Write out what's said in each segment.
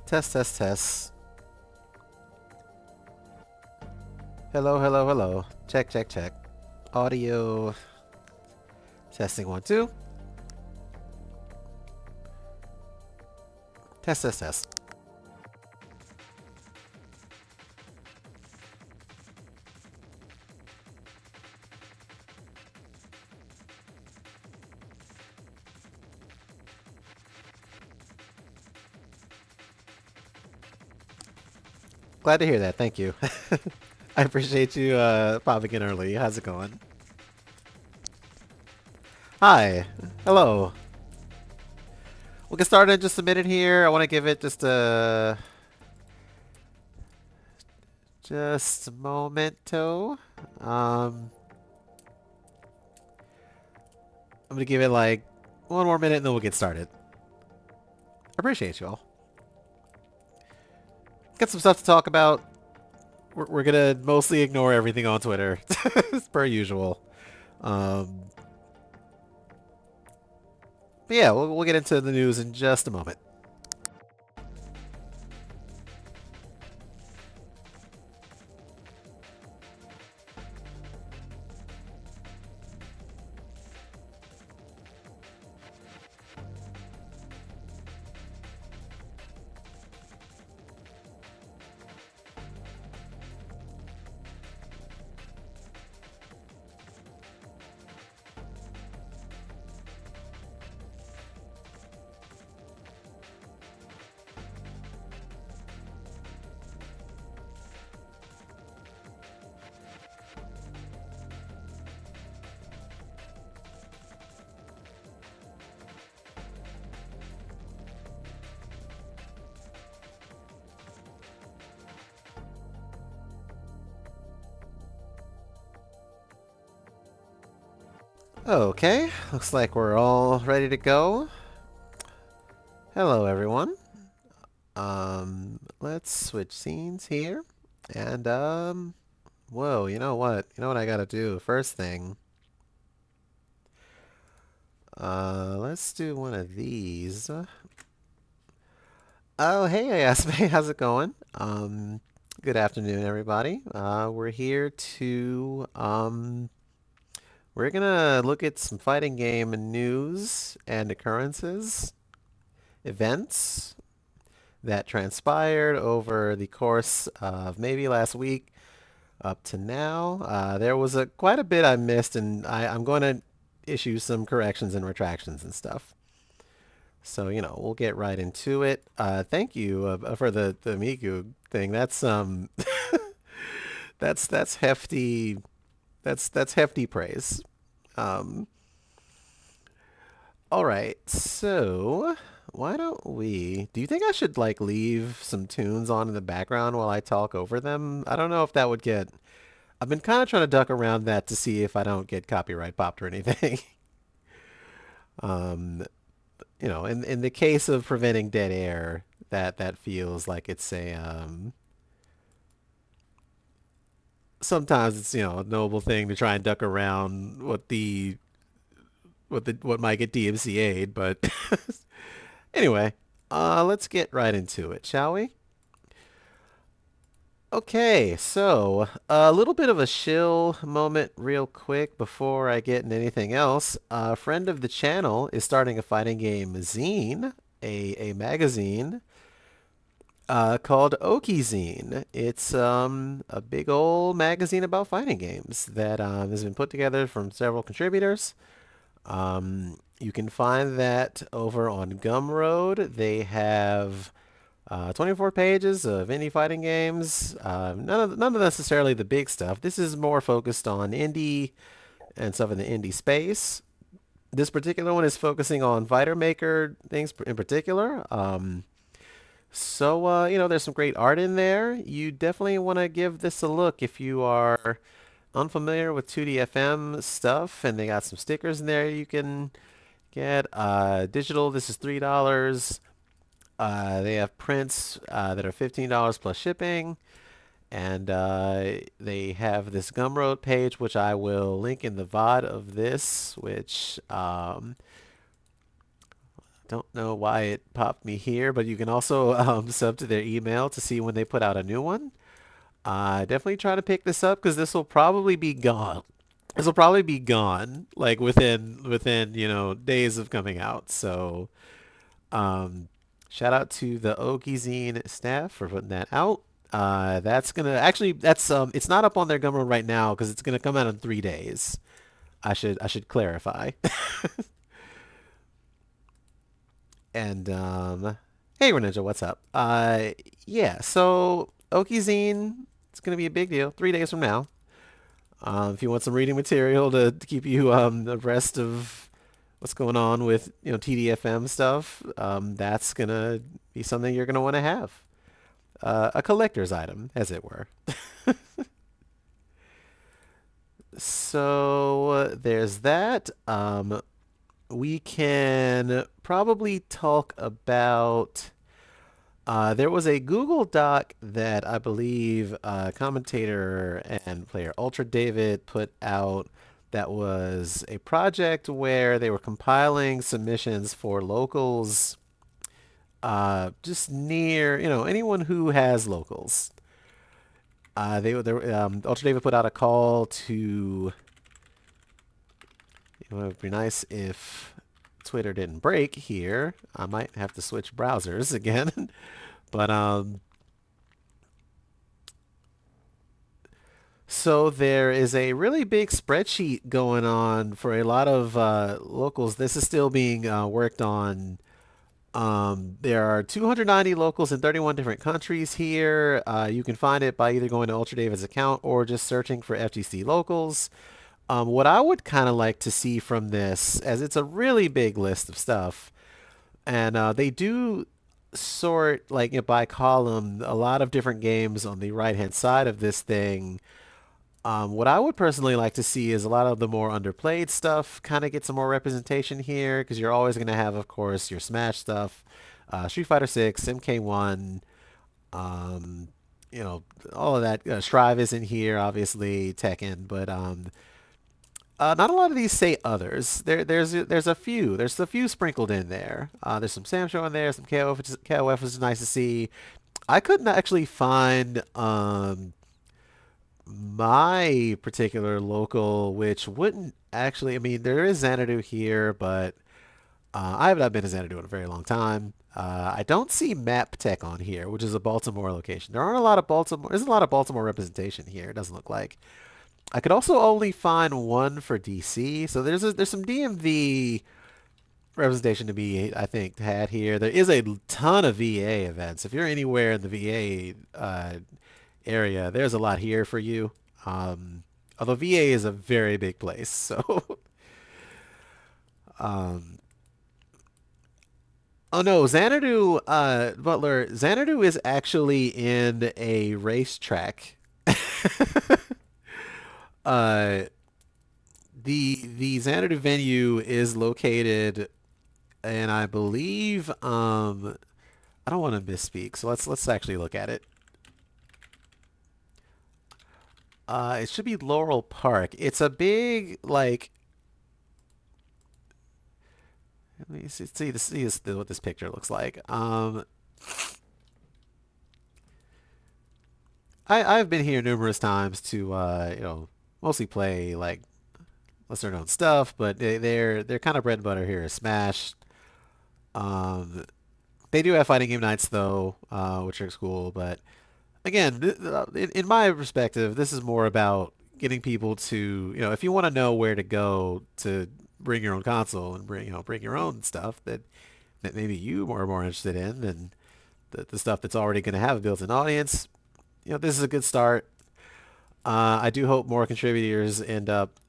Test, test, test. Hello, hello, hello. Check, check, check. Audio. Testing 1, 2. Test, test, test. Glad to hear that. Thank you. I appreciate you popping in early. How's it going? Hi. Hello. We'll get started in just a minute here. I want to give it just a momento. I'm gonna give it like one more minute and then we'll get started. I appreciate you all. Got some stuff to talk about. We're gonna mostly ignore everything on Twitter, as per usual. Um, but yeah, we'll get into the news in just a moment. Okay, looks like we're all ready to go. Hello, everyone. Let's switch scenes here. And, whoa, you know what? You know what I gotta do? First thing, let's do one of these. Oh, hey, Asme, how's it going? Good afternoon, everybody. We're here to, we're gonna look at some fighting game news and occurrences, events that transpired over the course of maybe last week up to now. There was quite a bit I missed, and I'm going to issue some corrections and retractions and stuff. So, we'll get right into it. Thank you for the Miku thing. That's hefty. That's hefty praise. Um, all right. So, why don't we? Do you think I should like leave some tunes on in the background while I talk over them? I don't know if that would get. I've been kind of trying to duck around that to see if I don't get copyright popped or anything. um, in the case of preventing dead air, that feels like it's a sometimes it's a noble thing to try and duck around what might get DMCA'd, but anyway, let's get right into it, shall we? Okay, so a little bit of a shill moment real quick before I get into anything else. A friend of the channel is starting a fighting game zine, a magazine called Oki Zine. It's a big old magazine about fighting games that has been put together from several contributors. You can find that over on Gumroad. They have 24 pages of indie fighting games. None of necessarily the big stuff. This is more focused on indie and stuff in the indie space. This particular one is focusing on fighter maker things in particular. There's some great art in there. You definitely want to give this a look if you are unfamiliar with 2DFM stuff, and they got some stickers in there you can get. Digital, this is $3. They have prints that are $15 plus shipping. And they have this Gumroad page, which I will link in the VOD of this, which Don't know why it popped me here, but you can also sub to their email to see when they put out a new one. Definitely try to pick this up because this will probably be gone. This will probably be gone like within days of coming out. So um, shout out to the Okizine staff for putting that out. That's gonna actually that's it's not up on their Gumroad right now because it's gonna come out in 3 days. I should clarify. And hey Reninja, what's up? Yeah, so Okizine, it's gonna be a big deal. 3 days from now. If you want some reading material to keep you abreast of what's going on with TDFM stuff, that's gonna be something you're gonna want to have. A collector's item, as it were. So there's that. We can probably talk about. There was a Google Doc that I believe commentator and player Ultra David put out that was a project where they were compiling submissions for locals just near, anyone who has locals. Ultra David put out a call to, it would be nice if Twitter didn't break here. I might have to switch browsers again. But so there is a really big spreadsheet going on for a lot of locals. This is still being worked on. There are 290 locals in 31 different countries here. You can find it by either going to Ultra David's account or just searching for FGC locals. What I would kind of like to see from this, as it's a really big list of stuff, and they do sort like by column a lot of different games on the right hand side of this thing. What I would personally like to see is a lot of the more underplayed stuff kind of get some more representation here because you're always going to have, of course, your Smash stuff, Street Fighter 6, MK1, um, all of that. Strive is in here, obviously, Tekken, but not a lot of these say others. There's a few. There's a few sprinkled in there. There's some Sam Show in there, some KOF, which is nice to see. I couldn't actually find my particular local, which wouldn't actually. I mean, there is Xanadu here, but I have not been to Xanadu in a very long time. I don't see Map Tech on here, which is a Baltimore location. There aren't a lot of Baltimore. There's a lot of Baltimore representation here. It doesn't look like. I could also only find one for DC, so there's some DMV representation to be, I think, had here. There is a ton of VA events. If you're anywhere in the VA area, there's a lot here for you. Although VA is a very big place, so um, oh no, Xanadu, Butler, Xanadu is actually in a racetrack. uh, the Xanadu venue is located, and I believe I don't want to misspeak, so let's actually look at it. It should be Laurel Park. It's a big like. Let me see what this picture looks like. I've been here numerous times to mostly play like lesser known stuff, but they're kind of bread and butter here is Smash. Um, they do have fighting game nights though, which are cool. But again, in my perspective, this is more about getting people to if you want to know where to go to bring your own console and bring your own stuff that maybe you are more interested in than the stuff that's already going to have a built-in audience. This is a good start. I do hope more contributors end up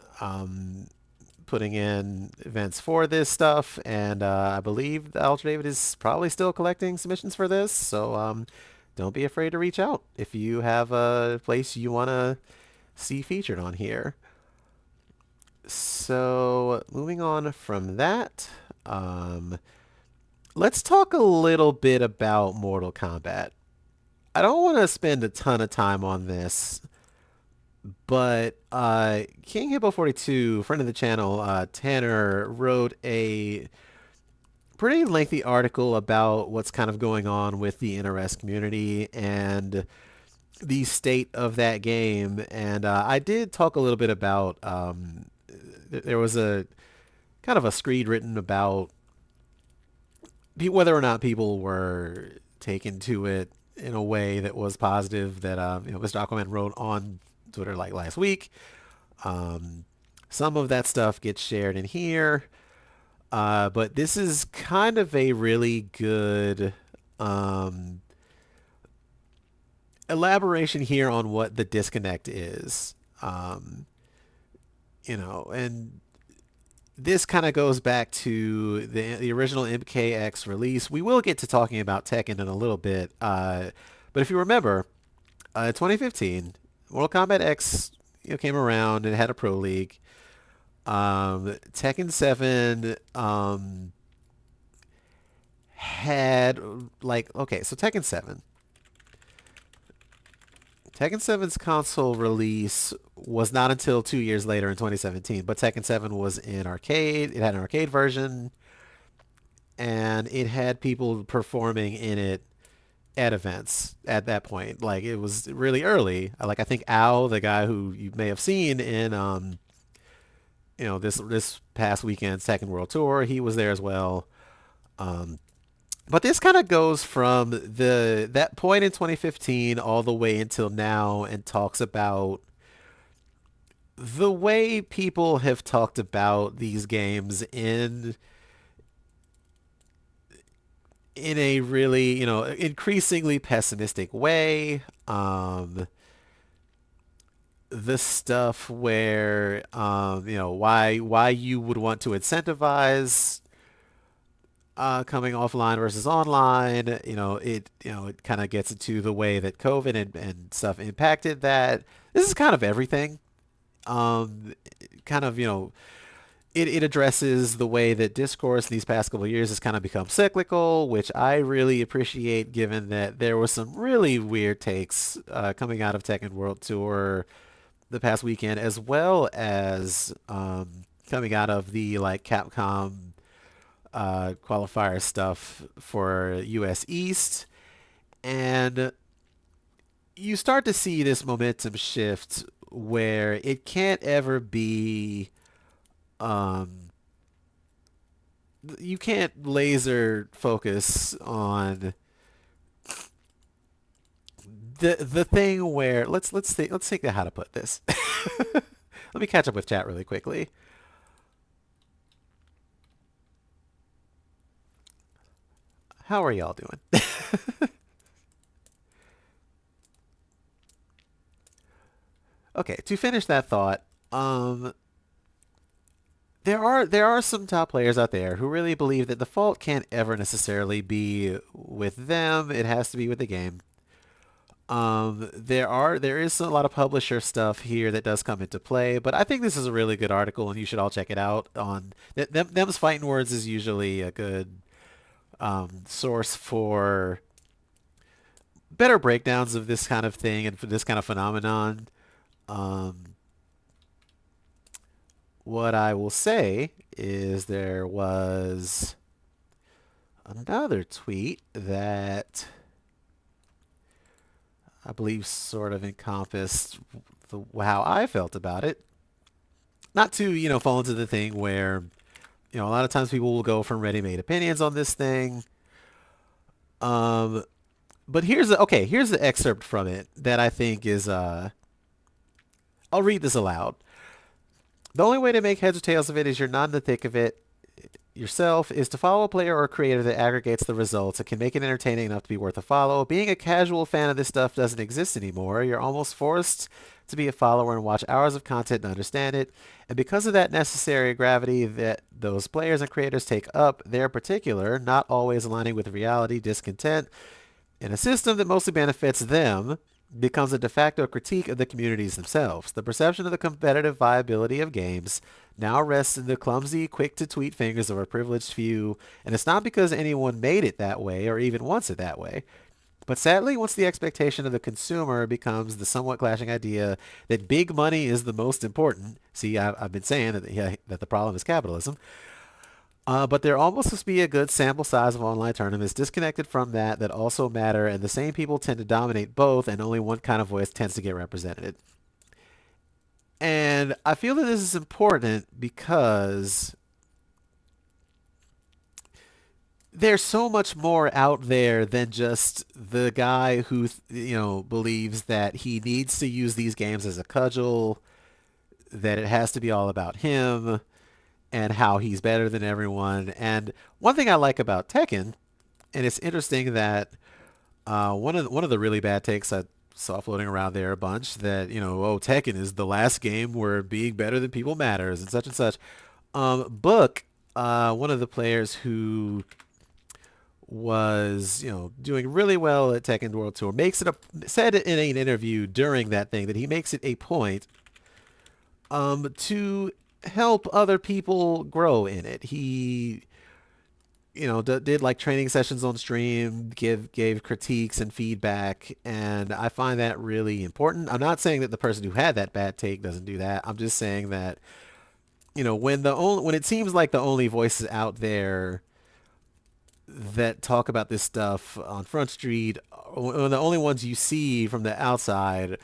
putting in events for this stuff, and I believe the Ultra David is probably still collecting submissions for this, so don't be afraid to reach out if you have a place you want to see featured on here. So moving on from that, let's talk a little bit about Mortal Kombat. I don't want to spend a ton of time on this, but King Hippo 42, friend of the channel, Tanner, wrote a pretty lengthy article about what's kind of going on with the NRS community and the state of that game. And I did talk a little bit about there was a kind of a screed written about whether or not people were taken to it in a way that was positive that Mr. Aquaman wrote on Twitter like last week. Um, some of that stuff gets shared in here, but this is kind of a really good um, elaboration here on what the disconnect is. Um, and this kind of goes back to the original MKX release. We will get to talking about Tekken in a little bit, but if you remember, 2015, Mortal Kombat X came around and had a pro league. Tekken 7 had like okay, so Tekken 7's console release was not until 2 years later in 2017, but Tekken 7 was in arcade. It had an arcade version, and it had people performing in it at events at that point. Like it was really early. Like I think Al, the guy who you may have seen in this past weekend's Tekken World Tour, he was there as well. Um, but this kind of goes from that point in 2015 all the way until now and talks about the way people have talked about these games in a really, increasingly pessimistic way. The stuff where, why you would want to incentivize coming offline versus online. It kind of gets into the way that COVID and stuff impacted that. This is kind of everything. Kind of, it addresses the way that discourse in these past couple of years has kind of become cyclical, which I really appreciate given that there was some really weird takes coming out of Tekken World Tour the past weekend, as well as coming out of the like Capcom qualifier stuff for US East. And you start to see this momentum shift where it can't ever be um, you can't laser focus on the thing where let's think of how to put this. Let me catch up with chat really quickly. How are y'all doing? Okay, to finish that thought, there are some top players out there who really believe that the fault can't ever necessarily be with them. It has to be with the game. There is a lot of publisher stuff here that does come into play, but I think this is a really good article, and you should all check it out. Them's Fighting Words is usually a good source for better breakdowns of this kind of thing and for this kind of phenomenon. Um, what I will say is there was another tweet that I believe sort of encompassed how I felt about it. Not to, fall into the thing where, a lot of times people will go from ready-made opinions on this thing. Um, but here's the excerpt from it that I think is, I'll read this aloud. The only way to make heads or tails of it is you're not in the thick of it yourself is to follow a player or a creator that aggregates the results and can make it entertaining enough to be worth a follow. Being a casual fan of this stuff doesn't exist anymore. You're almost forced to be a follower and watch hours of content and understand it. And because of that necessary gravity that those players and creators take up, their particular, not always aligning with reality, discontent, in a system that mostly benefits them, becomes a de facto critique of the communities themselves. The perception of the competitive viability of games now rests in the clumsy, quick-to-tweet fingers of a privileged few, and it's not because anyone made it that way or even wants it that way. But sadly, once the expectation of the consumer becomes the somewhat clashing idea that big money is the most important, see, I've been saying that, yeah, that the problem is capitalism, But there almost must be a good sample size of online tournaments disconnected from that also matter, and the same people tend to dominate both, and only one kind of voice tends to get represented. And I feel that this is important because there's so much more out there than just the guy who believes that he needs to use these games as a cudgel, that it has to be all about him and how he's better than everyone. And one thing I like about Tekken, and it's interesting that one of the really bad takes I saw floating around there a bunch, that oh, Tekken is the last game where being better than people matters and such and such. Book, one of the players who was doing really well at Tekken World Tour, makes it a said in an interview during that thing that he makes it a point to help other people grow in it. He did like training sessions on stream, gave critiques and feedback, and I find that really important. I'm not saying that the person who had that bad take doesn't do that. I'm just saying that when it seems like the only voices out there that talk about this stuff on Front Street, when the only ones you see from the outside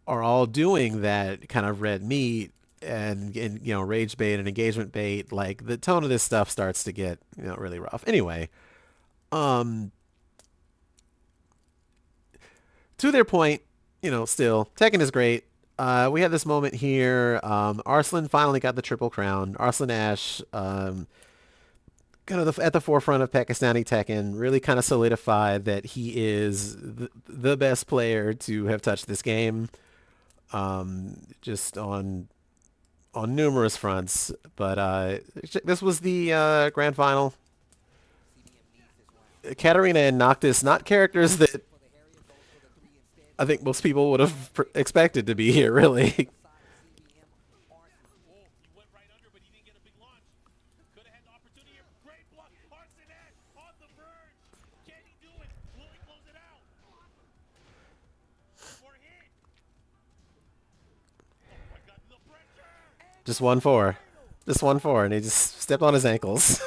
are all doing that kind of red meat and rage bait and engagement bait, like the tone of this stuff starts to get really rough. Anyway, um, to their point, still Tekken is great. We had this moment here. Arslan finally got the triple crown. Arslan Ash, kind of at the forefront of Pakistani Tekken, really kind of solidified that he is the best player to have touched this game, just on numerous fronts. But this was the grand final. Katarina and Noctis, not characters that I think most people would have expected to be here, really. Just 1-4. Just 1-4, and he just stepped on his ankles.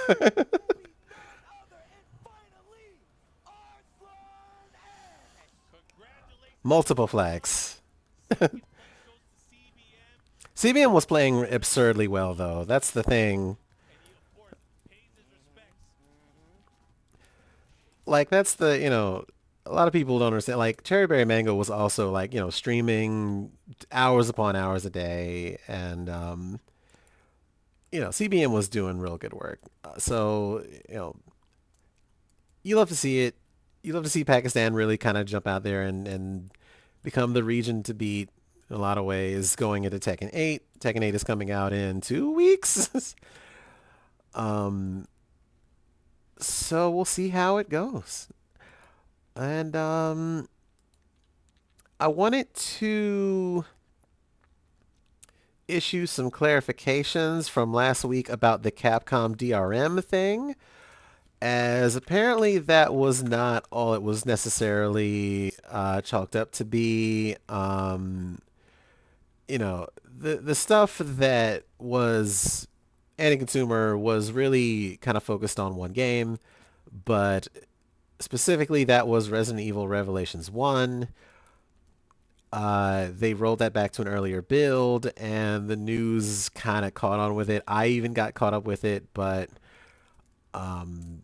Multiple flags. CBM was playing absurdly well, though. That's the thing. Like, that's a lot of people don't understand. Like, Cherry Berry Mango was also, like, streaming hours upon hours a day. And, CBM was doing real good work. So, you love to see it. You love to see Pakistan really kind of jump out there and become the region to beat in a lot of ways going into Tekken 8. Tekken 8 is coming out in 2 weeks. um, so we'll see how it goes. And I wanted to issue some clarifications from last week about the Capcom DRM thing, as apparently that was not all it was necessarily chalked up to be. The stuff that was anti-consumer was really kind of focused on one game, but specifically that was Resident Evil Revelations 1. They rolled that back to an earlier build, and the news kind of caught on with it. I even got caught up with it, but um,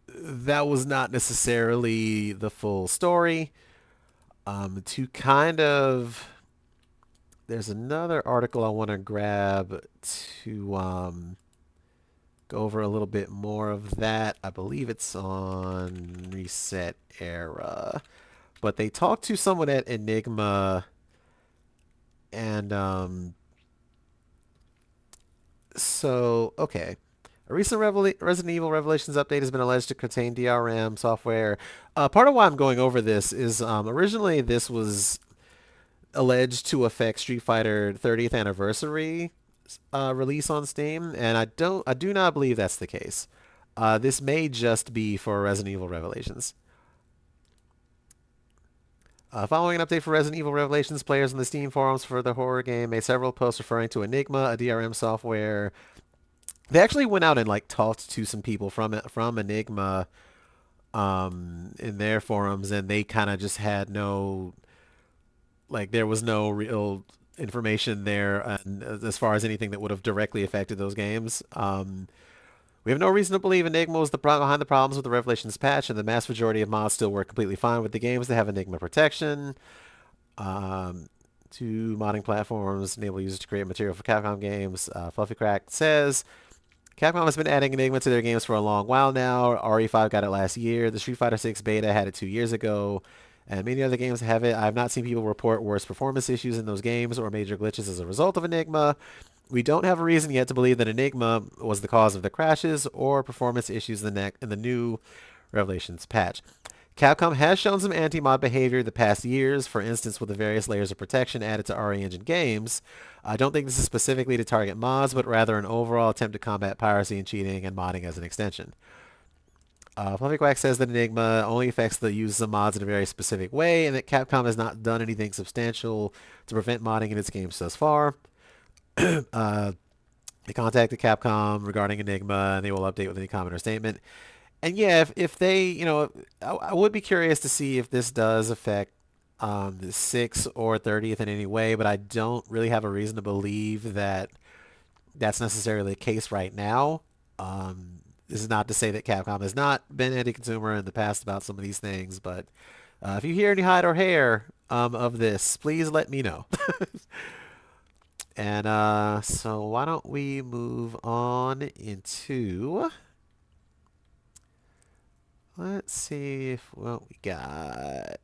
that was not necessarily the full story. To kind of, there's another article I want to grab to go over a little bit more of that. I believe it's on Reset Era. But they talked to someone at Enigma, and okay. A recent Resident Evil Revelations update has been alleged to contain DRM software. Part of why I'm going over this is originally this was alleged to affect Street Fighter 30th anniversary release on Steam, and I do not believe that's the case. This may just be for Resident Evil Revelations. Following an update for Resident Evil Revelations, players in the Steam forums for the horror game made several posts referring to Enigma, a DRM software They actually went out and like talked to some people from Enigma in their forums, and they kind of just had no like there was no real information there and as far as anything that would have directly affected those games. We have no reason to believe Enigma was the behind the problems with the Revelations patch, and the vast majority of mods still work completely fine with the games that have Enigma protection. Um, Two modding platforms enable users to create material for Capcom games. Fluffy Crack says Capcom has been adding Enigma to their games for a long while now. RE5 got it last year. The Street Fighter 6 beta had it 2 years ago. And many other games have it. I've not seen people report worse performance issues in those games or major glitches as a result of Enigma. We don't have a reason yet to believe that Enigma was the cause of the crashes or performance issues in the new Revelations patch. Capcom has shown some anti-mod behavior the past years, for instance with the various layers of protection added to RE Engine games. I don't think this is specifically to target mods, but rather an overall attempt to combat piracy and cheating and modding as an extension. Fluffy Quack says that Enigma only affects the use of mods in a very specific way, and that Capcom has not done anything substantial to prevent modding in its games thus far. uh, they contacted Capcom regarding Enigma, and they will update with any comment or statement. And yeah, if they, I would be curious to see if this does affect the 6th or 30th in any way, but I don't really have a reason to believe that that's necessarily the case right now. This is not to say that Capcom has not been anti-consumer in the past about some of these things, but if you hear any hide or hair of this, please let me know. And so why don't we move on into, let's see if what we got.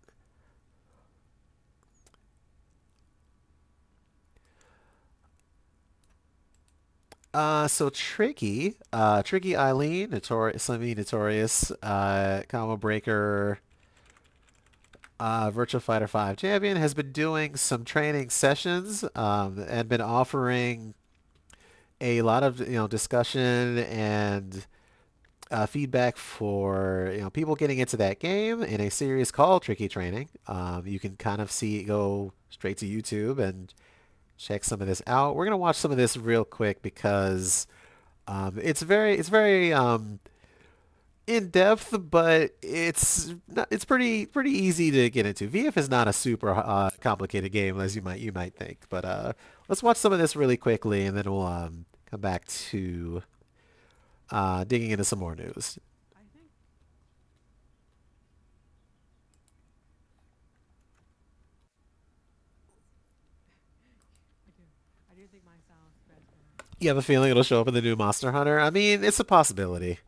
So Tricky Eileen, semi-notorious, combo breaker, Virtual Fighter 5 champion, has been doing some training sessions, and been offering a lot of, discussion and feedback for, people getting into that game in a series called Tricky Training. You can kind of go straight to YouTube and check some of this out. We're gonna watch some of this real quick because it's very in depth, but it's pretty easy to get into. VF is not a super complicated game as you might think, but let's watch some of this really quickly, and then we'll come back to digging into some more news. You have a feeling it'll show up in the new Monster Hunter? I mean, it's a possibility.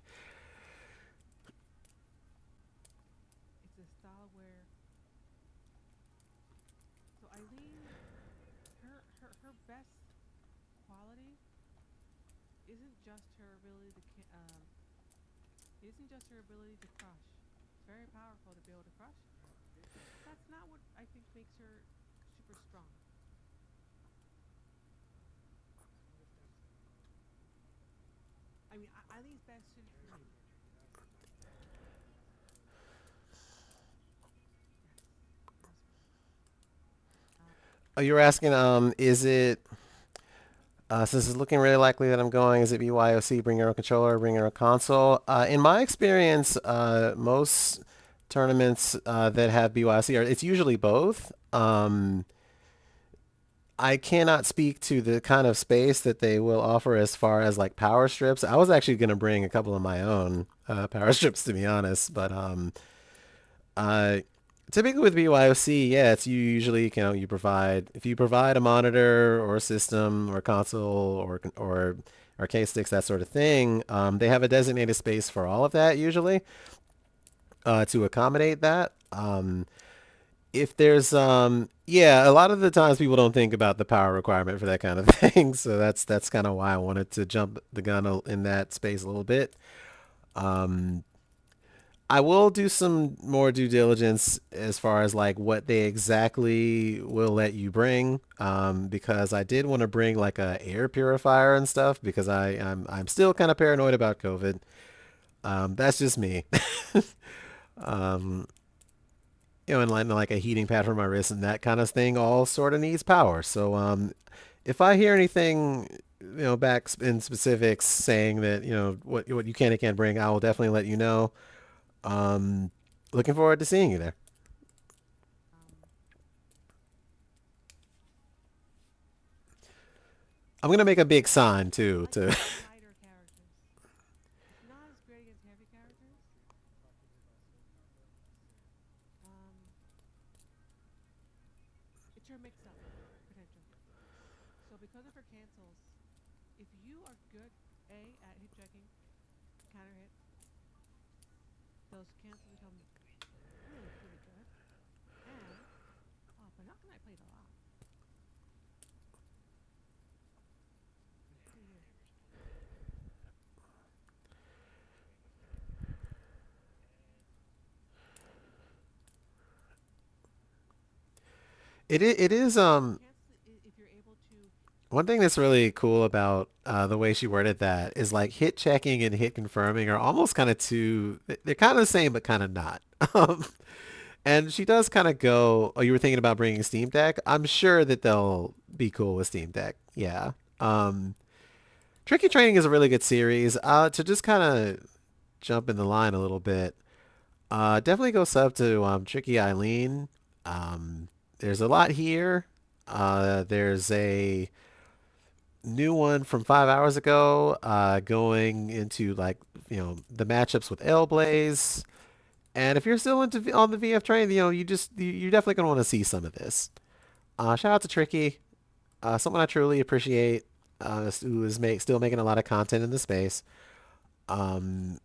Oh, you were asking, is it since it's looking really likely that I'm going, is it BYOC, bring your own controller, bring your own console? In my experience, most tournaments that have BYOC it's usually both. I cannot speak to the kind of space that they will offer as far as like power strips. I was actually going to bring a couple of my own power strips to be honest, but uh, typically with BYOC, yeah, it's usually you provide if you provide a monitor or a system or a console or arcade sticks that sort of thing. They have a designated space for all of that usually to accommodate that. If there's yeah, a lot of the times people don't think about the power requirement for that kind of thing, so that's kind of why I wanted to jump the gun in that space a little bit. Um, I will do some more due diligence as far as like what they exactly will let you bring, because I did want to bring like a air purifier and stuff because I'm still kind of paranoid about COVID. That's just me. um, and like a heating pad for my wrist and that kind of thing all sort of needs power. So if I hear anything back in specifics saying that what you can and can't bring, I will definitely let you know. Um, Looking forward to seeing you there. I'm gonna make a big sign too. To it is one thing that's really cool about the way she worded that is like hit checking and hit confirming are almost kind of two. They're kind of the same, but kind of not. Um, and she does kind of go, "Oh, you were thinking about bringing Steam Deck? I'm sure that they'll be cool with Steam Deck." Yeah. Tricky Training is a really good series. To just kind of jump in the line a little bit, definitely go sub to Tricky Eileen. There's a lot here. There's a new one from 5 hours ago, going into like the matchups with L-Blaze. And if you're still on the VF train, you're definitely gonna want to see some of this. Shout out to Tricky, someone I truly appreciate, who is still making a lot of content in the space. Um,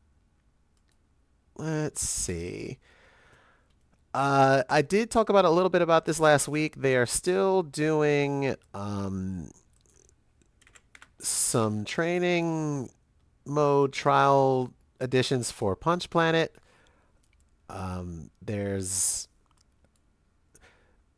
let's see. I did talk about a little bit about this last week. They are still doing some training mode trial editions for Punch Planet. There's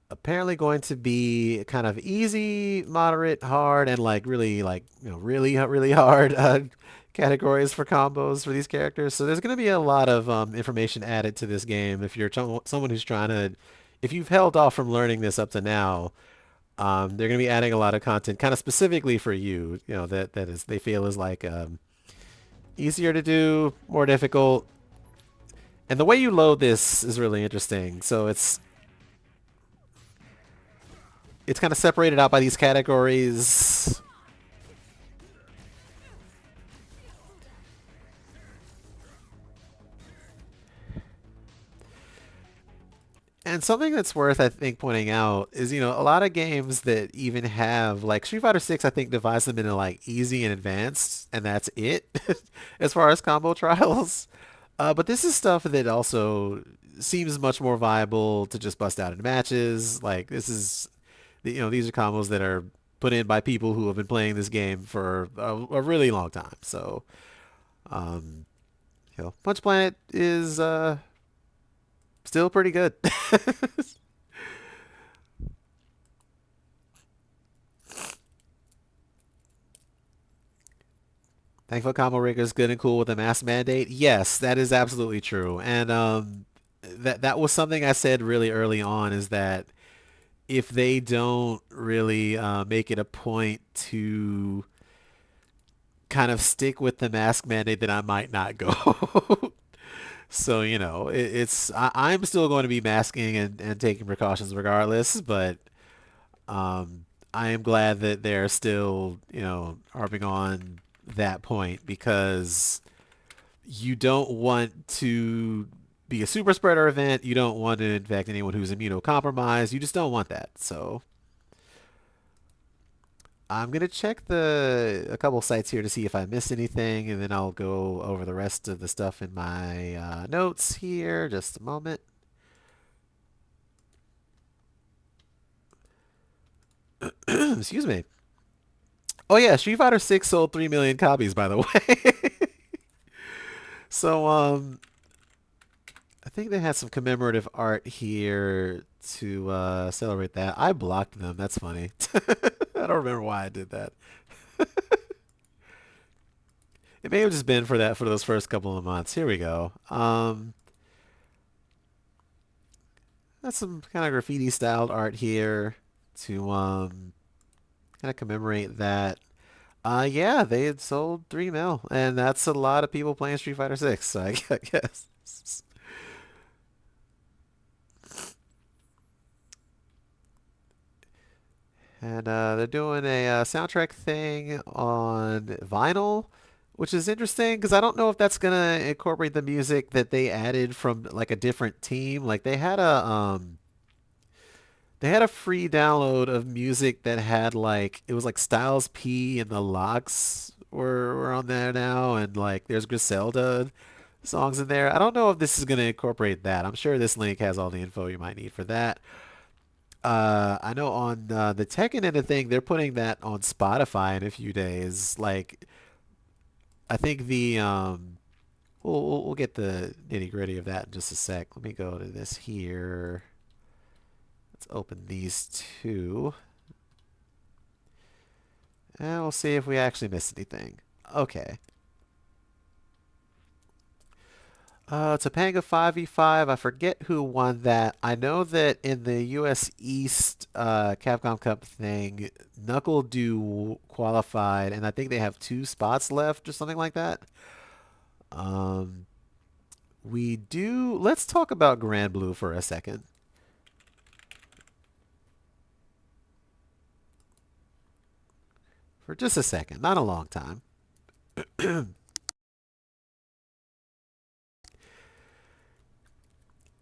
apparently going to be kind of easy, moderate, hard, and like really really hard categories for combos for these characters. So there's going to be a lot of information added to this game if you're someone who's trying to, if you've held off from learning this up to now. They're going to be adding a lot of content kind of specifically for you. That is they feel is like easier to do, more difficult. And the way you load this is really interesting. So it's kind of separated out by these categories. And something that's worth, I think, pointing out is, a lot of games that even have, like Street Fighter 6, I think divides them into like easy and advanced, and that's it as far as combo trials. But this is stuff that also seems much more viable to just bust out in matches. Like this is, these are combos that are put in by people who have been playing this game for a really long time. So, um, Punch Planet is still pretty good. Thankful Combo Rigger is good and cool with the mask mandate. Yes, that is absolutely true. And that was something I said really early on is that if they don't really make it a point to kind of stick with the mask mandate, then I might not go. So, I'm still going to be masking and taking precautions regardless, but I am glad that they're still, harping on that point because you don't want to be a super spreader event. You don't want to infect anyone who's immunocompromised. You just don't want that. So I'm gonna check the a couple sites here to see if I missed anything, and then I'll go over the rest of the stuff in my notes here. Just a moment. Excuse me. Oh yeah, Street Fighter 6 sold 3 million copies, by the way. So I think they had some commemorative art here to celebrate that. I blocked them. That's funny. I don't remember why I did that. It may have just been for that for those first couple of months. Here we go. That's some kind of graffiti styled art here to kind of commemorate that. Yeah, they had sold 3 mil, and that's a lot of people playing Street Fighter 6. So I guess. And they're doing a soundtrack thing on vinyl, which is interesting because I don't know if that's gonna incorporate the music that they added from like a different team. Like they had a free download of music that had like it was like Styles P and the Locks were on there now, and like there's Griselda songs in there. I don't know if this is gonna incorporate that. I'm sure this link has all the info you might need for that. I know on the Tekken end of thing, they're putting that on Spotify in a few days. Like, I think we'll get the nitty gritty of that in just a sec. Let me go to this here. Let's open these two, and we'll see if we actually missed anything. Okay. Topanga 5v5. I forget who won that. I know that in the US East Capcom Cup thing, Knuckle Do qualified, and I think they have 2 spots left or something like that. Um, we do. Let's talk about Grand Blue for a second. For just a second, not a long time.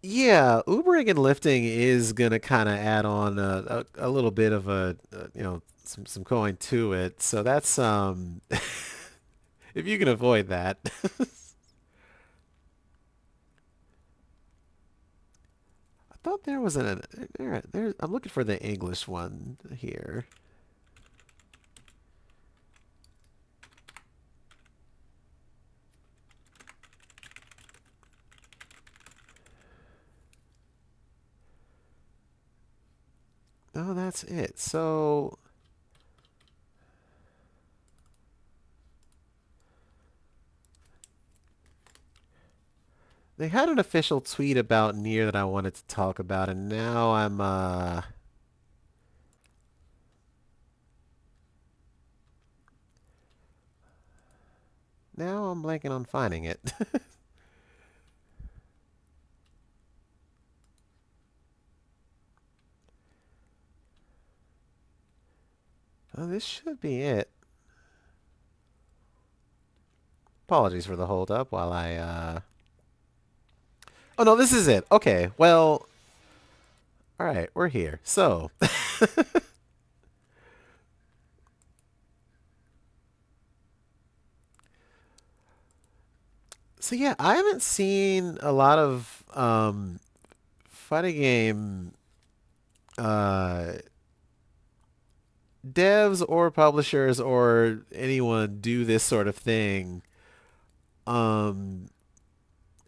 Yeah, Ubering and lifting is gonna kind of add on a little bit of some coin to it. So that's if you can avoid that. I thought there was there. I'm looking for the English one here. Oh, that's it. So they had an official tweet about Nier that I wanted to talk about, and now I'm blanking on finding it. Oh, this should be it. Apologies for the hold up while I. Oh no, this is it. Okay, well, all right, we're here. So, so yeah, I haven't seen a lot of fighting game uh, devs or publishers or anyone do this sort of thing. Um,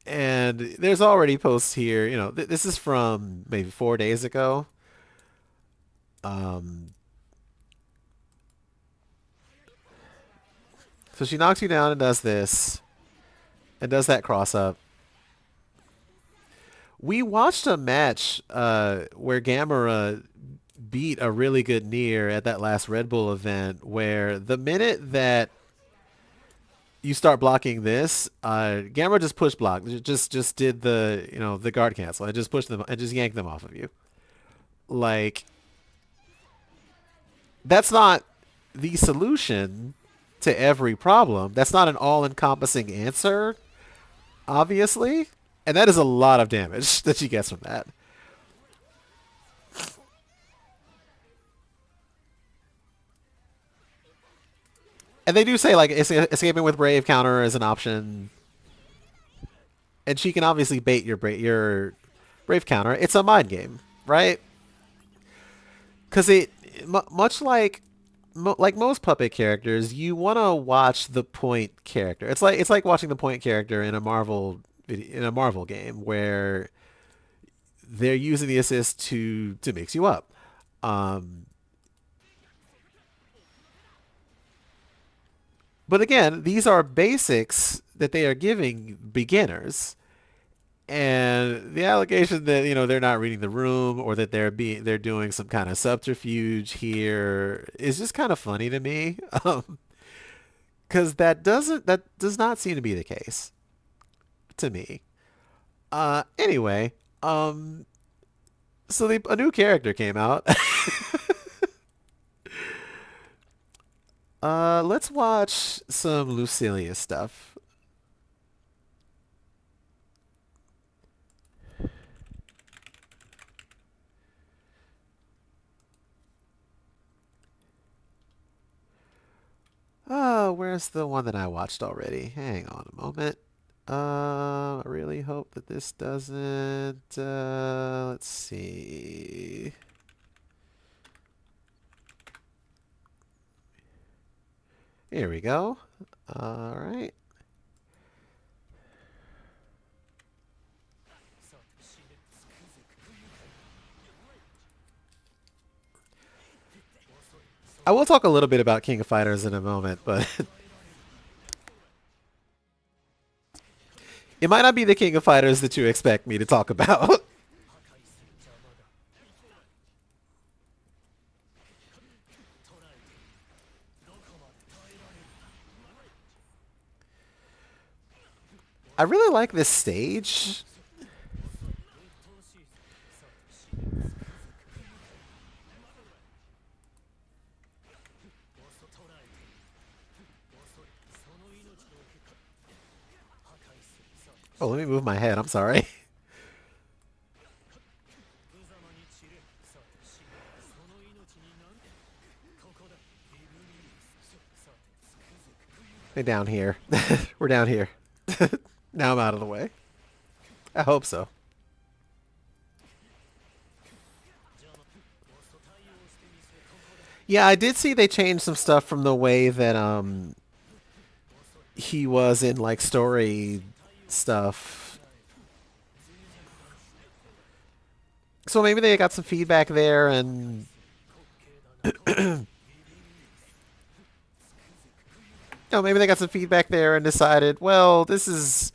and there's already posts here. This is from maybe 4 days ago. Um, so she knocks you down and does this and does that cross up. We watched a match where Gamera beat a really good Nier at that last Red Bull event where the minute that you start blocking this, Gamera just push blocked. Just did the guard cancel. And just pushed them and just yanked them off of you. Like that's not the solution to every problem. That's not an all-encompassing answer, obviously. And that is a lot of damage that she gets from that. And they do say like escaping with brave counter is an option, and she can obviously bait your brave counter. It's a mind game, right? Because much like most puppet characters, you want to watch the point character. It's like watching the point character in a Marvel game where they're using the assist to mix you up. Um, but again, these are basics that they are giving beginners. And the allegation that they're not reading the room or that they're doing some kind of subterfuge here is just kind of funny to me. Um, Because that does not seem to be the case to me. Anyway, um, so a new character came out. Let's watch some Lucilia stuff. Oh, where's the one that I watched already? Hang on a moment. I really hope that this doesn't. Let's see. Here we go. All right. I will talk a little bit about King of Fighters in a moment, but it might not be the King of Fighters that you expect me to talk about. I really like this stage. Oh, let me move my head. I'm sorry. We're down here. We're down here. Now I'm out of the way. I hope so. Yeah, I did see they changed some stuff from the way that he was in like story stuff. So maybe they got some feedback there and maybe they got some feedback there and decided, well, this is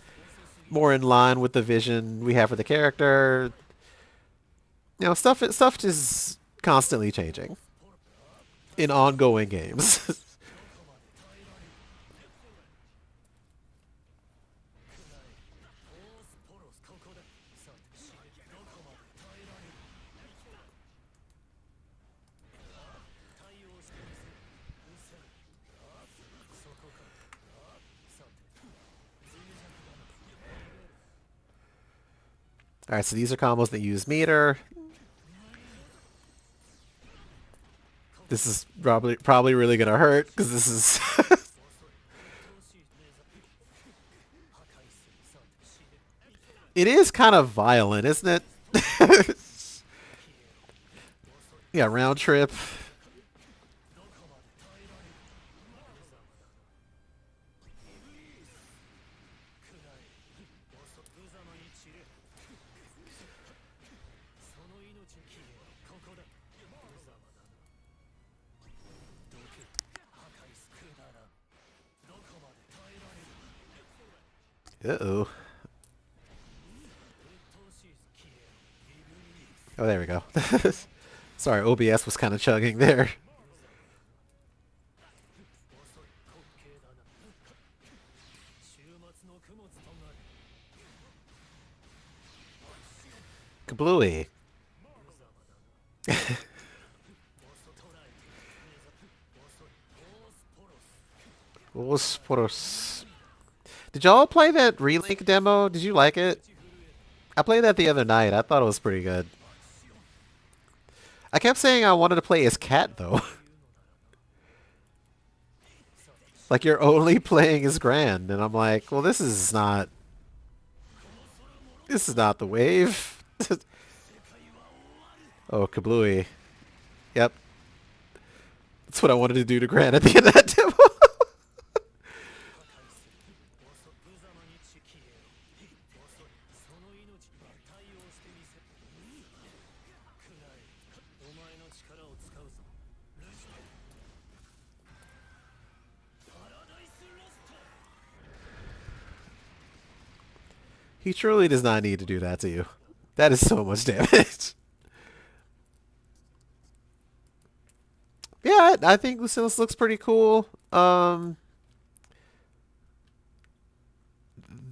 more in line with the vision we have for the character. Stuff is constantly changing in ongoing games. All right, so these are combos that use meter. This is probably really gonna hurt because this is it is kind of violent, isn't it? Yeah, round trip. Uh-oh. Oh, there we go. Sorry, OBS was kind of chugging there. Kablooey. Osporos. Did y'all play that Relink demo? Did you like it? I played that the other night. I thought it was pretty good. I kept saying I wanted to play as Cat, though. Like, you're only playing as Grand. And I'm like, well, this is not... This is not the wave. Oh, Kablooey. Yep. That's what I wanted to do to Gran at the end of that demo. He truly does not need to do that to you. That is so much damage. Yeah, I think Lucilis looks pretty cool.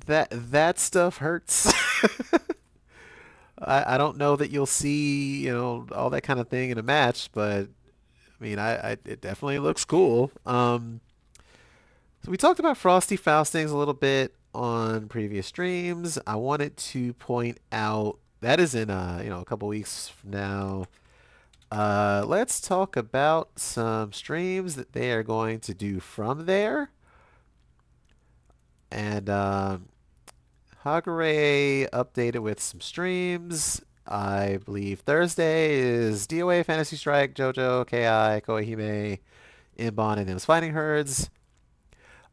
that stuff hurts. I don't know that you'll see, all that kind of thing in a match, but I mean, it definitely looks cool. So we talked about Frosty Faustings a little bit on previous streams. I wanted to point out that is in a couple weeks from now. Let's talk about some streams that they are going to do from there. And Hagure updated with some streams. I believe Thursday is DOA, Fantasy Strike, JoJo, KI, Koihime, Inbon, and Them's Fighting Herds.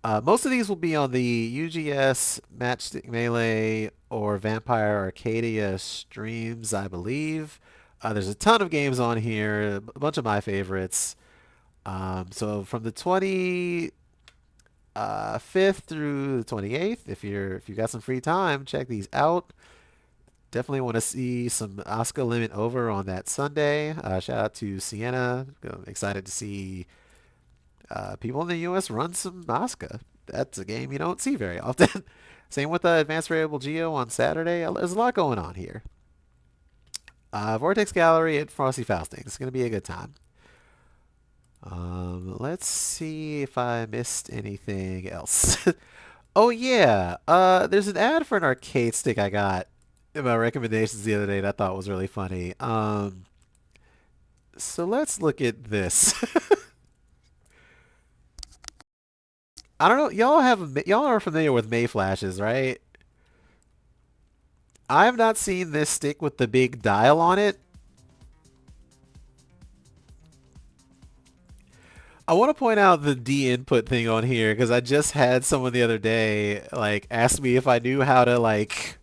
Most of these will be on the UGS, Matchstick Melee, or Vampire Arcadia streams, I believe. There's a ton of games on here, a bunch of my favorites. So from the 25th through the 28th, if you got some free time, check these out. Definitely want to see some Asuka Limit over on that Sunday. Shout out to Sienna. I'm excited to see people in the U.S. run some Asuka. That's a game you don't see very often. Same with Advanced Variable Geo on Saturday. There's a lot going on here. Vortex Gallery at Frosty Fausting. It's going to be a good time. Let's see if I missed anything else. Oh yeah, there's an ad for an arcade stick I got in my recommendations the other day that I thought was really funny. So let's look at this. I don't know. Y'all are familiar with May flashes, right? I have not seen this stick with the big dial on it. I want to point out the D input thing on here because I just had someone the other day like ask me if I knew how to like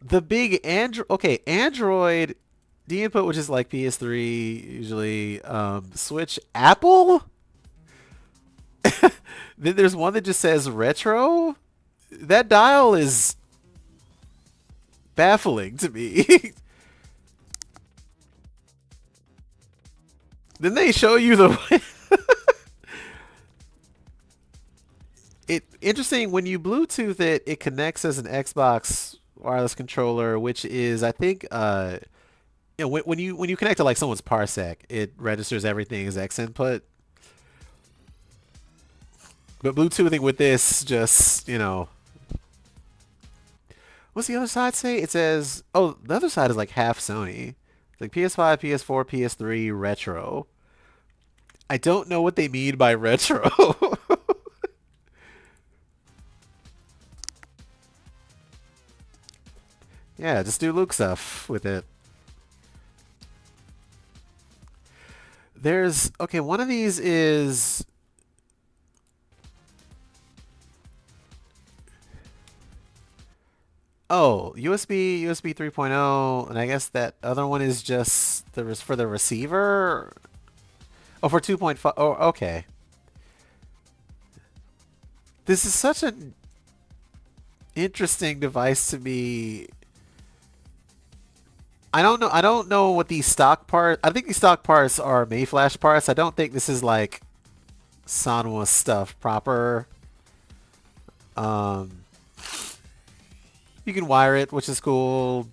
the big Android. Okay, Android D input, which is like PS3 usually. Switch Apple. Then there's one that just says retro. That dial is baffling to me. Then they show you the it interesting when you Bluetooth it, it connects as an Xbox wireless controller, which is I think when you connect to like someone's Parsec, it registers everything as X input. But Bluetoothing with this just what's the other side say? It says the other side is like half Sony. It's like PS5, PS4, PS3 retro. I don't know what they mean by retro. Yeah, just do Luke stuff with it. There's okay, one of these is USB 3.0, and I guess that other one is just for the receiver. Oh, for 2.5. Oh, okay. This is such an interesting device to me. I don't know what these stock parts. I think these stock parts are Mayflash parts. I don't think this is like Sanwa stuff proper. Um, you can wire it, which is cool.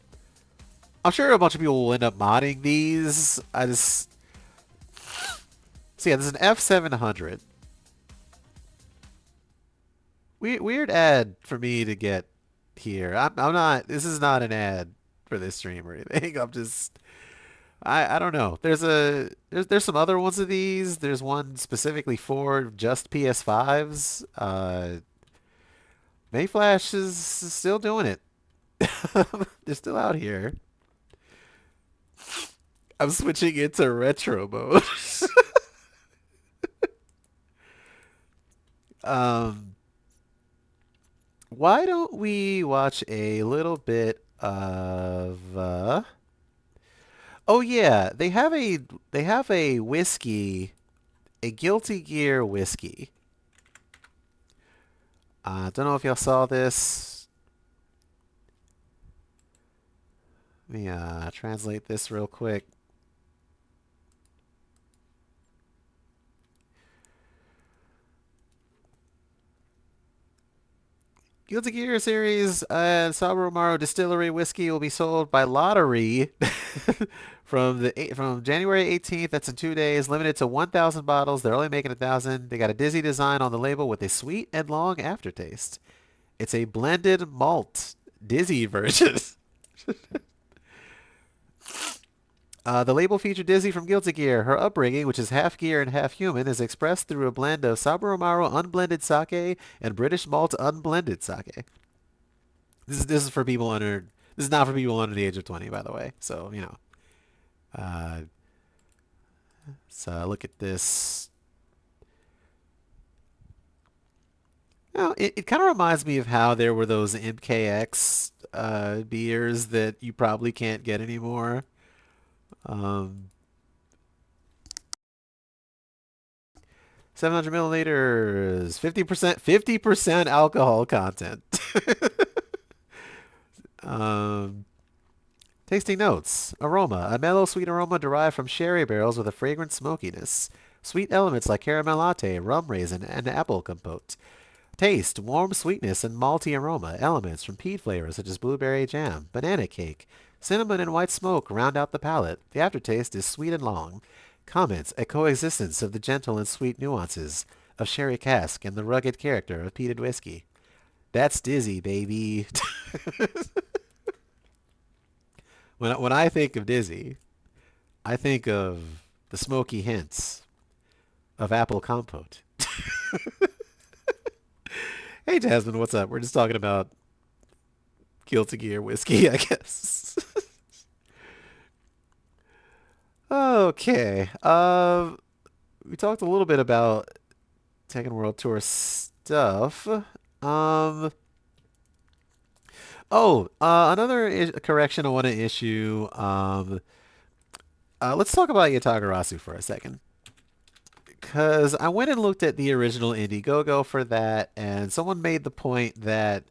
I'm sure a bunch of people will end up modding these. So yeah, there's an F700. Weird ad for me to get here. I'm not. This is not an ad for this stream or anything. I don't know. There's some other ones of these. There's one specifically for just PS5s. Mayflash is still doing it. They're still out here. I'm switching into retro mode. um, why don't we watch a little bit of oh yeah, they have a whiskey, a Guilty Gear whiskey. I don't know if y'all saw this. Let me translate this real quick. Guilty Gear series and Saburo Distillery whiskey will be sold by lottery from January 18th. That's in 2 days. Limited to 1,000 bottles. They're only making 1,000. They got a dizzy design on the label with a sweet and long aftertaste. It's a blended malt dizzy version. The label featured Dizzy from Guilty Gear. Her upbringing, which is half gear and half human, is expressed through a blend of Saburomaru unblended sake and British malt unblended sake. This is for people under. This is not for people under the age of 20, by the way. So you know. Uh, so look at this. It kind of reminds me of how there were those MKX beers that you probably can't get anymore. Um, 700 milliliters, 50% alcohol content. um, Tasting notes. Aroma. A mellow, sweet aroma derived from sherry barrels with a fragrant smokiness. Sweet elements like caramel latte, rum raisin, and apple compote. Taste. Warm sweetness and malty aroma. Elements from peat flavors such as blueberry jam, banana cake, cinnamon, and white smoke round out the palate. The aftertaste is sweet and long. Comments. A coexistence of the gentle and sweet nuances of sherry cask and the rugged character of peated whiskey. That's Dizzy, baby. When I think of Dizzy, I think of the smoky hints of apple compote. Hey, Jasmine, what's up? We're just talking about Guilty Gear whiskey, I guess. Okay. We talked a little bit about Tekken World Tour stuff. Um, another correction I want to issue. Let's talk about Yatagarasu for a second. Because I went and looked at the original Indiegogo for that, and someone made the point that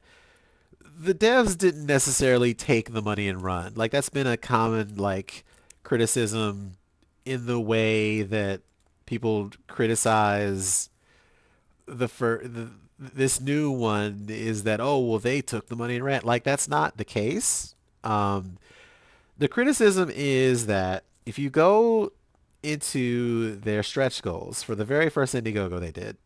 the devs didn't necessarily take the money and run. Like that's been a common like criticism in the way that people criticize this new one is that oh well they took the money and ran. Like that's not the case. The criticism is that if you go into their stretch goals for the very first Indiegogo they did,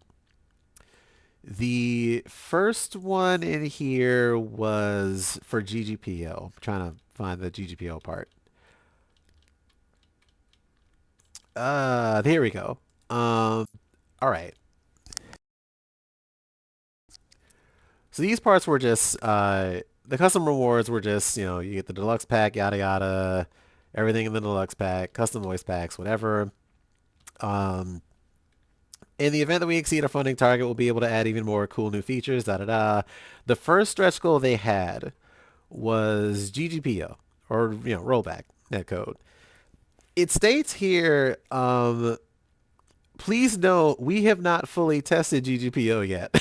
the first one in here was for GGPO. I'm trying to find the GGPO part. Here we go. All right. So these parts were just the custom rewards were just you get the deluxe pack, yada yada, everything in the deluxe pack, custom voice packs, whatever. Um, in the event that we exceed our funding target, we'll be able to add even more cool new features. Da da da. The first stretch goal they had was GGPO or rollback netcode. It states here, please note we have not fully tested GGPO yet.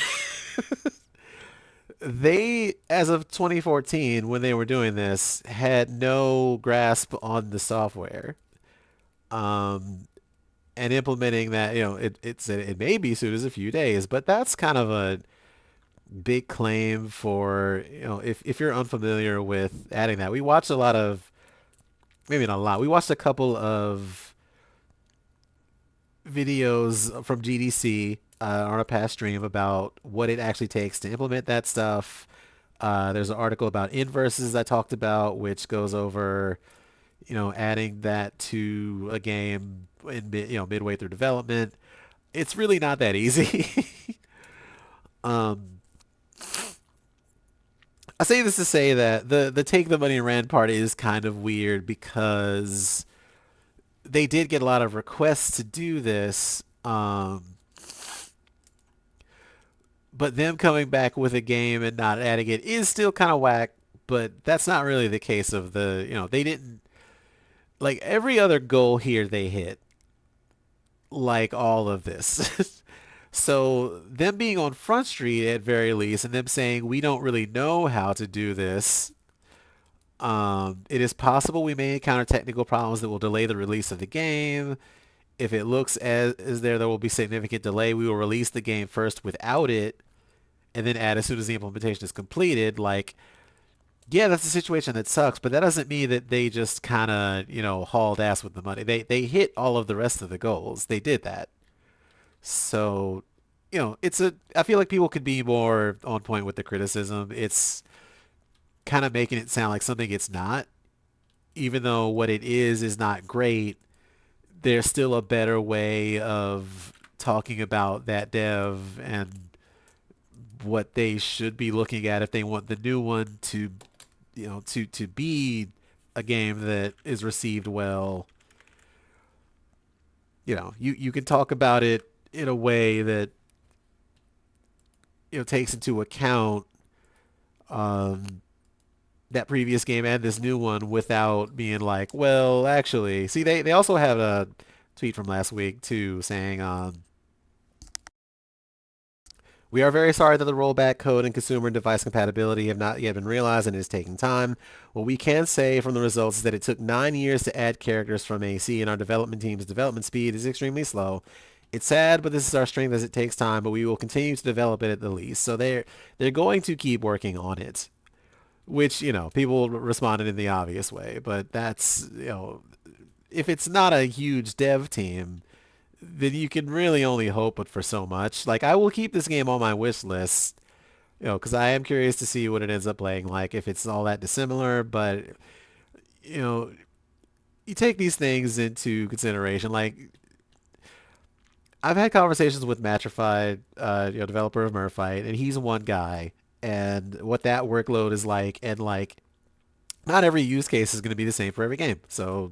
They, as of 2014, when they were doing this, had no grasp on the software. Um, and implementing that, it may be soon as a few days, but that's kind of a big claim for, if you're unfamiliar with adding that. We watched a lot of, maybe not a lot, we watched a couple of videos from GDC on a past stream about what it actually takes to implement that stuff. There's an article about inverses I talked about, which goes over, adding that to a game in midway through development. It's really not that easy. um, I say this to say that the take the money and ran part is kind of weird because they did get a lot of requests to do this. But them coming back with a game and not adding it is still kind of whack. But that's not really the case of they didn't like every other goal here they hit like all of this. So them being on Front Street at very least and them saying we don't really know how to do this. It is possible we may encounter technical problems that will delay the release of the game. If it looks as there will be significant delay, we will release the game first without it and then add as soon as the implementation is completed, like, yeah, that's a situation that sucks, but that doesn't mean that they just kind of, hauled ass with the money. They hit all of the rest of the goals. They did that. So, I feel like people could be more on point with the criticism. It's kind of making it sound like something it's not, even though what it is not great. There's still a better way of talking about that dev and what they should be looking at if they want the new one to, to be a game that is received well. You can talk about it in a way that takes into account um, that previous game and this new one without being like, well, actually, see, they also had a tweet from last week too saying, we are very sorry that the rollback code and consumer and device compatibility have not yet been realized and it is taking time. What we can say from the results is that it took 9 years to add characters from AC, and our development team's development speed is extremely slow. It's sad, but this is our strength as it takes time, but we will continue to develop it at the least. So they're going to keep working on it, which, people responded in the obvious way, but that's, if it's not a huge dev team, then you can really only hope but for so much. Like, I will keep this game on my wish list, because I am curious to see what it ends up playing like, if it's all that dissimilar, but, you know, you take these things into consideration. Like, I've had conversations with Matrified, developer of Murphite, and he's one guy, and what that workload is like, and like, not every use case is going to be the same for every game. So,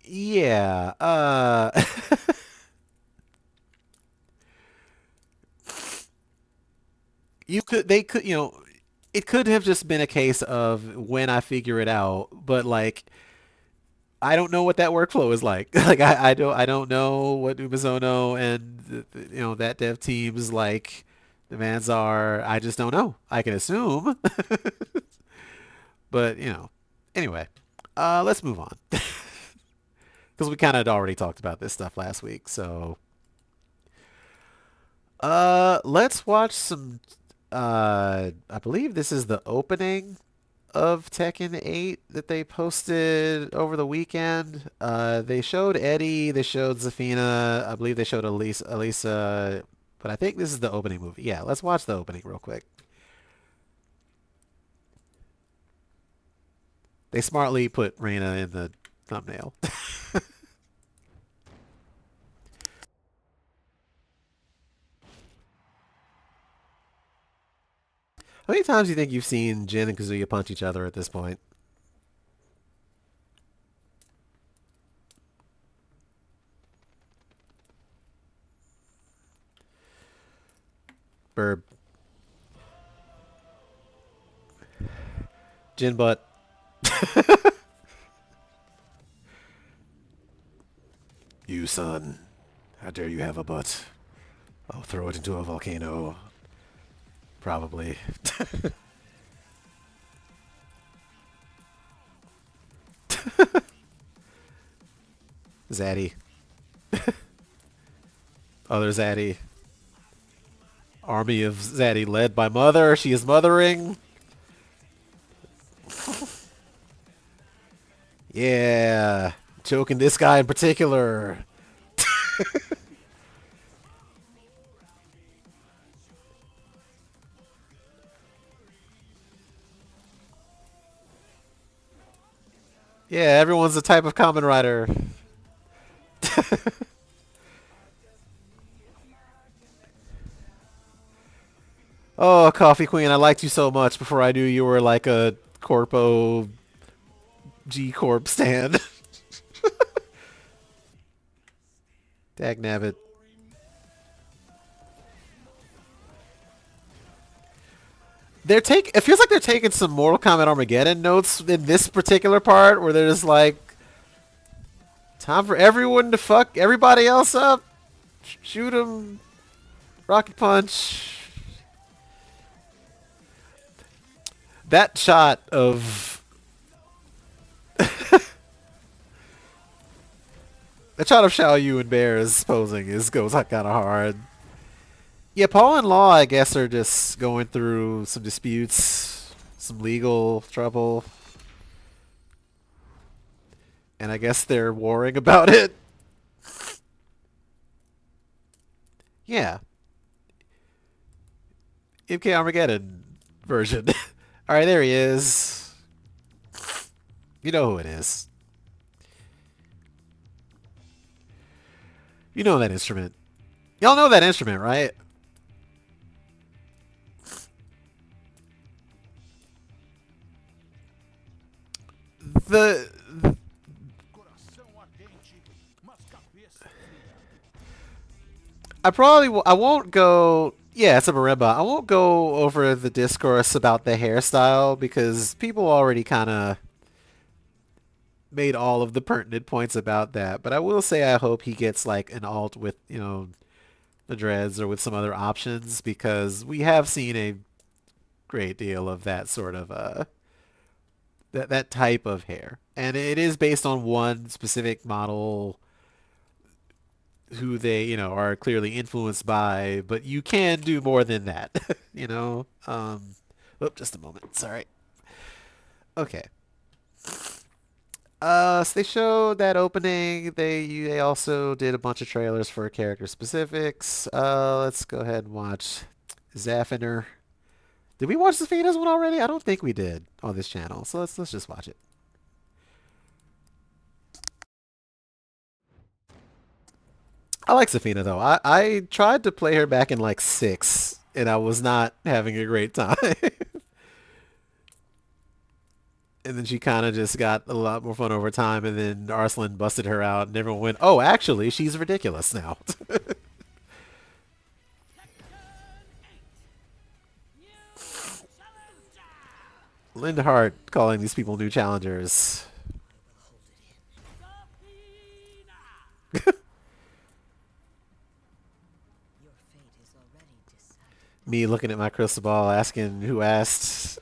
yeah, they could, it could have just been a case of when I figure it out, but like, I don't know what that workflow is like. Like, I don't know what Ubisono and that dev team's like demands are. I just don't know. I can assume, but anyway, let's move on because we kind of already talked about this stuff last week. So, let's watch some. I believe this is the opening of Tekken 8 that they posted over the weekend. They showed Eddie, they showed Zafina, I believe they showed Elisa, but I think this is the opening movie. Yeah, let's watch the opening real quick. They smartly put Reina in the thumbnail. How many times do you think you've seen Jin and Kazuya punch each other at this point? Burb. Jin butt. You son, how dare you have a butt? I'll throw it into a volcano. Probably. Zaddy. Other Zaddy. Army of Zaddy led by Mother. She is mothering. Yeah. Choking this guy in particular. Yeah, everyone's a type of common rider. Oh, Coffee Queen, I liked you so much before I knew you were like a Corpo G Corp stand. Dag nabbit. It feels like they're taking some Mortal Kombat Armageddon notes in this particular part where they're just like, time for everyone to fuck everybody else up. Shoot him. Rocket punch. That shot of The shot of Xiao Yu and Bears posing goes kind of hard. Yeah, Paul and Law, I guess, are just going through some disputes, some legal trouble, and I guess they're warring about it. Yeah, MK Armageddon version. All right, there he is. You know who it is. You know that instrument. Y'all know that instrument, right? The I won't go. Yeah, it's a marimba. I won't go over the discourse about the hairstyle because people already kind of made all of the pertinent points about that. But I will say I hope he gets like an alt with the dreads or with some other options because we have seen a great deal of that sort of that type of hair, and it is based on one specific model who they are clearly influenced by, but you can do more than that. Just a moment, sorry. Okay. So they showed that opening. They also did a bunch of trailers for character specifics. Let's go ahead and watch Zafiner. Did we watch Zafina's one already? I don't think we did on this channel. So let's just watch it. I like Zafina though. I tried to play her back in like six, and I was not having a great time. And then she kind of just got a lot more fun over time, and then Arslan busted her out, and everyone went, "Oh, actually, she's ridiculous now." Lindhart calling these people new challengers. Me looking at my crystal ball, asking who asked.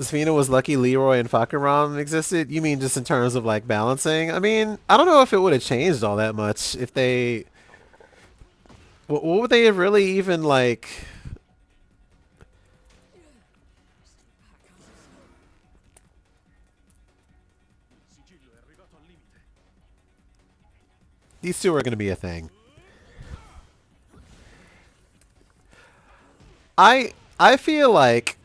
Sfina was lucky Leroy and Fakaram existed? You mean just in terms of like balancing? I mean, I don't know if it would have changed all that much if they. What would they have really even like? These two are going to be a thing. I feel like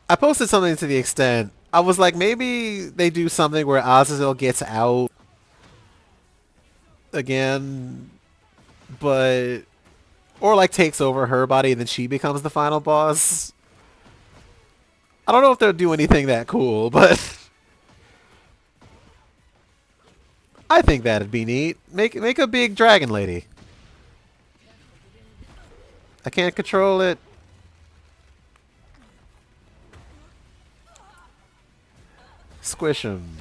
I posted something to the extent I was like maybe they do something where Azazel gets out again, but or like takes over her body and then she becomes the final boss. I don't know if they'll do anything that cool, but I think that'd be neat. Make a big dragon lady. I can't control it. Squish him.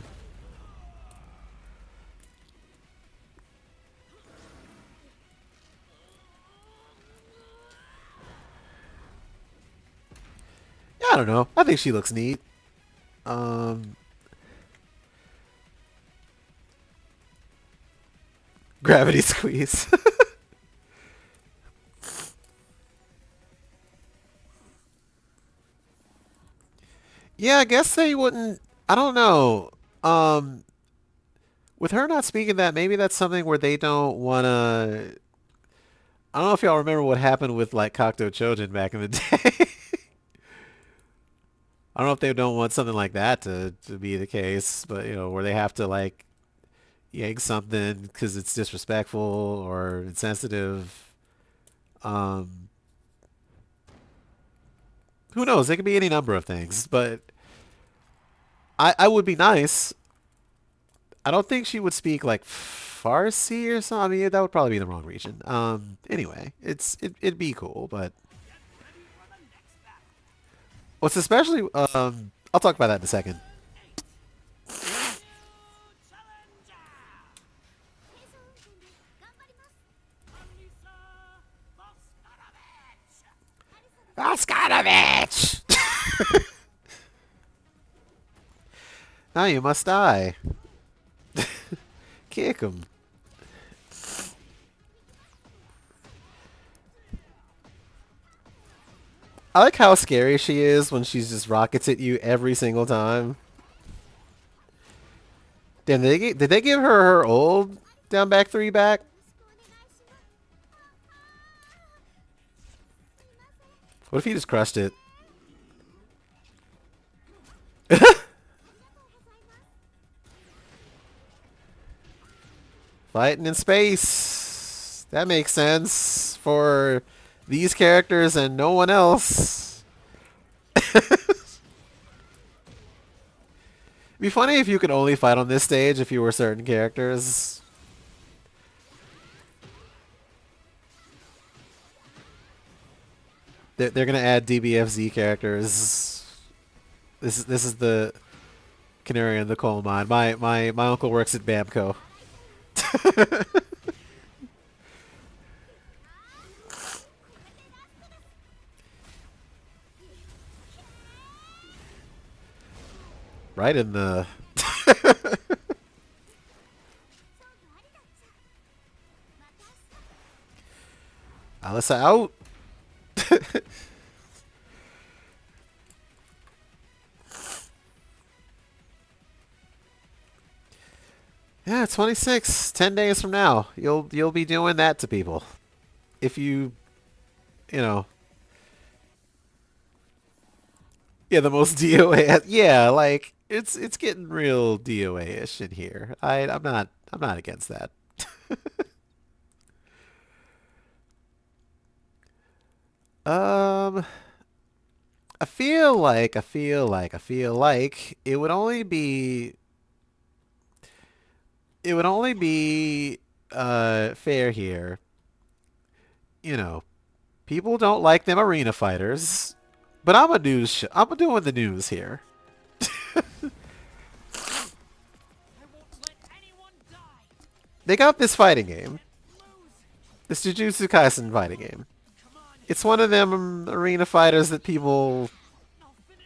Yeah, I don't know. I think she looks neat. Um, Gravity squeeze. Yeah, I guess they wouldn't. I don't know. Um, with her not speaking that, maybe that's something where they don't want to. I don't know if y'all remember what happened with like Cocteau Chojin back in the day. I don't know if they don't want something like that to be the case, but where they have to like yank something because it's disrespectful or insensitive. Um, who knows? It could be any number of things, but I would be nice. I don't think she would speak like Farsi or something. I mean, that would probably be the wrong region. Anyway, it'd be cool, but what's especially I'll talk about that in a second. Now you must die. Kick him. I like how scary she is when she's just rockets at you every single time. Damn, did they give her her old down back three back? What if he just crushed it? Fighting in space. That makes sense for these characters and no one else. It'd be funny if you could only fight on this stage if you were certain characters. They're gonna add DBFZ characters. This is the canary in the coal mine. My uncle works at Bamco. Right in the Alyssa out. Yeah, 26, 10 days from now. You'll be doing that to people. If you know, yeah, the most DOA. Yeah, like it's getting real DOA-ish in here. I'm not against that. Um, I feel like it would only be fair here. You know, people don't like them arena fighters, but I'm doing the news here. They got this fighting game, this Jujutsu Kaisen fighting game. It's one of them arena fighters that people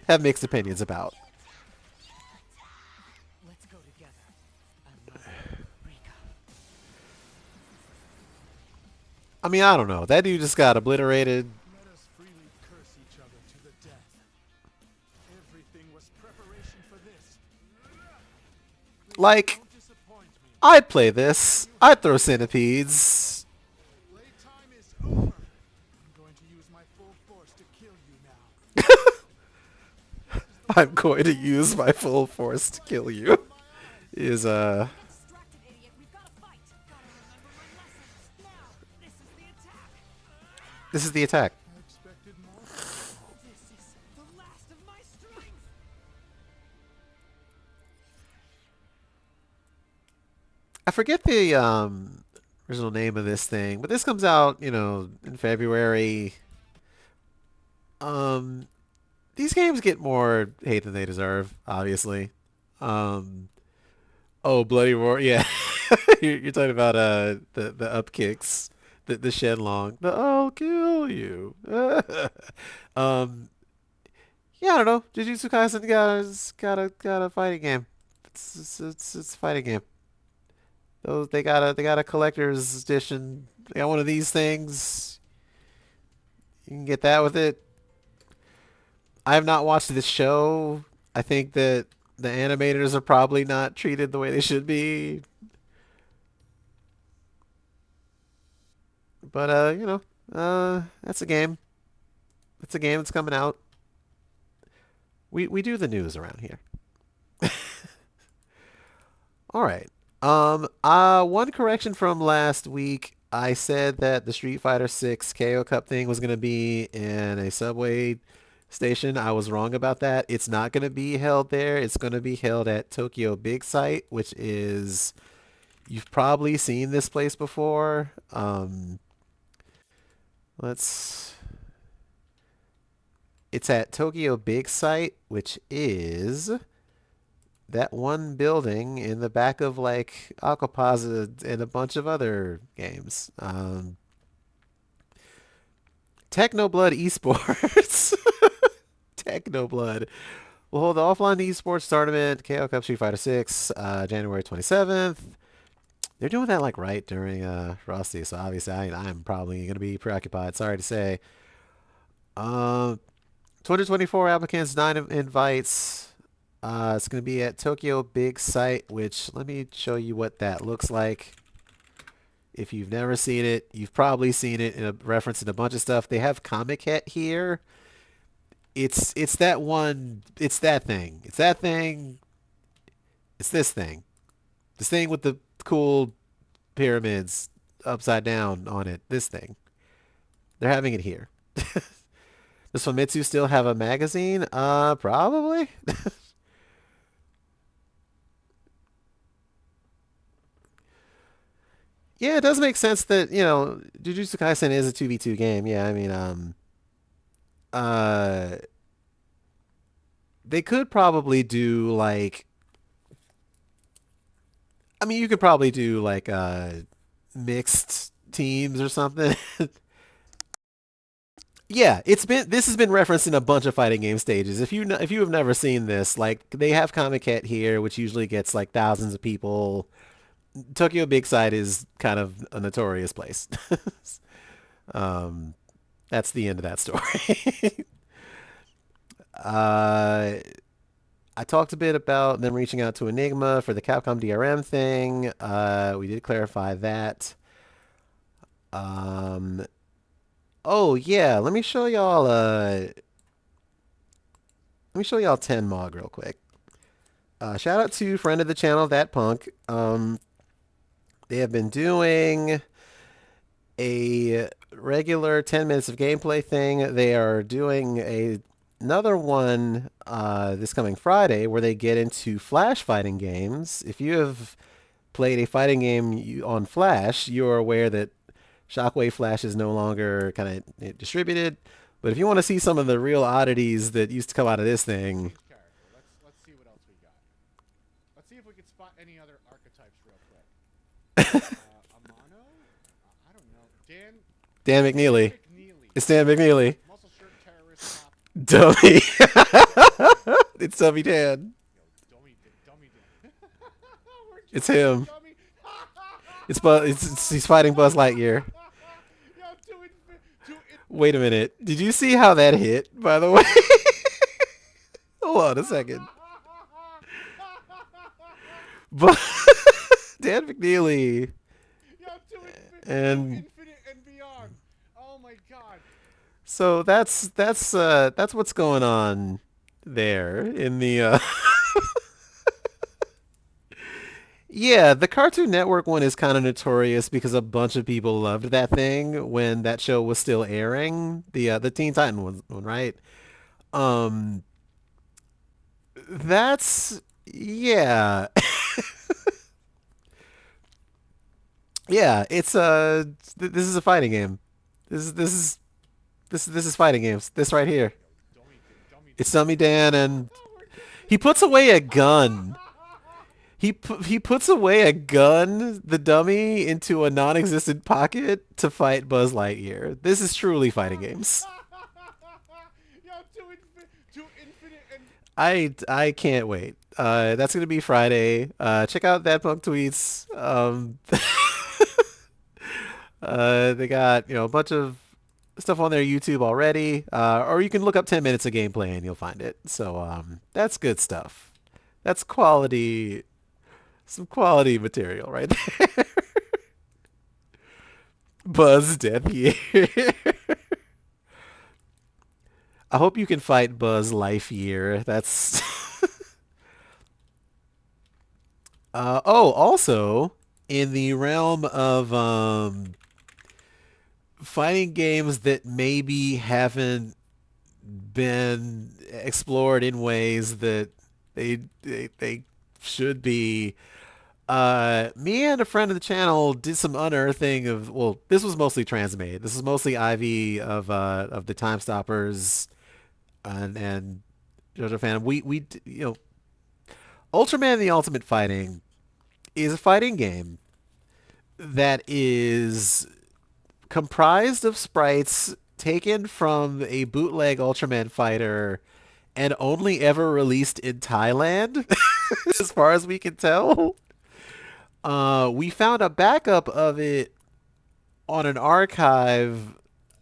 have mixed opinions about. I mean, I don't know. That dude just got obliterated. Like, I'd play this. I'd throw centipedes. I'm going to use my full force to kill you. Is This is the attack. I forget the original name of this thing, but this comes out, in February. Um, these games get more hate than they deserve, obviously. Um, oh, Bloody Roar, yeah. You're talking about the up kicks, the Shenlong, the I'll kill you. um, yeah, I don't know. Jujutsu Kaisen got a fighting game. It's a fighting game. Those they got a collector's edition. They got one of these things. You can get that with it. I have not watched this show. I think that the animators are probably not treated the way they should be. But that's a game. It's a game that's coming out. We do the news around here. All right. One correction from last week. I said that the Street Fighter 6 KO Cup thing was going to be in a subway station. I was wrong about that. It's not going to be held there. It's going to be held at Tokyo Big Sight, which is you've probably seen this place before. Let's It's at Tokyo Big Sight, which is that one building in the back of like Aquapaza and a bunch of other games. Technoblood Esports. Technoblood. We'll hold the offline esports tournament, KO Cup Street Fighter 6, January 27th. They're doing that like right during Frosty, so obviously I'm probably going to be preoccupied. Sorry to say. 224 applicants, 9 invites. It's going to be at Tokyo Big Site, which let me show you what that looks like. If you've never seen it, you've probably seen it in a reference in a bunch of stuff. They have Comic Het here. It's that one. It's that thing. It's that thing. It's this thing. This thing with the cool pyramids upside down on it. This thing. They're having it here. Does Famitsu still have a magazine? Probably. Yeah, it does make sense that, Jujutsu Kaisen is a 2v2 game. Yeah, I mean, uh, they could probably do like, I mean, you could probably do like, mixed teams or something. Yeah, this has been referenced in a bunch of fighting game stages. If you have never seen this, like they have Comic Het here, which usually gets like thousands of people. Tokyo Big Side is kind of a notorious place. um, that's the end of that story. uh, I talked a bit about them reaching out to Enigma for the Capcom DRM thing. We did clarify that. Um, oh yeah, let me show y'all 10 Mog real quick. Shout out to friend of the channel, That Punk. They have been doing a regular 10 minutes of gameplay thing. They are doing another one this coming Friday where they get into Flash fighting games. If you have played a fighting game on Flash, you are aware that Shockwave Flash is no longer kind of distributed. But if you want to see some of the real oddities that used to come out of this thing, character. Let's see what else we got. Let's see if we can spot any other archetypes real quick. Amano? I don't know. Dan McNeely. McNeely. It's Dan McNeely. Muscle shirt terrorist cop. Dummy. Dummy. It's Dummy Dan. Yo, dummy Dan. It's him. Dummy. He's fighting Buzz Lightyear. Yo, Wait a minute. Did you see how that hit, by the way? Hold on a second. But Dan McNeely. Yo, And infinite and beyond. Oh my god. so that's what's going on there in the Yeah, the Cartoon Network one is kind of notorious because a bunch of people loved that thing when that show was still airing. The Teen Titan one, right? Um that's yeah. Yeah, it's this is a fighting game. This is fighting games. This right here. It's Dummy Dan and he puts away a gun. He puts away a gun, the dummy, into a non-existent pocket to fight Buzz Lightyear. This is truly fighting games. I can't wait. That's gonna be Friday. Check out that punk tweets. They got a bunch of stuff on their YouTube already, or you can look up 10 minutes of gameplay and you'll find it. So that's good stuff. That's quality, some quality material right there. Buzz Death Year. I hope you can fight Buzz Life Year. That's oh, also in the realm of fighting games that maybe haven't been explored in ways that they should be. Me and a friend of the channel did some unearthing of, well, this was mostly transmade. This is mostly IV of the Time Stoppers and JoJo fan. Ultraman the Ultimate Fighting is a fighting game that is comprised of sprites taken from a bootleg Ultraman fighter and only ever released in Thailand, as far as we can tell. We found a backup of it on an archive,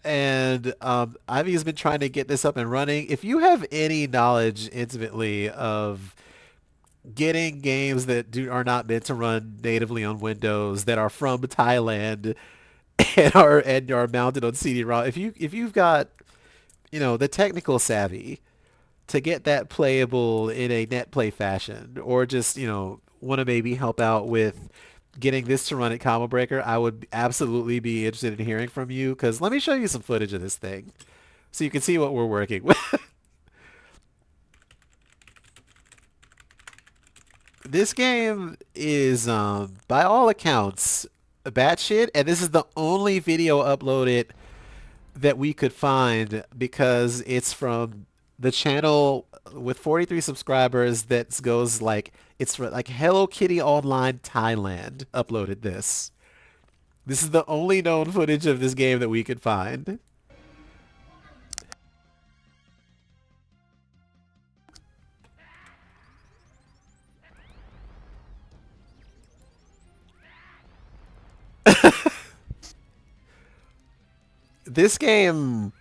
and Ivy's been trying to get this up and running. If you have any knowledge intimately of getting games that are not meant to run natively on Windows that are from Thailand and are mounted on CD-ROM, if you've got the technical savvy to get that playable in a net play fashion, or just want to maybe help out with getting this to run at Combo Breaker, I would absolutely be interested in hearing from you. Because let me show you some footage of this thing so you can see what we're working with. This game is, by all accounts, batshit, and this is the only video uploaded that we could find because it's from the channel with 43 subscribers that goes like it's like Hello Kitty Online Thailand uploaded this. This is the only known footage of this game that we could find. This game,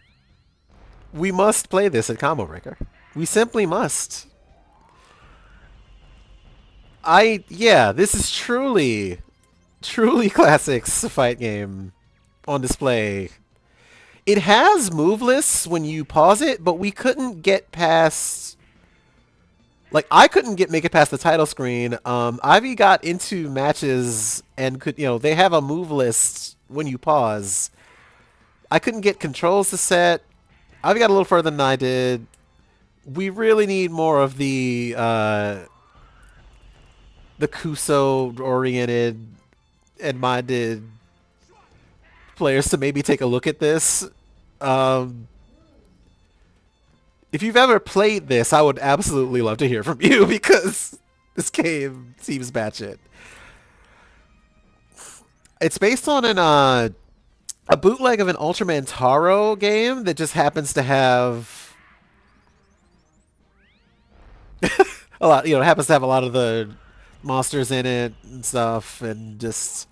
we must play this at Combo Breaker. We simply must. Yeah, this is truly classics fight game on display. It has move lists when you pause it, but we couldn't get past. Like, I couldn't make it past the title screen. Ivy got into matches and they have a move list when you pause. I couldn't get controls to set. Ivy got a little further than I did. We really need more of the Kuso oriented and minded players to maybe take a look at this. Um, if you've ever played this, I would absolutely love to hear from you because this game seems batshit. It's based on a bootleg of an Ultraman Taro game that just happens to have a lot. It happens to have a lot of the monsters in it and stuff, and just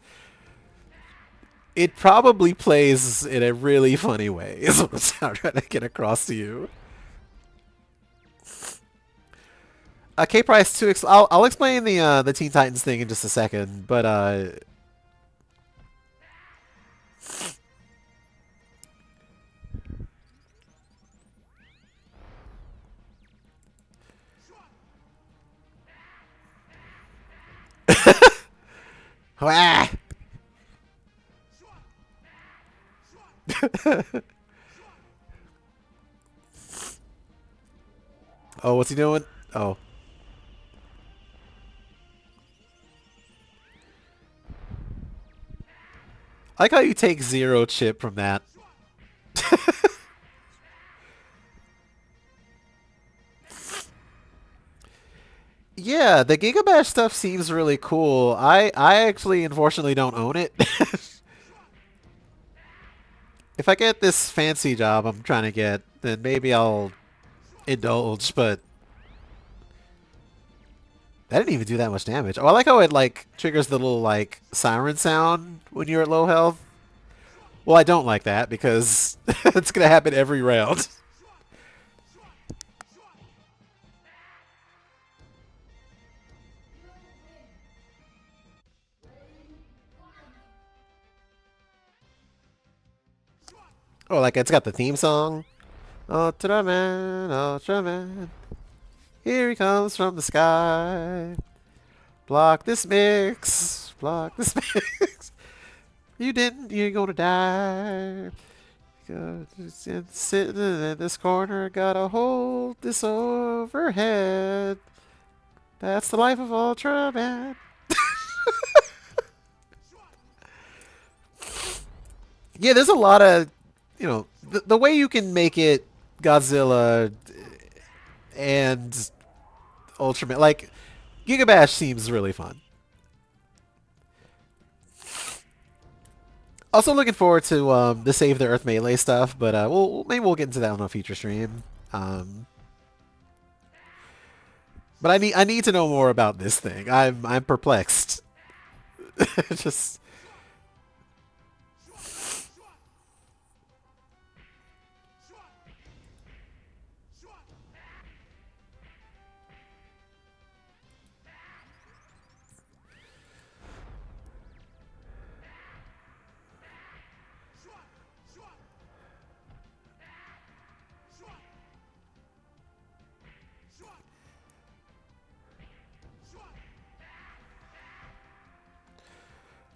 it probably plays in a really funny way. Is what I'm trying to get across to you. K Price 2. I'll explain the Teen Titans thing in just a second, but wah! Oh, what's he doing? Oh, I like how you take zero chip from that. Yeah, the Gigabash stuff seems really cool. I actually unfortunately don't own it. If I get this fancy job I'm trying to get, then maybe I'll indulge, but that didn't even do that much damage. Oh, I like how it like triggers the little like siren sound when you're at low health. Well, I don't like that because it's gonna happen every round. Oh, like it's got the theme song. Ultraman, Ultraman, here he comes from the sky. Block this mix, block this mix. You didn't, you're gonna die. Sitting in this corner, gotta hold this overhead. That's the life of Ultraman. Yeah, there's a lot of, the way you can make it Godzilla and Ultraman. Like, Gigabash seems really fun. Also looking forward to the Save the Earth Melee stuff, but maybe we'll get into that on a future stream. Um, But I need to know more about this thing. I'm perplexed. Just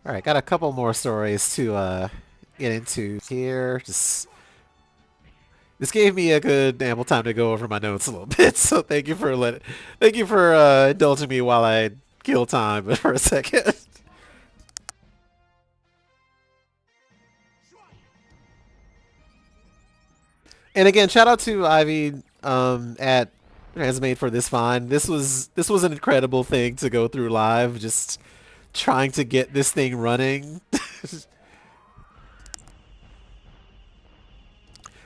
all right. Got a couple more stories to get into here. Just this gave me a good ample time to go over my notes a little bit. So thank you for indulging me while I kill time for a second. And again, shout out to Ivy at Transmade for this find. This was an incredible thing to go through live. Just trying to get this thing running.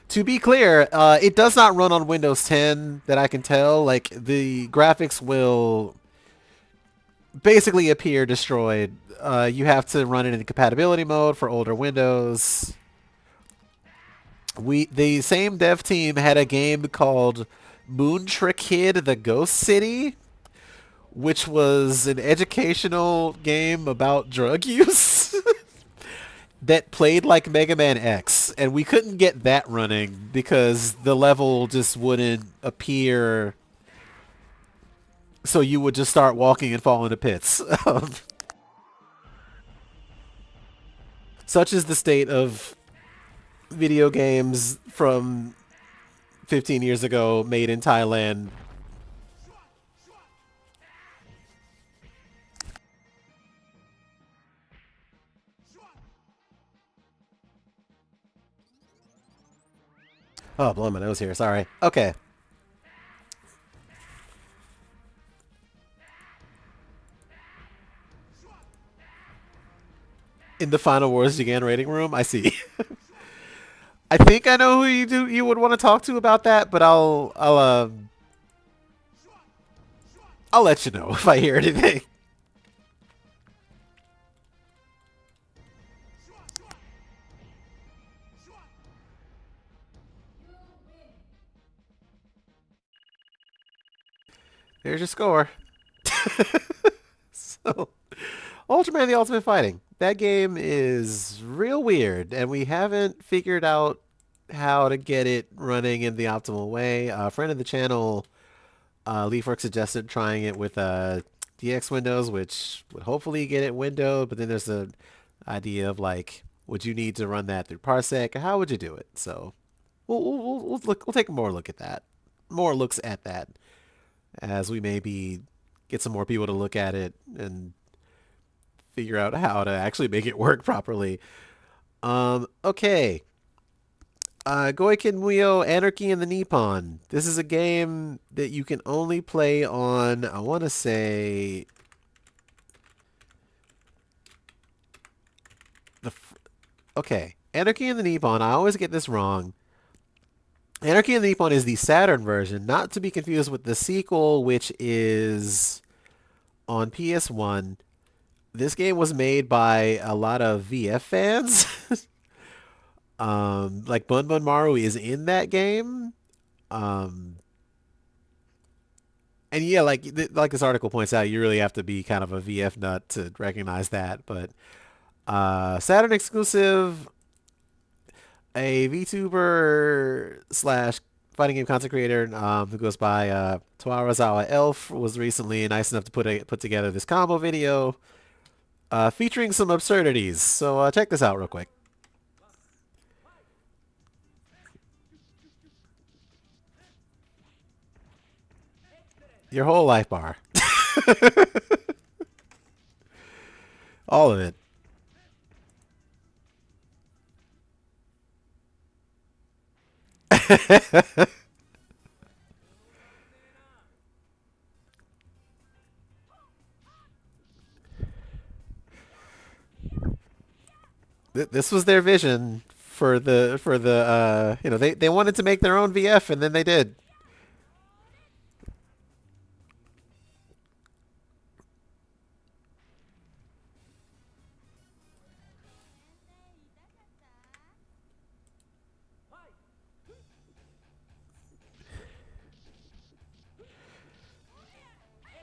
To be clear, it does not run on Windows 10 that I can tell. Like the graphics will basically appear destroyed. You have to run it in compatibility mode for older Windows. The same dev team had a game called Moon Trick Kid: The Ghost City, which was an educational game about drug use that played like Mega Man X, and we couldn't get that running because the level just wouldn't appear. So you would just start walking and fall into pits. Such is the state of video games from 15 years ago made in Thailand. Oh, blowing my nose here. Sorry. Okay. In the Final Wars Gigan rating room, I see. I think I know who you would want to talk to about that, but I'll let you know if I hear anything. There's your score. So, Ultraman: The Ultimate Fighting. That game is real weird, and we haven't figured out how to get it running in the optimal way. A friend of the channel, Leafwork, suggested trying it with DX Windows, which would hopefully get it windowed. But then there's the idea of like, would you need to run that through Parsec? How would you do it? So we'll take a more look at that, more looks at that, as we maybe get some more people to look at it and figure out how to actually make it work properly. Okay. Goiken Muyo Anarchy in the Nippon. This is a game that you can only play on, I want to say, the. Okay. Anarchy in the Nippon. I always get this wrong. Anarchy in the Nippon is the Saturn version, not to be confused with the sequel, which is on PS1. This game was made by a lot of VF fans. Like Bun Bun Maru is in that game. Um, and yeah, like this article points out, you really have to be kind of a VF nut to recognize that. But Saturn exclusive, a VTuber slash fighting game content creator who goes by Tawarazawa Elf was recently nice enough to put together this combo video featuring some absurdities. So check this out real quick. Your whole life bar. All of it. This was their vision for the they wanted to make their own VF and then they did.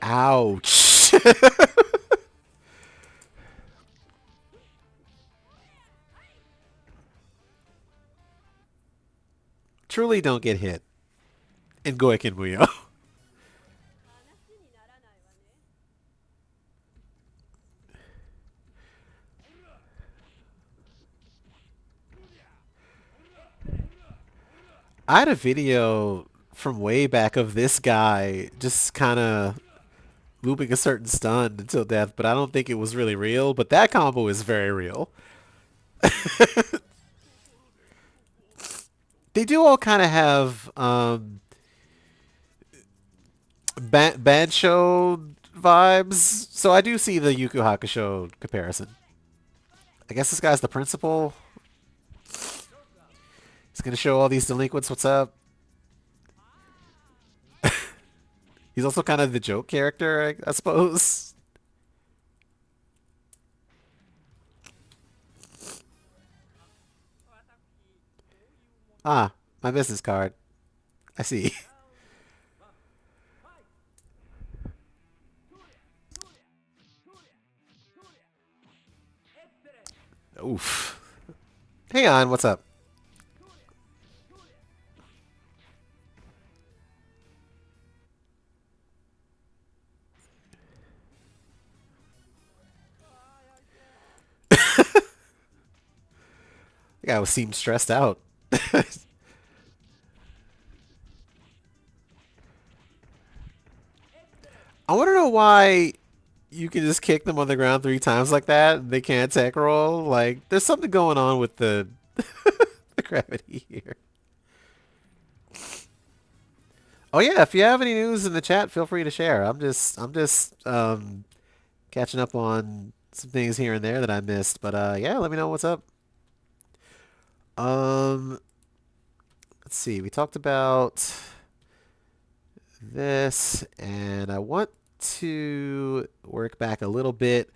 Ouch. Truly don't get hit in Goiken Muyo. I had a video from way back of this guy just kind of looping a certain stun until death, but I don't think it was really real. But that combo is very real. They do all kind of have bad show vibes, so I do see the Yu Yu Hakusho comparison. I guess this guy's the principal. He's gonna show all these delinquents what's up. He's also kind of the joke character, I suppose. Ah, my business card. I see. Oof. Hang on, what's up? The guy seemed stressed out. I want to know why you can just kick them on the ground 3 times like that and they can't tech roll. Like, there's something going on with the the gravity here. Oh yeah, if you have any news in the chat, feel free to share. I'm just catching up on some things here and there that I missed. But yeah, let me know what's up. Um, let's see. We talked about this, and I want to work back a little bit.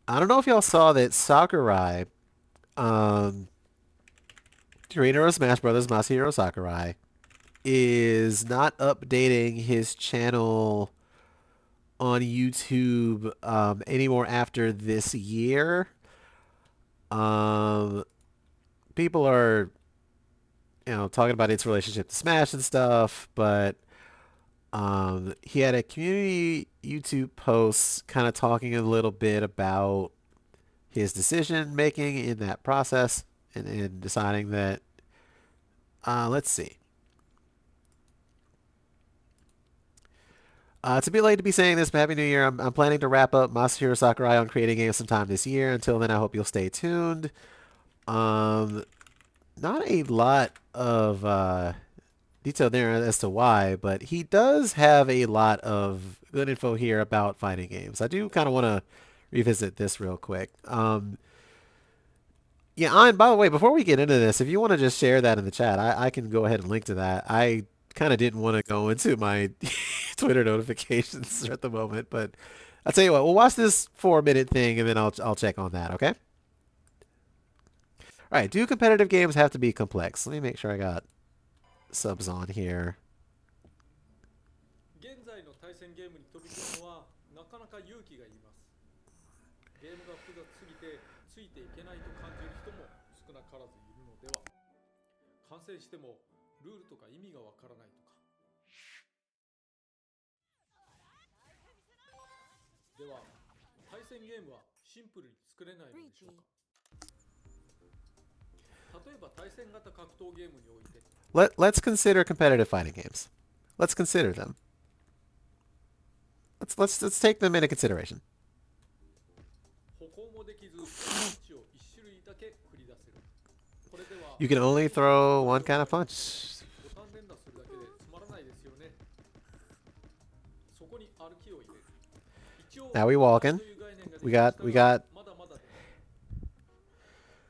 I don't know if y'all saw that Sakurai, um, creator of Smash Brothers, Masahiro Sakurai, is not updating his channel on YouTube anymore after this year. Um, People are, talking about its relationship to Smash and stuff, but he had a community YouTube post kind of talking a little bit about his decision making in that process and deciding that, let's see. It's a bit late to be saying this, but Happy New Year. I'm planning to wrap up Masahiro Sakurai on creating games sometime this year. Until then, I hope you'll stay tuned. Um, Not a lot of detail there as to why, but he does have a lot of good info here about fighting games. I do kind of want to revisit this real quick. Yeah, and by the way, before we get into this, if you want to just share that in the chat, I can go ahead and link to that. I kind of didn't want to go into my Twitter notifications at the moment, but I'll tell you what, we'll watch this 4-minute thing and then I'll check on that, okay? All right, do competitive games have to be complex? Let me make sure I got subs on here. 現在の対戦ゲームに飛び込むのはなかなか勇気がいります。ゲームが複雑すぎてついていけないと感じる人も少なからずいるのでは。観戦してもルールとか意味がわからないとか。では、対戦ゲームはシンプルに作れないのでしょうか。例えば対戦型格闘ゲームにおいて Let's consider competitive fighting games. Let's consider them. Let's take them into consideration. 歩行もできず、パンチを一種類だけ繰り出せる。これでは You can only throw one kind of punch. ボタン連打するだけでつまらないですよね。そこに歩きを入れる。一応 Now we walking. という概念が出 We てきた got がまだまだです。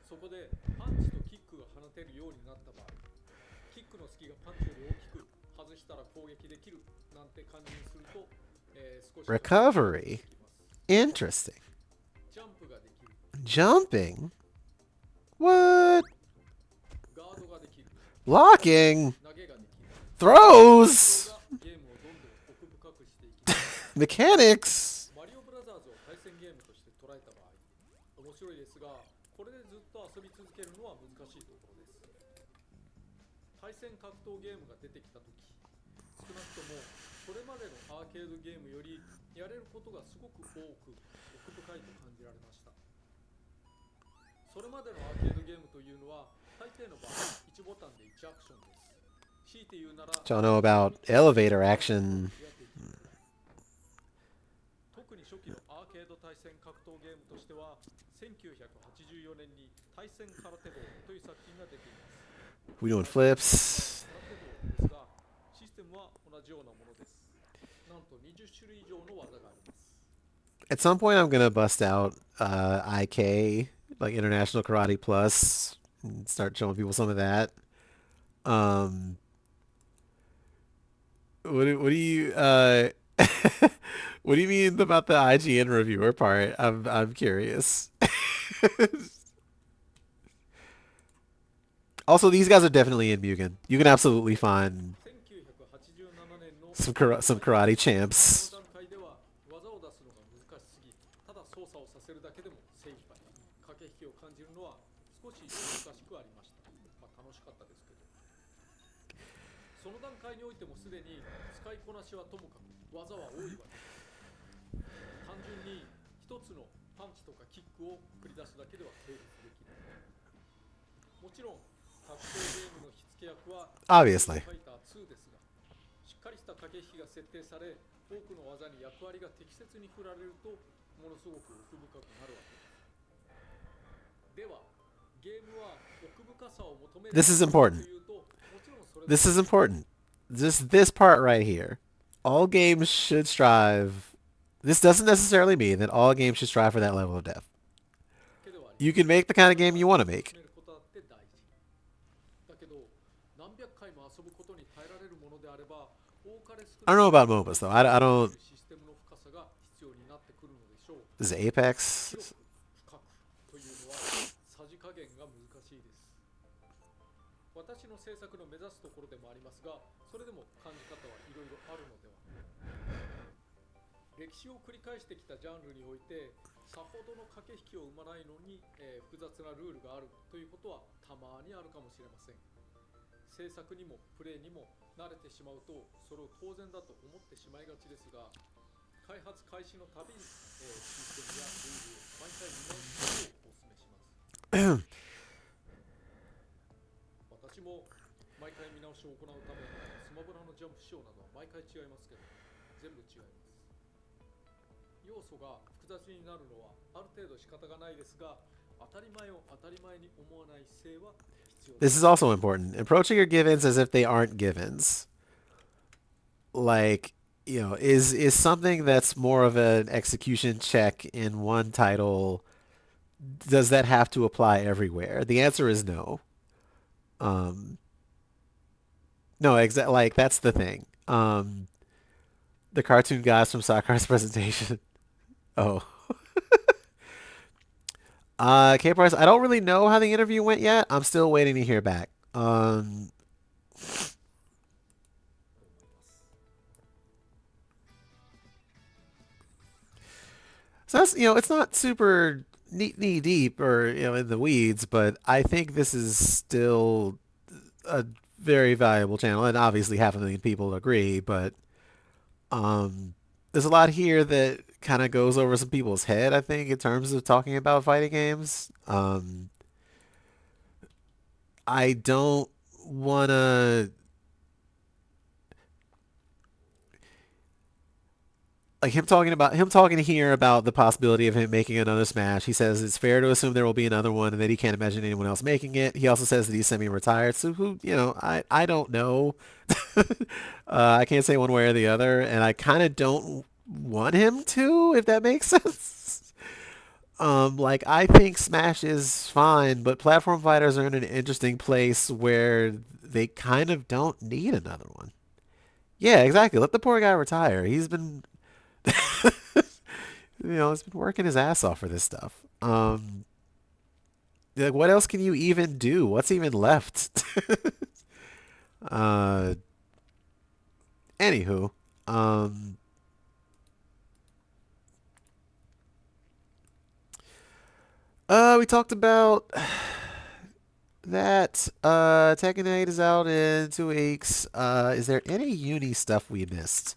そこでパンチとキックが放てるようになった場合、キックの隙がパンチより大きく、外したら攻撃できるなんて感じにすると、少し Recovery. Interesting. ジャンプができる、 Jumping? What? ガードができる、 Blocking? 投げができる。 Throws? ゲームをどんどん奥深くしてしていきます。Mechanics. マリオブラザーズを対戦ゲームとして捉えた場合、面白いですが、これでずっと遊び続けるのは難しいところです。対戦格闘ゲームが出てきたとき、少なくともそれまでのアーケードゲームよりやれることがすごく多く奥深いと感じられました。それまでのアーケードゲームというのは大抵の場合1ボタンで1アクションです。強いて言うなら Don't know about elevator action. 特に初期のアーケード対戦格闘ゲームとしては1984年に対戦空手道という作品が出ています。 We doing 対戦 flips? 空手道ですが、システムは同じようなものです。なんと20種類以上の技があります。 At some point, I'm gonna bust out IK, like International Karate Plus, and start showing people some of that. Um, what do you what do you mean about the IGN reviewer part? I'm curious. Also, these guys are definitely in Mugen. You can absolutely find 1987年の some karate この champs. 段階では技を出すのが難しすぎ、ただ操作をさせるだけでも精一杯。駆け引きを感じるのは少し難しくありました。楽しかったですけど、その段階においてもすでに使いこなしはともかく技は多いわけです。単純に一つのパンチとかキックを繰り出すだけでは成立できない。もちろん格闘ゲームの火付け役は Obviously. ファイター2ですが、しっかりした駆け引きが設定され、多くの技に役割が適切に振られるとものすごく奥深くなるわけです。ではゲームは奥深さを求める This is と important. いうと、もちろんそれだ This け is important. This part right here. All games should strive. This doesn't necessarily mean that all games should strive for that level of depth. ではあり You ません。 can make the kind of game you want to 進 make. めることだって大事だけど、何百回も遊ぶことに耐えられるものであれば、多かれ少 I な don't know か about れ MOBAs though. I don't. システムの深さが必要になってくるのでしょう。 This is Apex. 広く深くというのはさじ加減が難しいです。私の制作の目指すところでもありますが、それでも感じ方はいろいろあるのでは。歴史を繰り返してきたジャンルにおいて、さほどの駆け引きを生まないのに、複雑なルールがあるということはたまにあるかもしれません。制作にもプレイにも慣れてしまうと、それを当然だと思ってしまいがちですが、開発開始のたびに、システムやルールを毎回見直すことをお勧めします。私も毎回見直しを行うため、スマブラのジャンプ仕様などは毎回違いますけど、全部違います。要素が複雑になるのはある程度仕方がないですが、当たり前を当たり前に思わない姿勢は必要で This す。 is also important. Approaching your givens as if they aren't givens. Like, is something that's more of an execution check in one title, does that have to apply everywhere? The answer is no. Um, no, exactly. Like that's the thing. The cartoon guys from Sakur's presentation. Oh, K Price. I don't really know how the interview went yet. I'm still waiting to hear back. So that's it's not super knee deep or in the weeds, but I think this is still a very valuable channel, and obviously 500,000 people agree. But um, there's a lot here that kind of goes over some people's head. I think in terms of talking about fighting games. I don't want to like him talking here about the possibility of him making another Smash. He says it's fair to assume there will be another one, and that he can't imagine anyone else making it. He also says that he's semi-retired. So who, I don't know. I can't say one way or the other, and I kind of don't want him to, if that makes sense. Like I think Smash is fine, but platform fighters are in an interesting place where they kind of don't need another one. Yeah, exactly. Let the poor guy retire. He's been he's been working his ass off for this stuff. Like, what else can you even do? What's even left? uh, Anywho, We talked about that. Tekken 8 is out in 2 weeks. Is there any uni stuff we missed?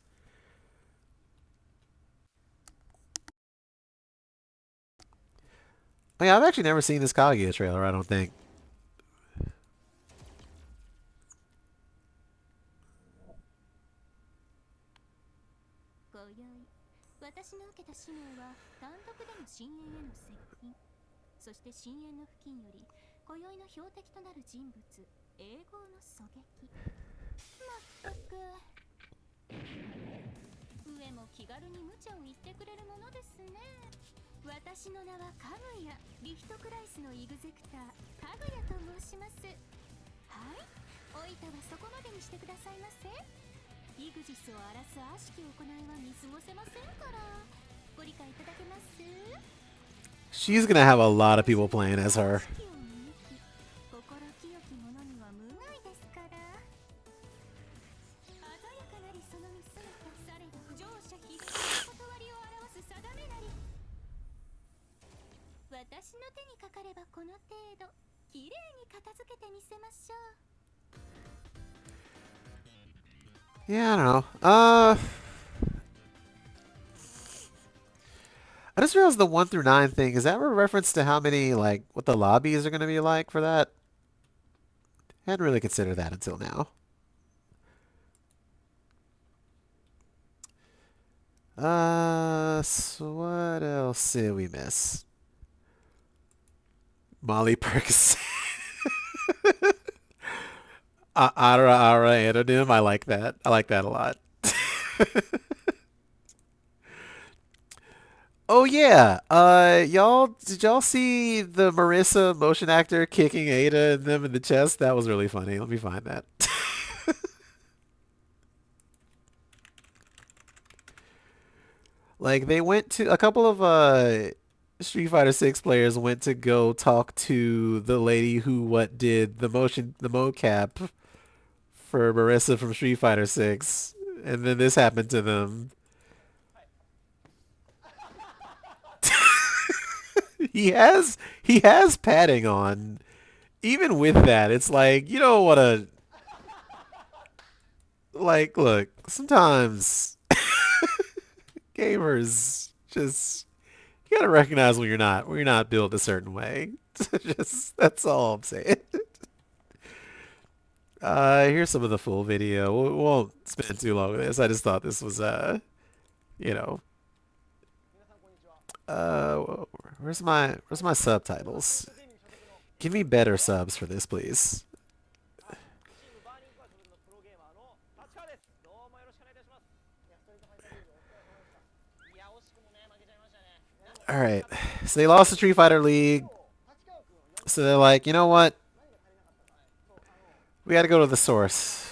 Oh, yeah, I've actually never seen this Kaguya trailer, I don't think. 今宵私の受けた使命は単独での深淵への接近、そして深淵の付近より今宵の標的となる人物英語の狙撃。まったく上も気軽に無茶を言ってくれるものですね。私の名はかぐやリヒトクライスのイグゼクターかぐやと申します。はい、おいたはそこまでにしてくださいませ。イグジスを荒らす悪しき行いは見過ごせませんから、ご理解いただけます？ She's gonna have a lot of people playing as her. 心清き者には無害ですから。鮮やかなりその見姿されど乗車必須の断りを表す定めなり。私の手にかかればこの程度きれいに片付けてみせましょう。 Yeah, I don't know. I just realized the 1 through 9 thing. Is that a reference to how many, like, what the lobbies are going to be like for that? Hadn't really considered that until now. So what else did we miss? Molly Percocet. Ara Ara Anonym. I like that. I like that a lot. Oh yeah. Y'all did y'all see the Marissa motion actor kicking Ada and them in the chest? That was really funny. Let me find that. Like they went to a couple of Street Fighter 6 players went to go talk to the lady who what did the mocap for Marissa from Street Fighter 6, and then this happened to them. He has padding on. Even with that, it's like you don't want to like look. Sometimes gamers just you gotta recognize when you're not built a certain way. Just that's all I'm saying. Here's some of the full video. We won't spend too long on this. I just thought this was you know, uh, where's my subtitles? Give me better subs for this, please. All right. So they lost the Street Fighter League. So they're like, you know what? We got to go to the source.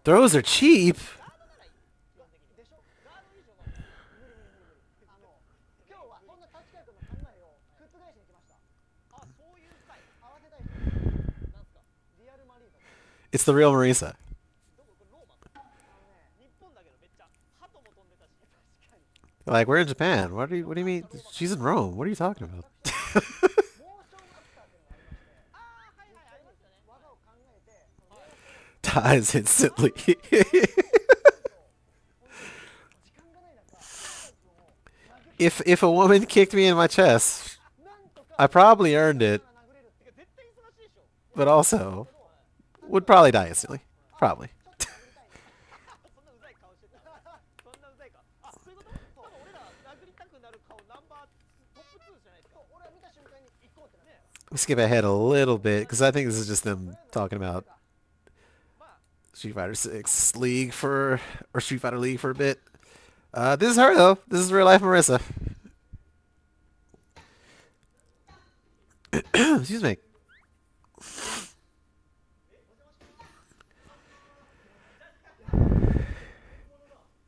Throws are cheap. It's the real Marisa. Like, we're in Japan. What do you mean? She's in Rome. What are you talking about? Dies instantly. If a woman kicked me in my chest, I probably earned it, but also would probably die instantly. Probably. We skip ahead a little bit because I think this is just them talking about Street Fighter 6 League or Street Fighter League for a bit. This is her though. This is real life Marissa. Excuse me.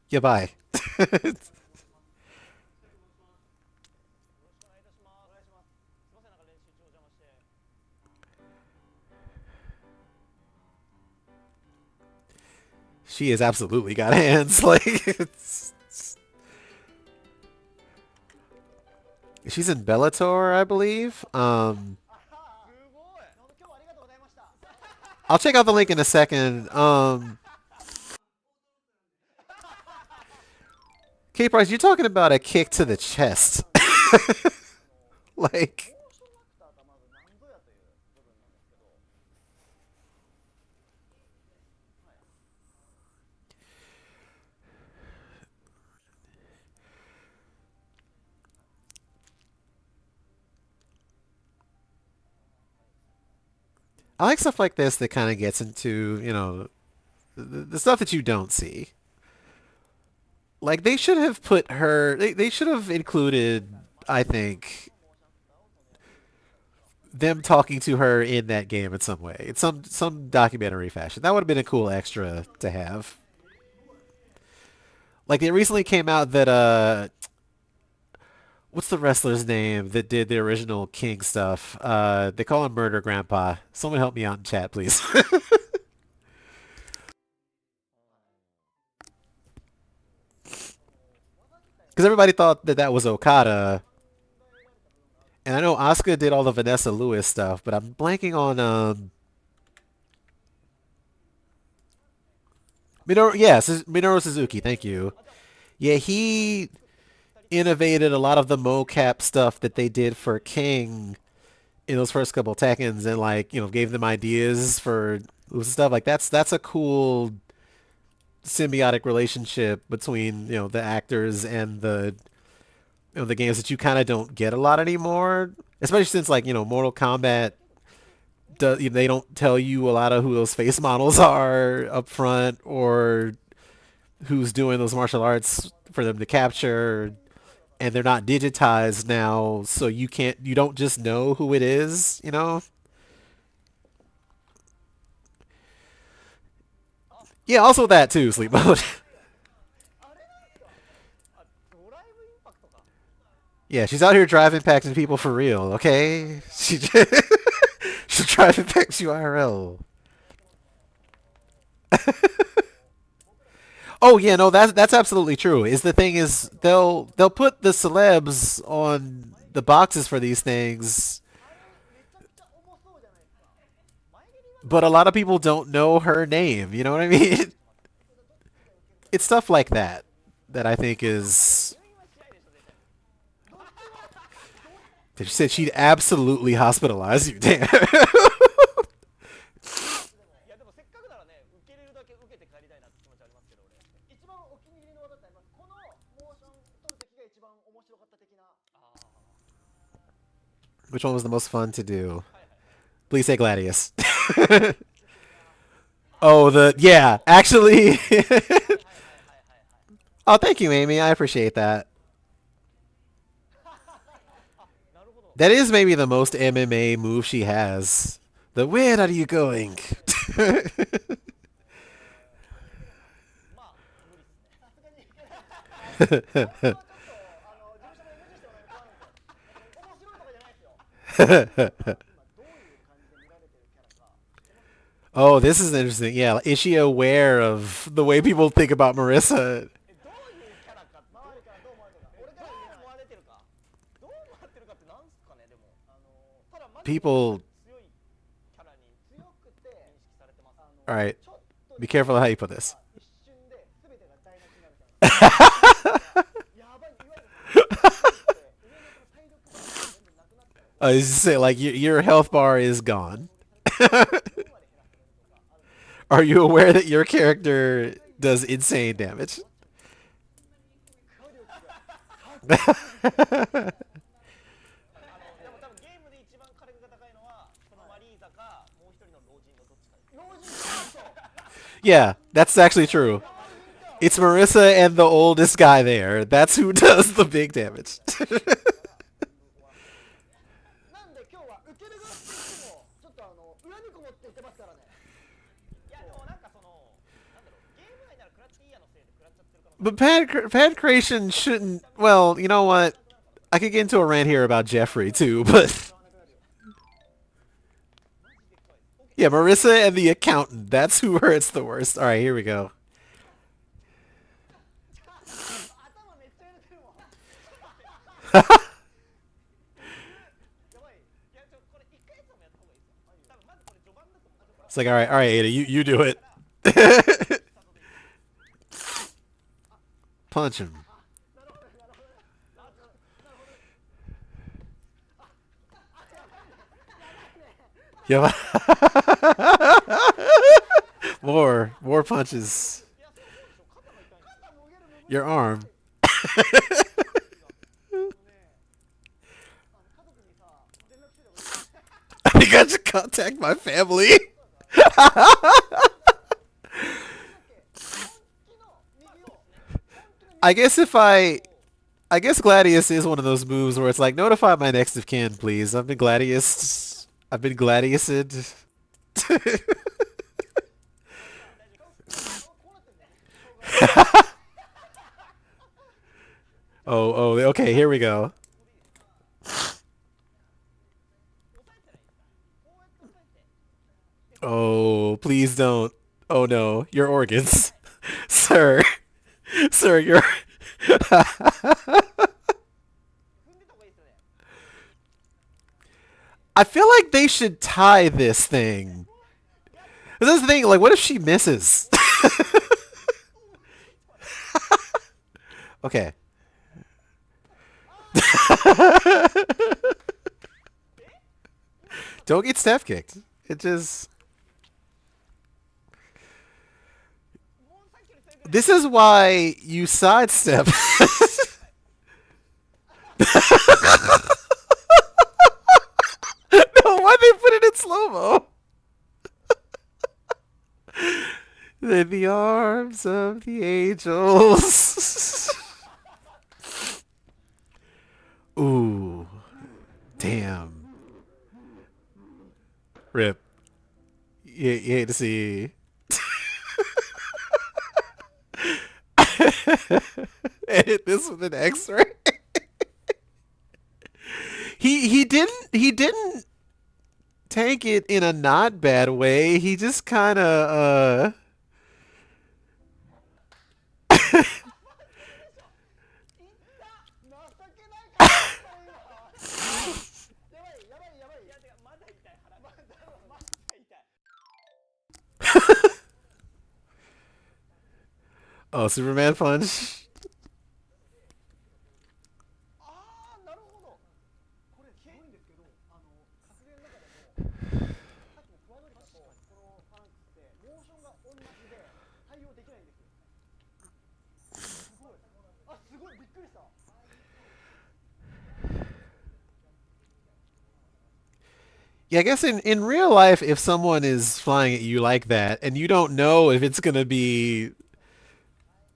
Yeah, bye. She has absolutely got hands. Like, she's in Bellator, I believe. I'll check out the link in a second. K Price, you're talking about a kick to the chest. Like, I like stuff like this that kind of gets into, the stuff that you don't see. Like, they should have put her, they should have included, I think, them talking to her in that game in some way, in some documentary fashion. That would have been a cool extra to have. Like, it recently came out that what's the wrestler's name that did the original King stuff? They call him Murder Grandpa. Someone help me out in chat, please. Because everybody thought that that was Okada, and I know Asuka did all the Vanessa Lewis stuff, but I'm blanking on Minoru. Yes, Minoru Suzuki. Thank you. Yeah, he innovated a lot of the mocap stuff that they did for King in those first couple of Tekkens, and like gave them ideas for stuff. Like that's a cool symbiotic relationship between the actors and the games that you kind of don't get a lot anymore. Especially since like Mortal Kombat, they don't tell you a lot of who those face models are up front or who's doing those martial arts for them to capture, and they're not digitized now, so you don't just know who it is. Yeah, also that too, sleep mode. Yeah, she's out here driving packs people for real, okay? She's driving packs you IRL. Oh yeah, no, that's absolutely true. Is the thing is they'll put the celebs on the boxes for these things, but a lot of people don't know her name. You know what I mean? It's stuff like that that I think is. She said she'd absolutely hospitalize you. Damn. Which one was the most fun to do? Please say Gladius. Oh, yeah, actually. Oh, thank you, Amy. I appreciate that. That is maybe the most MMA move she has. The where are you going? Oh, this is interesting. Yeah, is she aware of the way people think about Marissa? People. All right, be careful how you put this. I was just say like your health bar is gone. Are you aware that your character does insane damage? Yeah, that's actually true. It's Marissa and the oldest guy there. That's who does the big damage. But pad creation shouldn't. Well, you know what? I could get into a rant here about Jeffrey too, but yeah, Marissa and the accountant. That's who hurts the worst. All right, here we go. It's like, all right, Ada, you do it. Punch him. Yeah. More punches. Your arm. I got to contact my family. I guess if I guess Gladius is one of those moves where it's like, notify my next of kin, please. I've been Gladius. I've been Gladiused. Okay, here we go. Oh, please don't. Oh no, your organs. Sir. Sir, you're I feel like they should tie this thing. This is the thing, like what if she misses? Okay. Don't get step kicked. It just this is why you sidestep. No, why they put it in slow mo? In the arms of the angels. Ooh, damn. Rip. You hate to see. Edit this with an X-ray. He didn't take it in a not bad way. He just kind of oh, Superman punch. Yeah, I guess in real life, if someone is flying at you like that, and you don't know if it's gonna be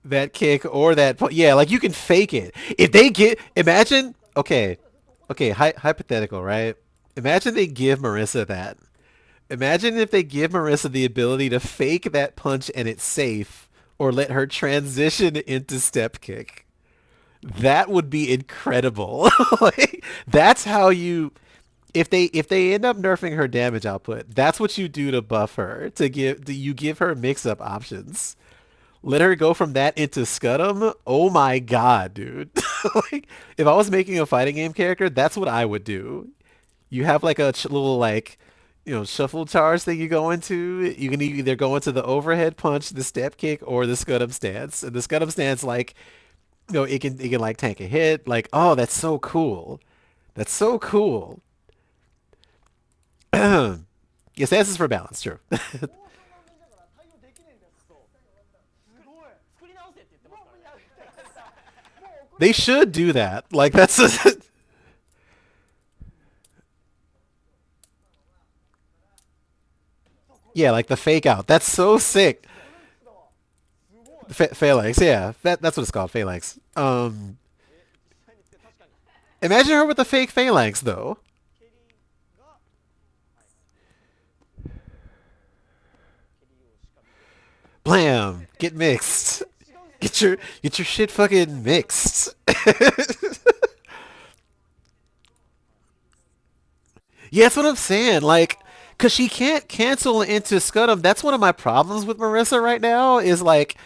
that kick or yeah, like you can fake it. If they get, imagine, okay, hypothetical, right? Imagine they give Marissa that. Imagine if they give Marissa the ability to fake that punch and it's safe, or let her transition into step kick. That would be incredible. Like that's how you if they end up nerfing her damage output, that's what you do to buff her. You give her mix up options. Let her go from that into Scudam. Oh my god, dude. Like if I was making a fighting game character, that's what I would do. You have like a little like shuffle charge thing you go into. You can either go into the overhead punch, the step kick, or the Scudam stance. And the Scudam stance like it can like tank a hit. Like, oh, that's so cool. That's so cool. Yes, stance is for balance, true. They should do that. Like that's yeah, like the fake out. That's so sick. Phalanx, yeah, that's what it's called, phalanx. Imagine her with a fake phalanx though. Blam! Get mixed. Get your shit fucking mixed. Yeah, that's what I'm saying. Like, cause she can't cancel into Scudam. That's one of my problems with Marissa right now. Is like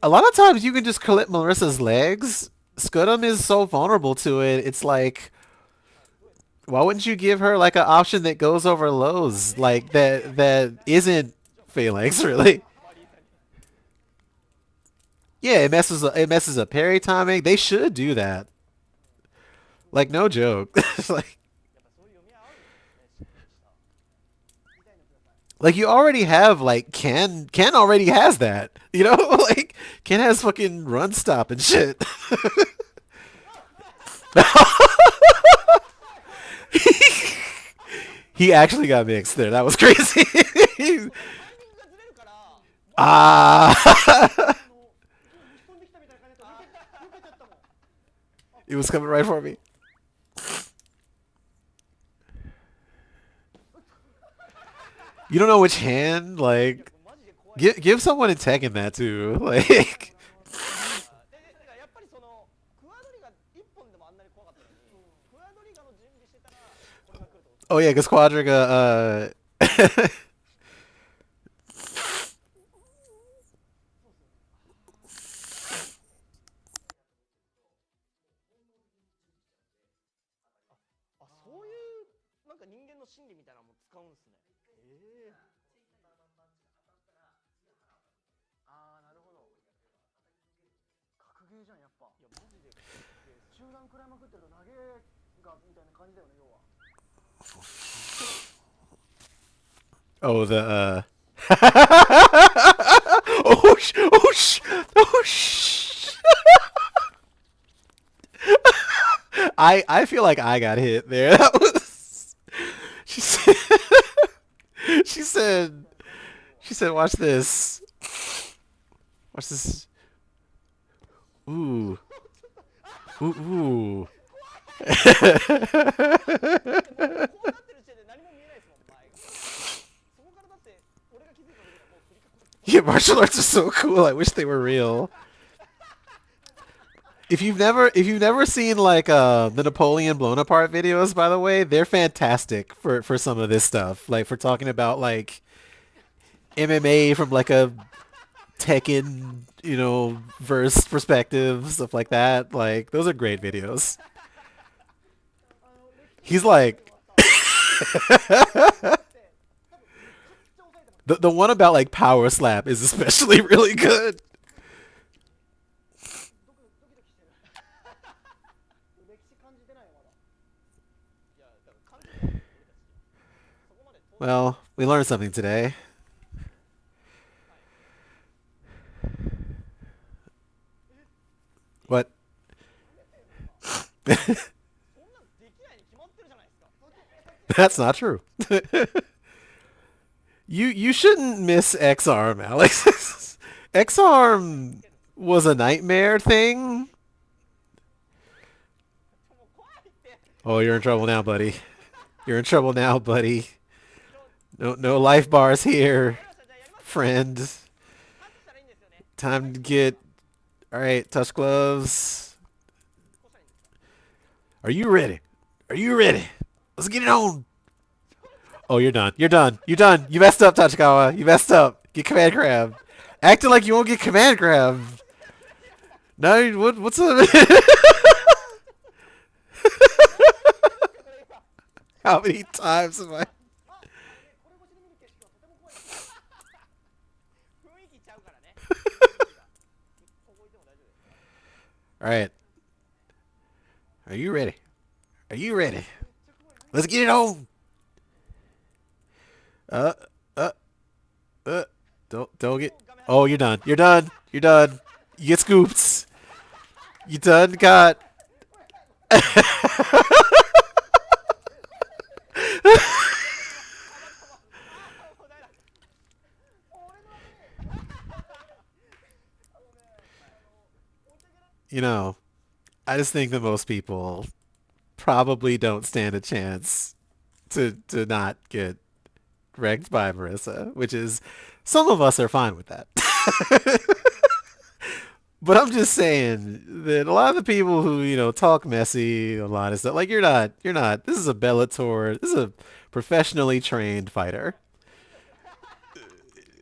a lot of times you can just clip Marissa's legs. Scudam is so vulnerable to it. It's like Why wouldn't you give her like an option that goes over lows, like that isn't phalanx really? Yeah, it messes up parry timing. They should do that. Like no joke. like like you already have like Ken already has that. You know, like Ken has fucking run stop and shit. He actually got mixed there. That was crazy. Ah, it was coming right for me. You don't know which hand. Like, give someone a tech in that too. Like, oh yeah, because Quadriga. Oh, the. Oh, oh, oh, I feel like I got hit there. That was. She said. She said. She said, "Watch this. Watch this. Ooh, ooh, ooh." Yeah, martial arts are so cool. I wish they were real. If you've never seen like the Napoleon blown apart videos, by the way, they're fantastic for some of this stuff. Like for talking about like MMA from like a Tekken, verse perspective, stuff like that. Like those are great videos. He's like the one about like power slap is especially really good. Well, we learned something today. What? That's not true. You shouldn't miss X Arm, Alex. X Arm was a nightmare thing. Oh, you're in trouble now, buddy. You're in trouble now, buddy. No life bars here, friend. Time to get. All right, touch gloves. Are you ready? Are you ready? Let's get it on. Oh, you're done. You're done. You're done. You messed up, Tachikawa. You messed up. Get command grab. Acting like you won't get command grab. No, what's up? How many times am I? All right. Are you ready? Are you ready? Let's get it on. Uh, uh, uh. Don't get. Oh, you're done. You're done. You're done. You get scoops. You done got. You know, I just think that most people probably don't stand a chance to not get wrecked by Marissa, which is some of us are fine with that. But I'm just saying that a lot of the people who, talk messy, a lot of stuff, like you're not. This is a Bellator. This is a professionally trained fighter.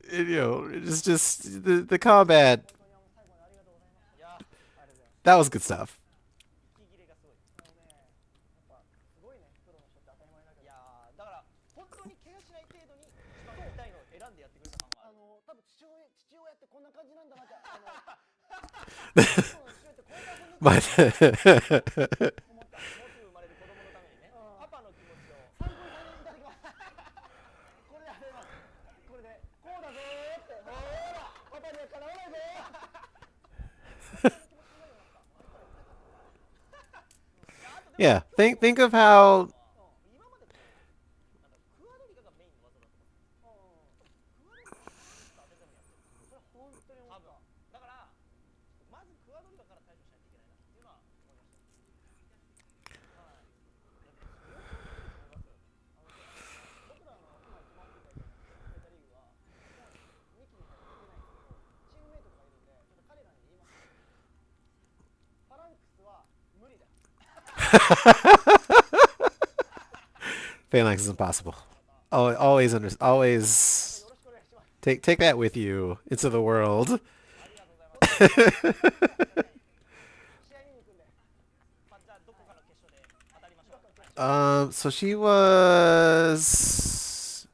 It's just the combat. That was good stuff. 選んでやってくれた感がある。多分父親ってこんな感じなんだなってまあ 思った。もうすぐ生まれる子供のためにね、パパの気持ちを参考にさせていただきます。これで遊びます。これでこうだぞーって、ほらパパにはかなわないぞー。 yeah, think of how 今までこうなんかクワドリガがメインの技だと思ってた。クワドリガ当ててもやってる。それ本当に思った。だからまずクワドリガから対処しないといけないなっていうのは思いました。はい。だって相当強いと思います。僕ら今一番大きい大会なんですけど、メタリーグはもう2期に入って出てないんですけど、チームメイトとかいるんで、ちょっと彼らに言います。ファランクスは無理だ。phalanx is impossible. Always always take that with you into the world. ありがとうございます。試合見に行くんで。じゃあどこかの決勝で当たりましょう。So she was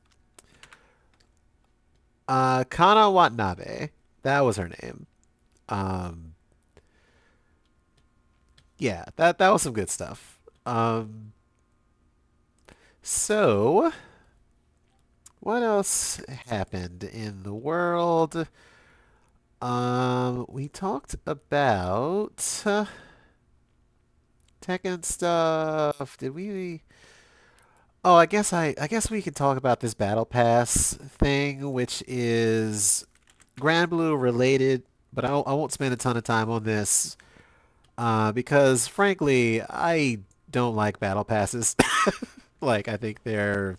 Kana Watanabe. That was her name. Um, yeah, that was some good stuff. So what else happened in the world? We talked about Tekken stuff. Did we? Oh, I guess we could talk about this Battle Pass thing, which is Grand Blue related, but I won't spend a ton of time on this because frankly, I don't like Battle Passes. Like, I think they're,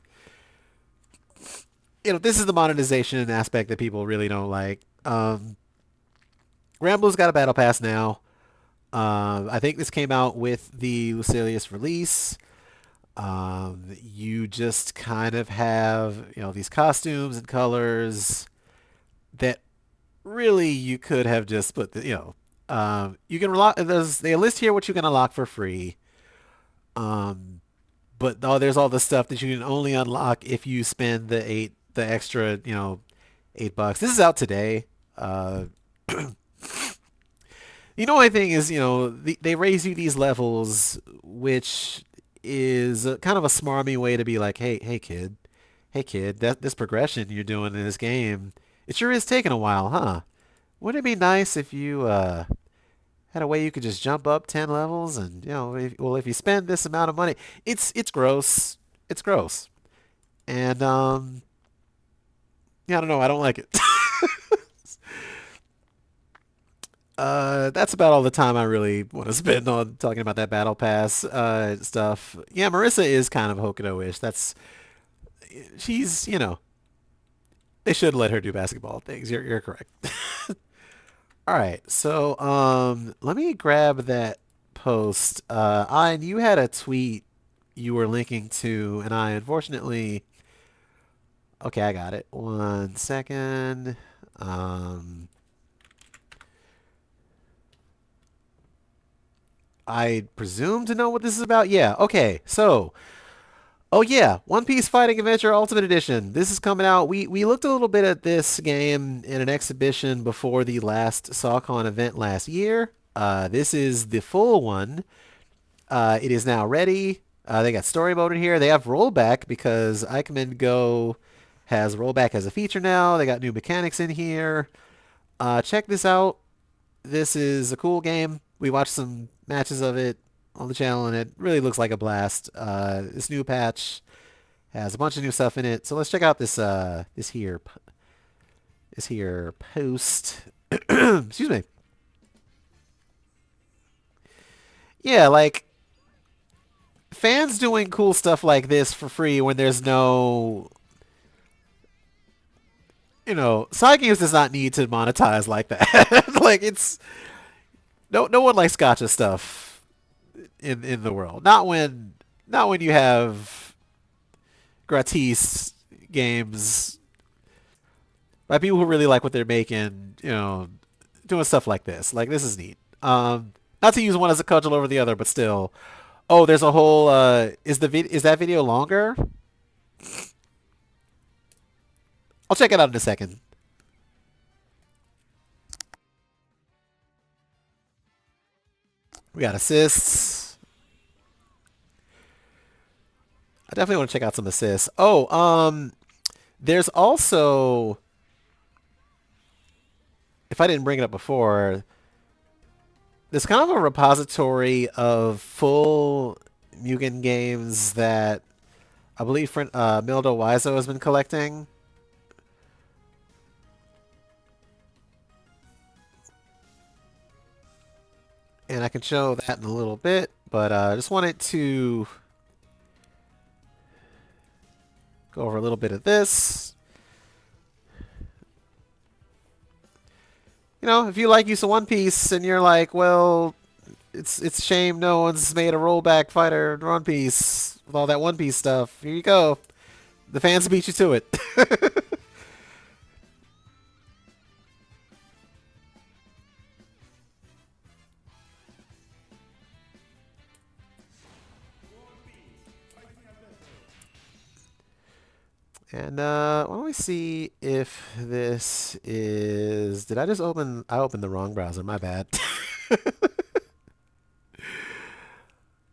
this is the monetization aspect that people really don't like. Grand Blue's got a Battle Pass now. I think this came out with the Lucilius release. You just kind of have, these costumes and colors that really you could have just put you can unlock, they list here what you can unlock for free. But there's all the stuff that you can only unlock if you spend the extra, $8. This is out today. The only thing is, they raise you these levels, which is kind of a smarmy way to be like, hey kid, that this progression you're doing in this game, it sure is taking a while, huh? Wouldn't it be nice if you had a way you could just jump up 10 levels and, if you spend this amount of money, it's gross. It's gross. And yeah, I don't know, I don't like it. That's about all the time I really want to spend on talking about that battle pass stuff. Yeah, Marissa is kind of Hokuto-ish. She's, they should let her do basketball things. You're correct. All right, so let me grab that post. And you had a tweet you were linking to, and I unfortunately, okay, I got it. 1 second. I presume to know what this is about. Yeah, okay. So, oh yeah, One Piece Fighting Adventure Ultimate Edition. This is coming out. We looked a little bit at this game in an exhibition before the last SawCon event last year. This is the full one. It is now ready. They got story mode in here. They have rollback because Ikemen Go has rollback as a feature now. They got new mechanics in here. Check this out. This is a cool game. We watched some matches of it on the channel, and it really looks like a blast. This new patch has a bunch of new stuff in it. So let's check out this here post. Excuse me. Yeah, like fans doing cool stuff like this for free when there's no, side games does not need to monetize like that. Like no one likes gotcha stuff in the world. Not when you have gratis games by people who really like what they're making, doing stuff like this. Like this is neat. Not to use one as a cudgel over the other, but still. Oh, there's a whole is that video longer? I'll check it out in a second. We got assists. I definitely want to check out some assists. Oh, there's also, if I didn't bring it up before, there's kind of a repository of full Mugen games that I believe Mildo Wiso has been collecting. And I can show that in a little bit, but I just wanted to go over a little bit of this. You know, if you like use of One Piece and you're like, well, it's a shame no one's made a rollback fighter in One Piece with all that One Piece stuff. Here you go. The fans beat you to it. And why don't we see if this is... Did I just open... I opened the wrong browser. My bad.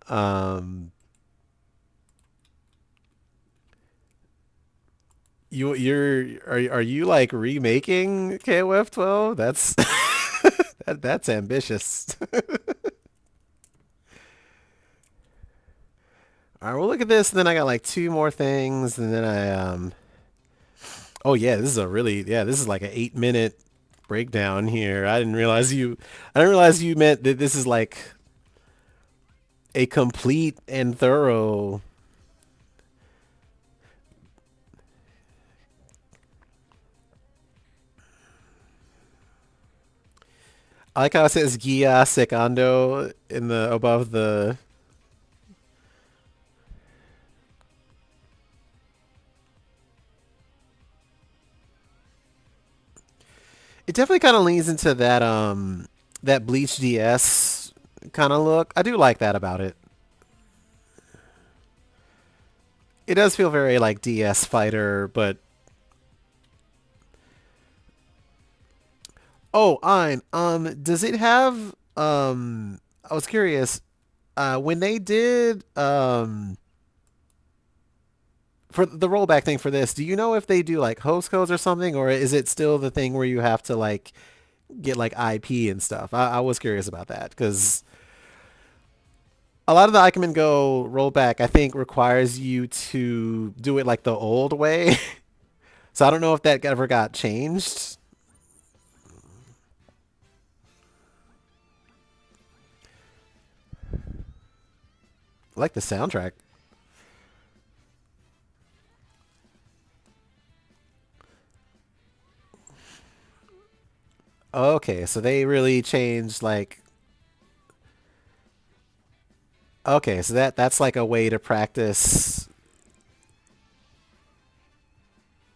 um, are you like remaking KOF 12? That's that's ambitious. All right, we'll look at this, and then I got like two more things, and then I Oh yeah, this is a really this is like an 8-minute breakdown here. I didn't realize you meant that this is like a complete and thorough. I like how it says Gia Secando in the above the. It definitely kind of leans into that Bleach DS kind of look. I do like that about it. It does feel very like DS fighter, but oh, Ein, does it have I was curious, when they did for the rollback thing for this, do you know if they do like host codes or something, or is it still the thing where you have to like get like IP and stuff? I was curious about that because a lot of the Ikemen Go rollback I think requires you to do it like the old way. So I don't know if that ever got changed. I like the soundtrack. Okay, so they really changed like okay, so that's like a way to practice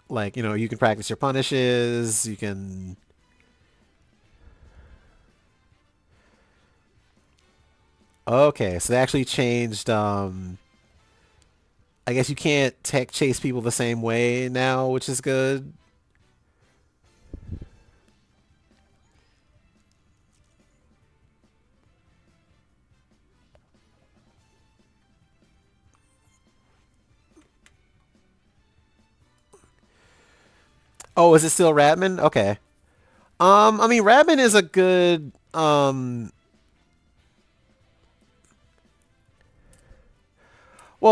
like, you know, you can practice your punishes, you can okay, so they actually changed I guess you can't tech chase people the same way now, which is good. Oh, is it still Ratman? Okay. I mean, Ratman is a good. Well,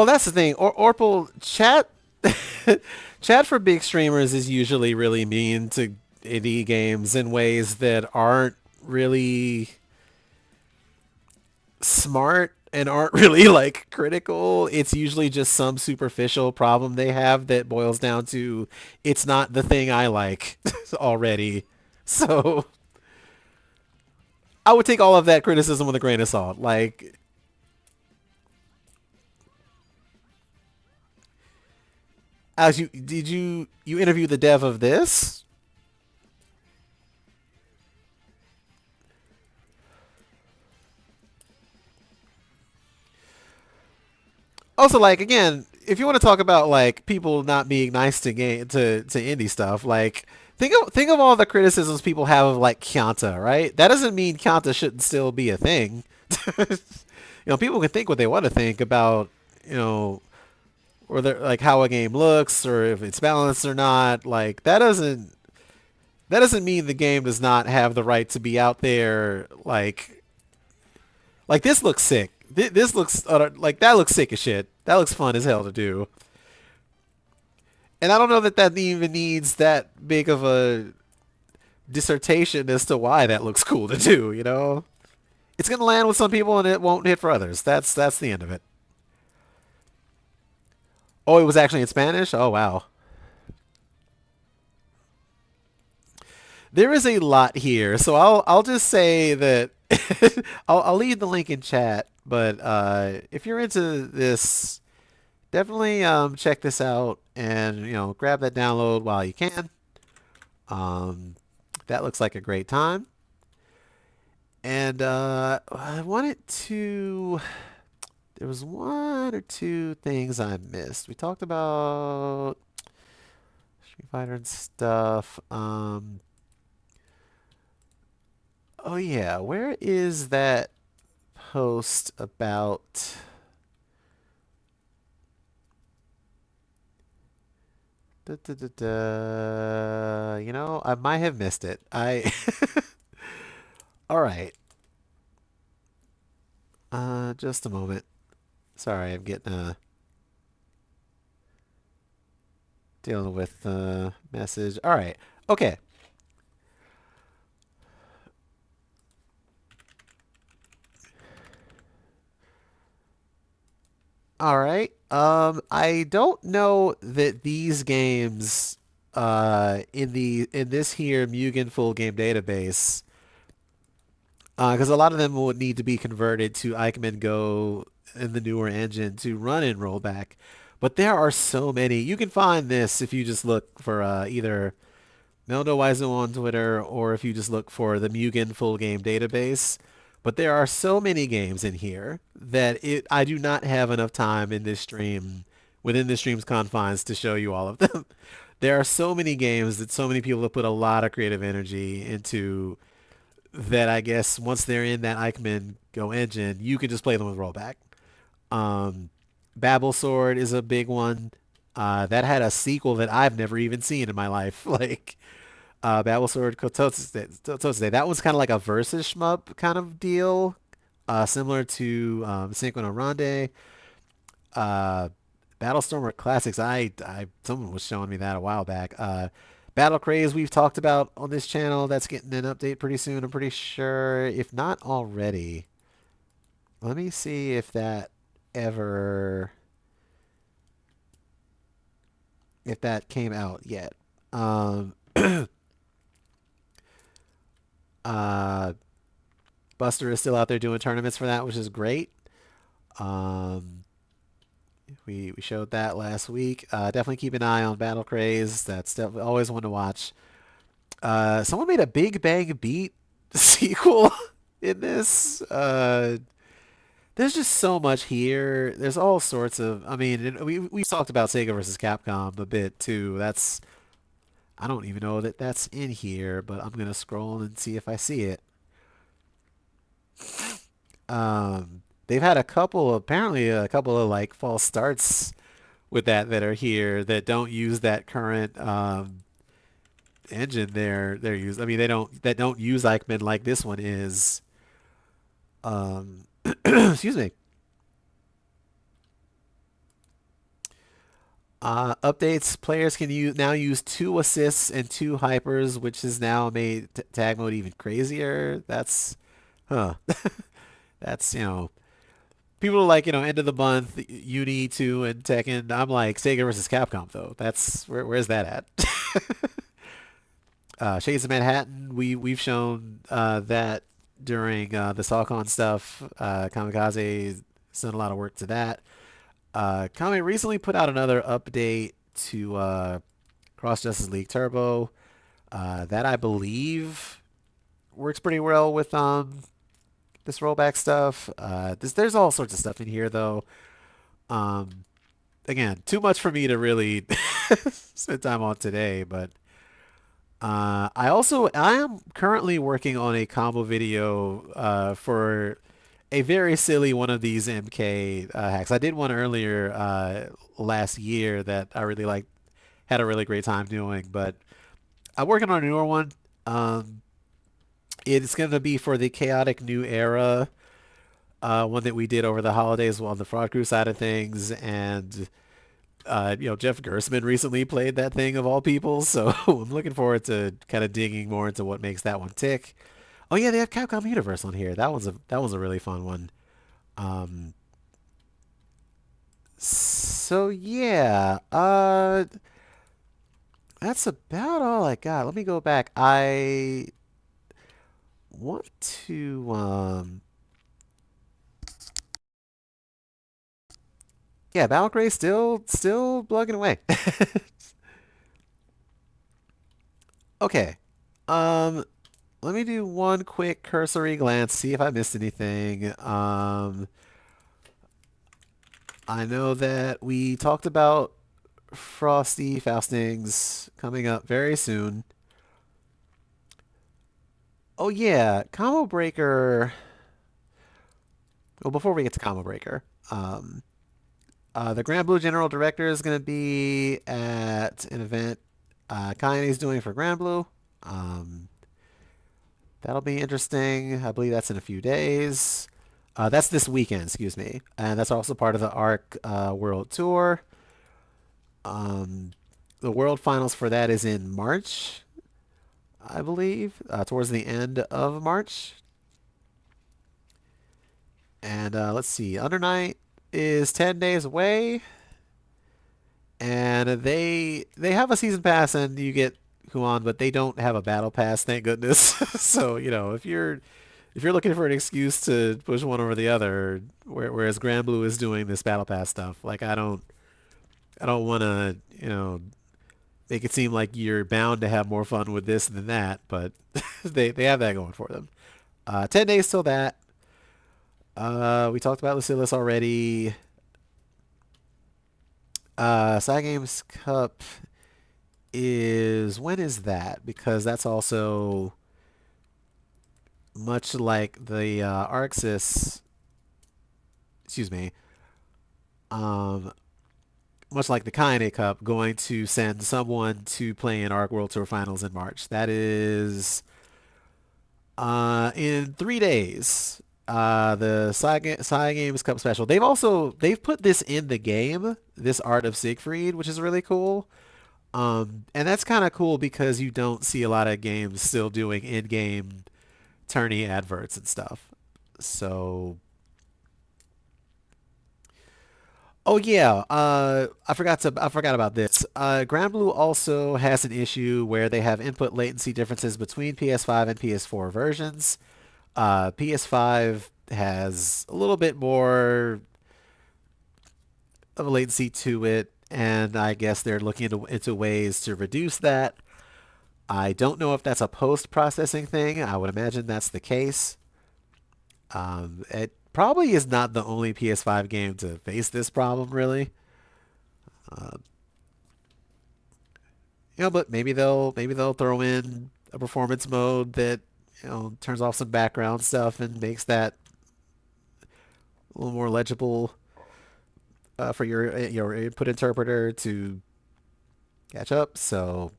that's the thing. Orpal chat, chat for big streamers is usually really mean to indie games in ways that aren't really smart and aren't really like critical. It's usually just some superficial problem they have that boils down to it's not the thing I like already. So I would take all of that criticism with a grain of salt. Like, as you did you interview the dev of this? Also, like again, if you want to talk about like people not being nice to indie stuff, like think of all the criticisms people have of like Kyanta, right? That doesn't mean Kyanta shouldn't still be a thing. People can think what they want to think about, you know, or like how a game looks or if it's balanced or not. Like that doesn't mean the game does not have the right to be out there. Like this looks sick. This looks like that looks sick as shit. That looks fun as hell to do. And I don't know that that even needs that big of a dissertation as to why that looks cool to do. It's gonna land with some people and it won't hit for others. That's the end of it. Oh, it was actually in Spanish. Oh wow. There is a lot here, so I'll just say that I'll leave the link in chat. But if you're into this, definitely check this out and grab that download while you can. Um, that looks like a great time. And I wanted to. There was one or two things I missed. We talked about Street Fighter and stuff. Oh yeah, where is that post about? Da, da, da, da. I might have missed it. All right. Just a moment. Sorry, I'm getting dealing with message. All right. Okay. All right. I don't know that these games in this here Mugen full game database, because a lot of them would need to be converted to Eichmann Go in the newer engine to run in rollback. But there are so many. You can find this if you just look for either Meldo Waizu on Twitter or if you just look for the Mugen full game database. But there are so many games in here that I do not have enough time in this stream, within the stream's confines, to show you all of them. There are so many games that so many people have put a lot of creative energy into that I guess once they're in that Eichmann Go engine, you can just play them with rollback. Um, Babel Sword is a big one. That had a sequel that I've never even seen in my life. Like Babel Sword Kototsude. That was kind of like a versus shmup kind of deal, similar to Synchrono Ronde. Uh, Battlestormer Classics. Someone was showing me that a while back. Battle Craze we've talked about on this channel. That's getting an update pretty soon. I'm pretty sure, if not already. Let me see ever if that came out yet. Uh, Buster is still out there doing tournaments for that, which is great. Um, we showed that last week. Definitely keep an eye on Battle Craze. That's definitely always one to watch. Someone made a Big Bang Beat sequel in this. There's just so much here. There's all sorts of. I mean, we talked about Sega versus Capcom a bit too. I don't even know that that's in here, but I'm gonna scroll and see if I see it. They've had apparently a couple of like false starts with that are here that don't use that current engine they're using. I mean, they don't use Eichmann like this one is. Excuse me. Updates. Players can now use 2 assists and 2 hypers, which has now made tag mode even crazier. Huh. That's, people are like, end of the month, Uni 2 and Tekken. I'm like, Sega versus Capcom, though. Where's that at? Shades of Manhattan, we've shown that during the Salcon stuff. Kamikaze's done a lot of work to that. Kame recently put out another update to Cross Justice League Turbo. That I believe works pretty well with this rollback stuff. There's all sorts of stuff in here though. Um, again, too much for me to really spend time on today, but I am currently working on a combo video for a very silly one of these MK hacks. I did one earlier last year that I really liked, had a really great time doing, but I'm working on a newer one. Um, it's going to be for the chaotic new era, one that we did over the holidays on the Fraud Crew side of things, and Jeff Gersman recently played that thing of all people, so I'm looking forward to kind of digging more into what makes that one tick. Oh yeah, they have Capcom Universe on here. That was a really fun one. Um, so yeah, that's about all I got. Let me go back. I want to yeah, Battle Gray still plugging away. Okay. Um, Let me do one quick cursory glance, see if I missed anything. I know that we talked about Frosty Faustings coming up very soon. Oh yeah, Combo Breaker. Well, before we get to Combo Breaker, the Grand Blue General Director is going to be at an event Kaine's doing for Grand Blue. Um, that'll be interesting. I believe that's in a few days. That's this weekend, excuse me. And that's also part of the ARC World Tour. Um, the World Finals for that is in March, I believe, towards the end of March. And let's see, Under Night is 10 days away. And they have a season pass and you get Huan, but they don't have a battle pass, thank goodness. So, if you're looking for an excuse to push one over the other, whereas Grand Blue is doing this battle pass stuff, like I don't want to, make it seem like you're bound to have more fun with this than that, but they have that going for them. 10 days till that. We talked about Lucillus already. Side Games Cup is when is that? Because that's also much like the Arxis, excuse me, um, much like the Kaine Cup, going to send someone to play in Arc World Tour Finals in March. That is in 3 days. The Side Games Cup special. They've put this in the game, this Art of Siegfried, which is really cool. And that's kind of cool because you don't see a lot of games still doing in-game tourney adverts and stuff. So, oh yeah, I forgot about this. Grand Blue also has an issue where they have input latency differences between PS5 and PS4 versions. PS5 has a little bit more of a latency to it, and I guess they're looking into ways to reduce that. I don't know if that's a post-processing thing. I would imagine that's the case. It probably is not the only PS5 game to face this problem, really. Uh, but maybe they'll throw in a performance mode that turns off some background stuff and makes that a little more legible for your input interpreter to catch up. So,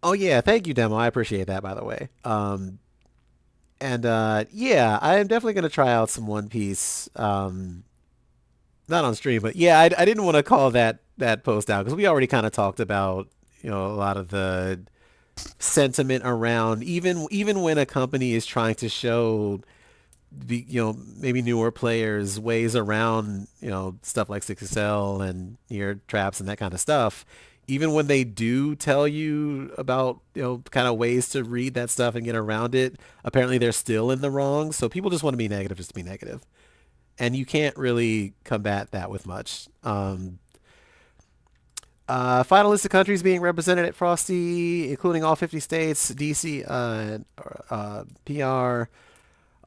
oh yeah, thank you, demo. I appreciate that, by the way. And yeah, I am definitely gonna try out some One Piece. Not on stream, but yeah, I didn't want to call that post out because we already kind of talked about a lot of the sentiment around even when a company is trying to show maybe newer players ways around stuff like 6XL and near traps and that kind of stuff. Even when they do tell you about kind of ways to read that stuff and get around it, apparently they're still in the wrong. So people just want to be negative just to be negative, and you can't really combat that with much. Final list of countries being represented at Frosty, including all 50 states, DC, PR.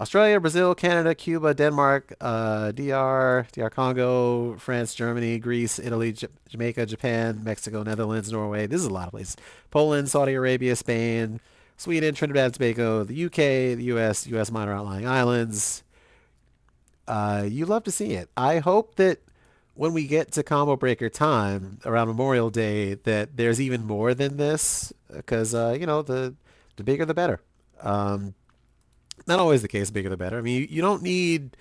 Australia, Brazil, Canada, Cuba, Denmark, DR Congo, France, Germany, Greece, Italy, Jamaica, Japan, Mexico, Netherlands, Norway. This is a lot of places. Poland, Saudi Arabia, Spain, Sweden, Trinidad and Tobago, the UK, the US, US minor outlying islands. You love to see it. I hope that when we get to combo breaker time around Memorial Day, that there's even more than this, because the bigger the better. Um, Not always the case. Bigger the better. I mean, you don't need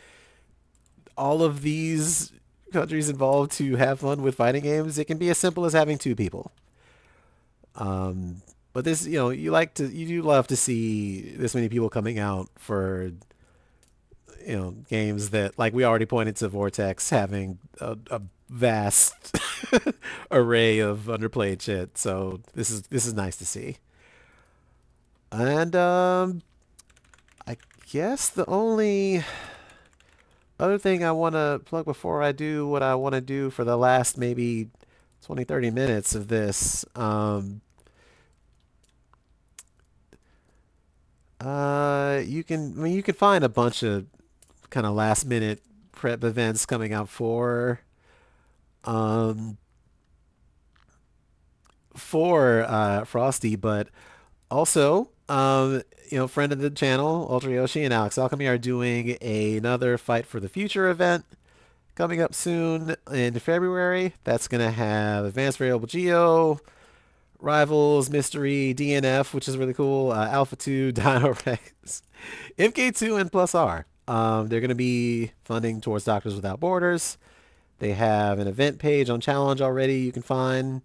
all of these countries involved to have fun with fighting games. It can be as simple as having two people. Um, but this, you do love to see this many people coming out for games that, like we already pointed to Vortex having a vast array of underplayed shit. So this is nice to see. And I guess the only other thing I want to plug before I do what I want to do for the last maybe 20, 30 minutes of this, you can find a bunch of kind of last minute prep events coming out um, for Frosty, but also, friend of the channel, Ultra Yoshi and Alex Alchemy are doing another Fight for the Future event coming up soon in February. That's going to have Advanced Variable Geo, Rivals, Mystery, DNF, which is really cool, Alpha 2, Dino Rex, MK2, and Plus R. They're going to be funding towards Doctors Without Borders. They have an event page on Challenge already you can find.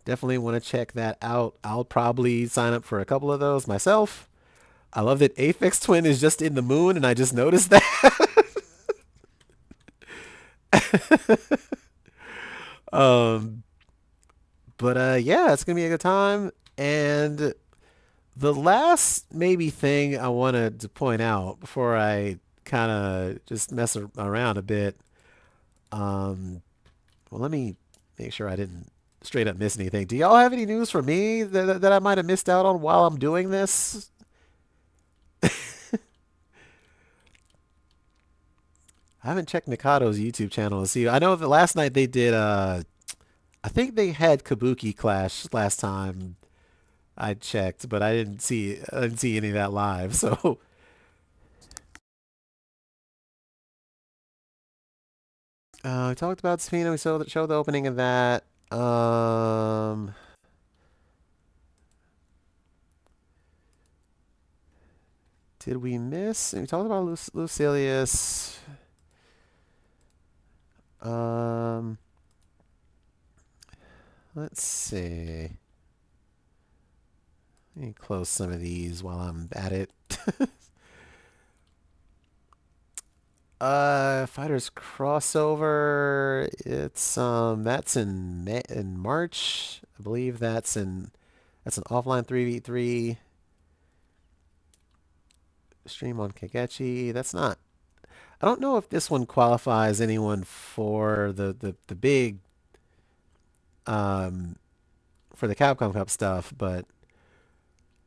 Definitely want to check that out. I'll probably sign up for a couple of those myself. I love that Aphex Twin is just in the moon, and I just noticed that. um, but yeah, it's gonna be a good time. And the last maybe thing I wanted to point out before I kind of just mess around a bit. Well, let me make sure I didn't straight up miss anything. Do y'all have any news for me that I might have missed out on while I'm doing this? I haven't checked Mikado's YouTube channel to see. I know that last night they did I think they had Kabuki Clash last time I checked, but I didn't see any of that live. So we talked about Safina. We showed the opening of that. Did we miss? We talked about Lucilius. Um, let's see. Let me close some of these while I'm at it. Fighters crossover. It's that's in March. I believe that's an offline 3v3 stream on Kagechi. That's not. I don't know if this one qualifies anyone for the big um for the Capcom Cup stuff, but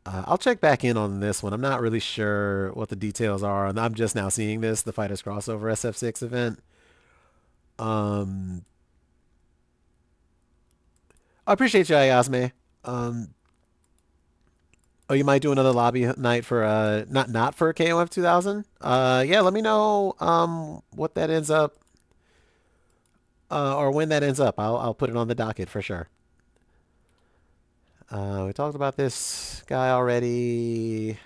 I'll check back in on this one. I'm not really sure what the details are, and I'm just now seeing the Fighters Crossover SF6 event. Um, I appreciate you, Ayasme. Oh, you might do another lobby night for not for KOF 2000. Yeah, let me know what that ends up or when that ends up. I'll put it on the docket for sure. We talked about this guy already.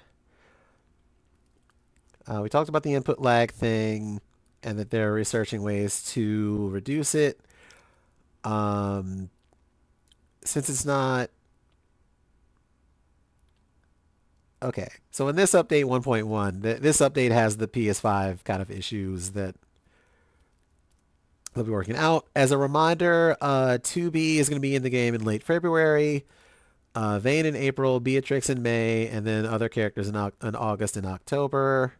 We talked about the input lag thing and that they're researching ways to reduce it. Since it's not... Okay, so in this update 1.1, this update has the PS5 kind of issues that they'll be working out. As a reminder, 2B is going to be in the game in late February. Vayne in April, Beatrix in May, and then other characters in August and October.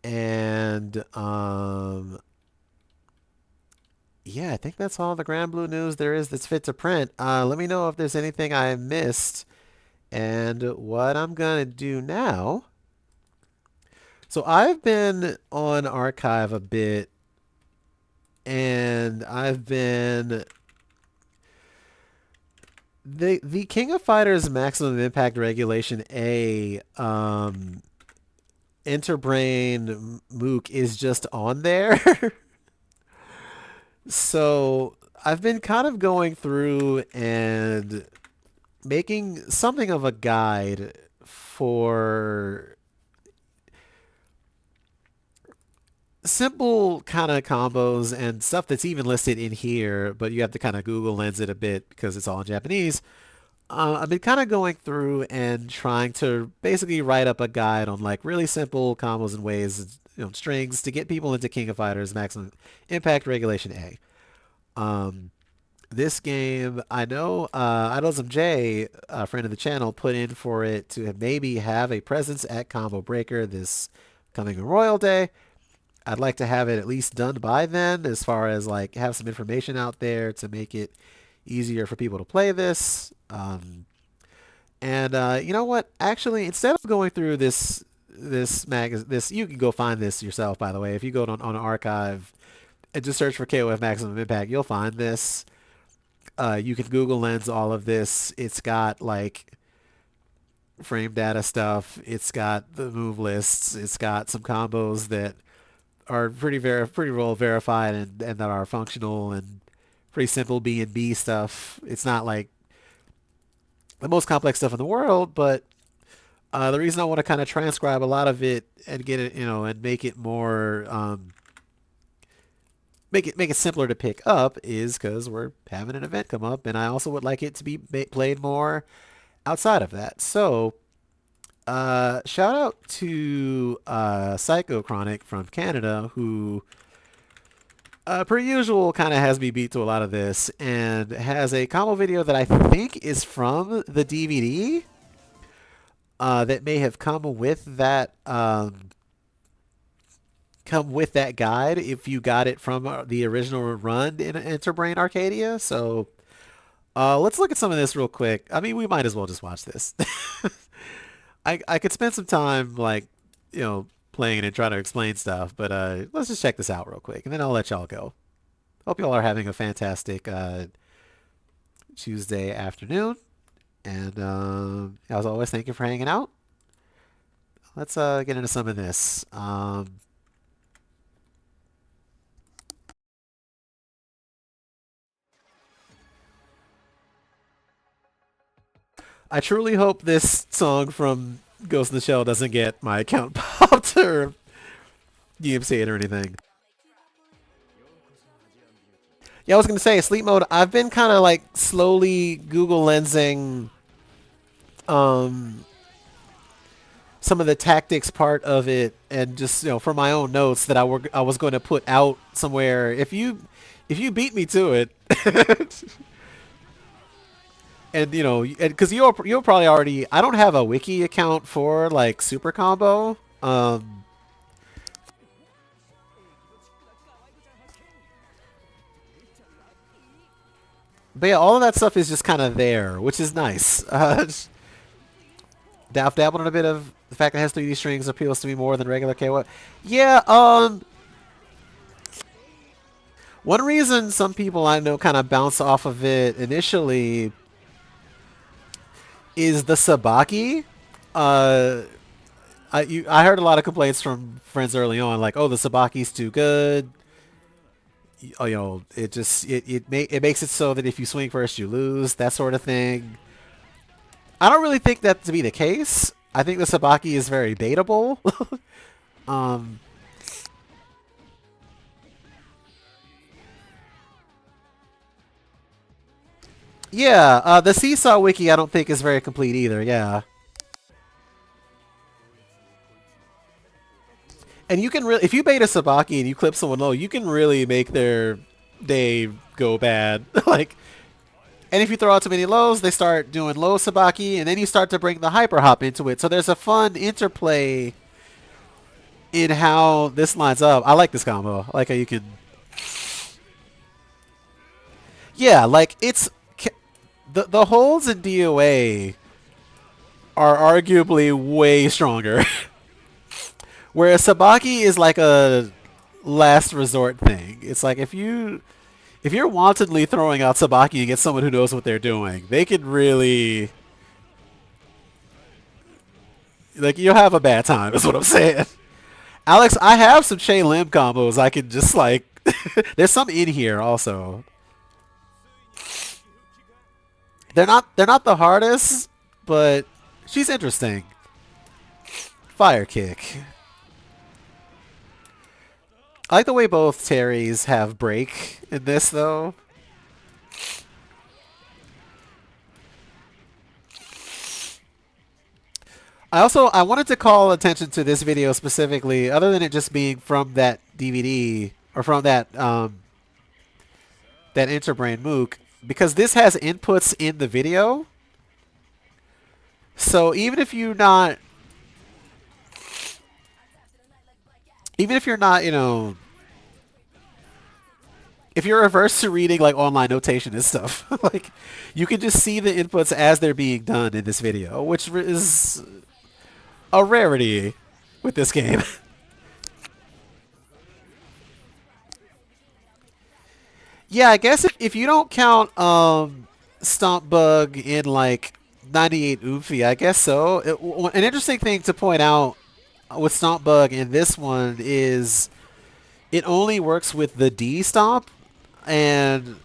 And yeah, I think that's all the Grand Blue news there is that's fit to print. Let me know if there's anything I missed. And what I'm gonna do now So I've been on Archive a bit, and I've been the King of Fighters Maximum Impact Regulation A Interbrain Mook is just on there. So I've been kind of going through and making something of a guide for simple kind of combos and stuff that's even listed in here, but you have to kind of Google Lens it a bit because it's all in Japanese. I've been kind of going through and trying to basically write up a guide on like really simple combos and ways, strings to get people into King of Fighters Maximum Impact Regulation A. This game, I know Idolsm J, a friend of the channel, put in for it to maybe have a presence at Combo Breaker this coming Royal Day. I'd like to have it at least done by then, as far as like have some information out there to make it easier for people to play this. And you know what? Actually, instead of going through this, you can go find this yourself. By the way, if you go on Archive and just search for KOF Maximum Impact, you'll find this. You can Google Lens all of this. It's got like frame data stuff. It's got the move lists. It's got some combos that are pretty well verified and that are functional and pretty simple B and B stuff. It's not like the most complex stuff in the world, but the reason I want to kind of transcribe a lot of it and get it, and make it more, make it simpler to pick up is because we're having an event come up, and I also would like it to be played more outside of that. So, shout out to Psycho Chronic from Canada, who, per usual, kind of has me beat to a lot of this, and has a combo video that I think is from the DVD that may have come with that guide if you got it from the original run in Interbrain Arcadia. So let's look at some of this real quick. I mean, we might as well just watch this. I could spend some time like, playing it and trying to explain stuff, but let's just check this out real quick, and then I'll let y'all go. Hope y'all are having a fantastic Tuesday afternoon. And as always, thank you for hanging out. Let's get into some of this. I truly hope this song from Ghost in the Shell doesn't get my account popped or DMCA'd or anything. Yeah, I was gonna say sleep mode. I've been kind of like slowly Google lensing some of the tactics part of it, and just for my own notes that I was going to put out somewhere. If you beat me to it, and because you'll probably already. I don't have a wiki account for like super combo. But yeah, all of that stuff is just kind of there, which is nice. Dabbled in a bit of the fact that it has 3D strings appeals to me more than regular KO. Yeah, one reason some people I know kind of bounce off of it initially is the Sabaki. I heard a lot of complaints from friends early on, like, oh, the Sabaki's too good. It just it makes it so that if you swing first, you lose, that sort of thing. I don't really think that to be the case. I think the Sabaki is very baitable. Yeah, the Seesaw wiki I don't think is very complete either, yeah. And you can really, if you bait a Sabaki and you clip someone low, you can really make their day go bad. Like, and if you throw out too many lows, they start doing low Sabaki, and then you start to bring the hyper hop into it. So there's a fun interplay in how this lines up. I like this combo. I like how you can, yeah, like it's the holds in DOA are arguably way stronger. Whereas Sabaki is like a last resort thing. It's like if you're wantonly throwing out Sabaki against someone who knows what they're doing, they can really like you'll have a bad time. Is what I'm saying. Alex, I have some Shay Lim combos. I can just like there's some in here also. They're not the hardest, but she's interesting. Fire kick. I like the way both Terrys have break in this though. I wanted to call attention to this video specifically, other than it just being from that DVD or from that Interbrain MOOC, because this has inputs in the video. So even if you're not, if you're averse to reading like online notation and stuff, like you can just see the inputs as they're being done in this video, which is a rarity with this game. Yeah, I guess if you don't count Stomp Bug in like 98 Oophy, I guess so. An interesting thing to point out with Stomp Bug in this one is it only works with the D Stomp, and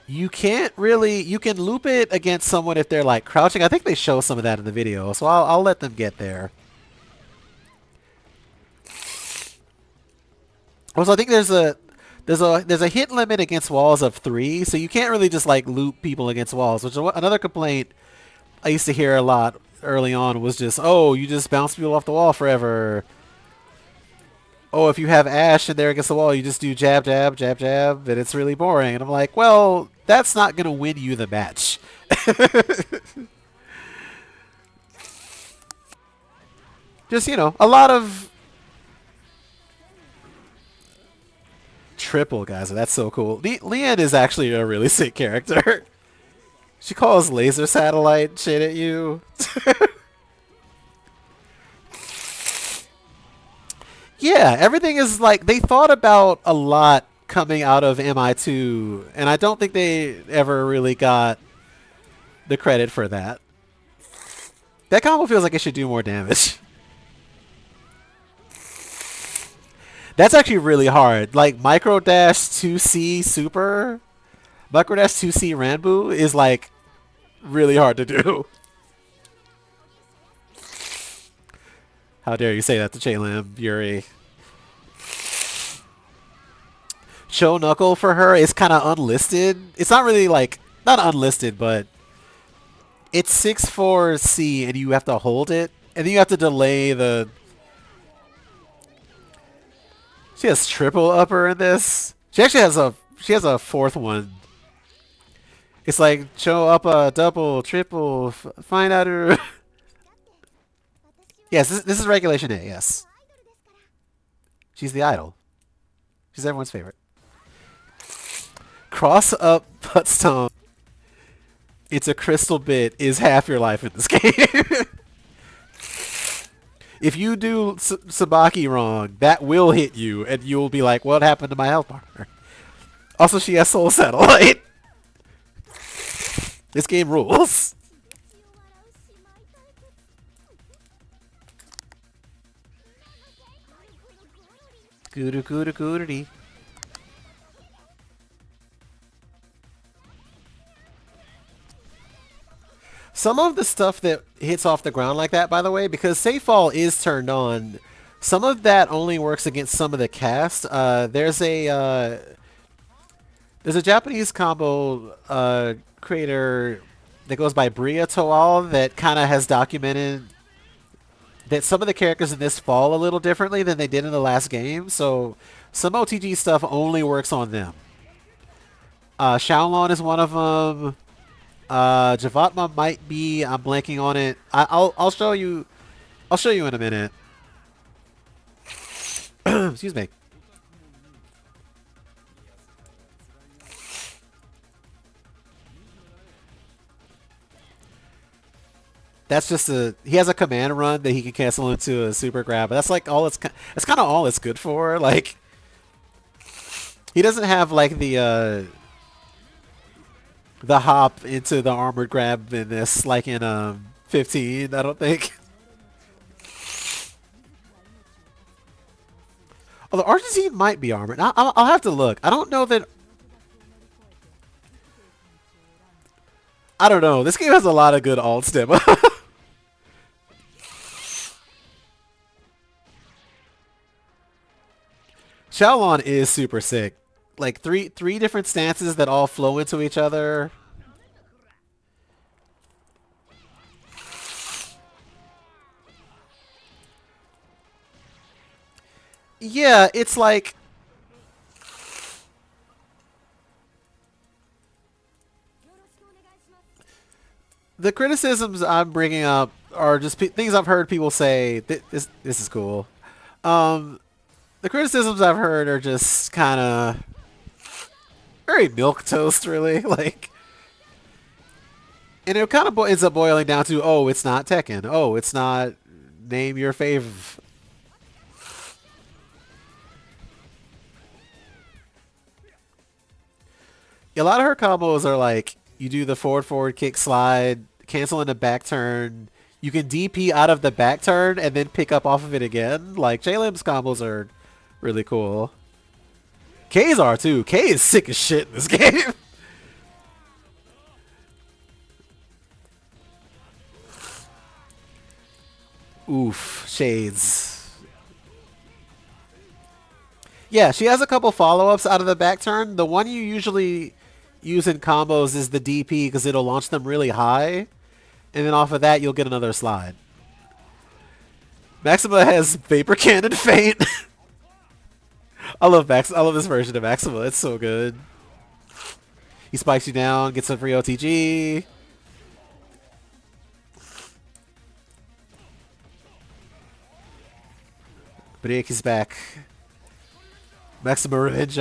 you can loop it against someone if they're like crouching. I think they show some of that in the video, so I'll let them get there. Also, I think there's a hit limit against walls of 3, so you can't really just like loop people against walls. Which is another complaint I used to hear a lot early on was just, oh, you just bounce people off the wall forever. Oh, if you have Ash in there against the wall, you just do jab, jab, jab, jab, and it's really boring. And I'm like, well, that's not gonna win you the match. Just a lot of triple guys. That's so cool. Leanne is actually a really sick character. She calls laser satellite shit at you. Yeah, everything is like they thought about a lot coming out of MI2, and I don't think they ever really got the credit for that. That combo feels like it should do more damage. That's actually really hard. Like Micro Dash 2C Super, Micro Dash 2C Ranbu is like really hard to do. How dare you say that to Chaelam, Yuri. Show Knuckle for her is kind of unlisted. It's not really like, not unlisted, but it's 6-4C and you have to hold it. And then you have to delay the... She has triple upper in this. She actually has a fourth one. It's like show up a double, triple, find out her... Yes, this is regulation A, yes. She's the idol. She's everyone's favorite. Cross up butt stomp. It's a crystal bit is half your life in this game. If you do Sabaki wrong, that will hit you, and you'll be like, what happened to my health bar? Also, she has Soul Satellite. This game rules. Guru guru guru. Some of the stuff that hits off the ground like that, by the way, because Safe Fall is turned on, some of that only works against some of the cast. There's a Japanese combo creator that goes by Bria Toal that kind of has documented that some of the characters in this fall a little differently than they did in the last game. So some OTG stuff only works on them. Shaolon is one of them. Javatma might be. I'm blanking on it. I'll show you. I'll show you in a minute. Excuse me. That's just a he has a command run that he can cancel into a super grab. But that's like all that's kind of all it's good for. Like he doesn't have like the hop into the armored grab in this like in 15. I don't think. Although Argentine might be armored. I'll have to look. I don't know that. I don't know. This game has a lot of good alt stem. Xiaolon is super sick. Like three different stances that all flow into each other. Yeah, it's like the criticisms I'm bringing up are just things I've heard people say. This is cool. Um, the criticisms I've heard are just kind of very milk toast, really. Like, and it kind of ends up boiling down to, oh, it's not Tekken. Oh, it's not name your fave. A lot of her combos are like you do the forward kick slide, cancel in the back turn. You can DP out of the back turn and then pick up off of it again. Like J-Lim's combos are really cool. K's are too. K is sick as shit in this game. Oof, shades. Yeah, she has a couple follow-ups out of the back turn. The one you usually use in combos is the DP because it'll launch them really high. And then off of that, you'll get another slide. Maxima has Vapor Cannon Feint. I love this version of Maxima. It's so good. He spikes you down, gets some free OTG. Brick is back. Maxima Revenge.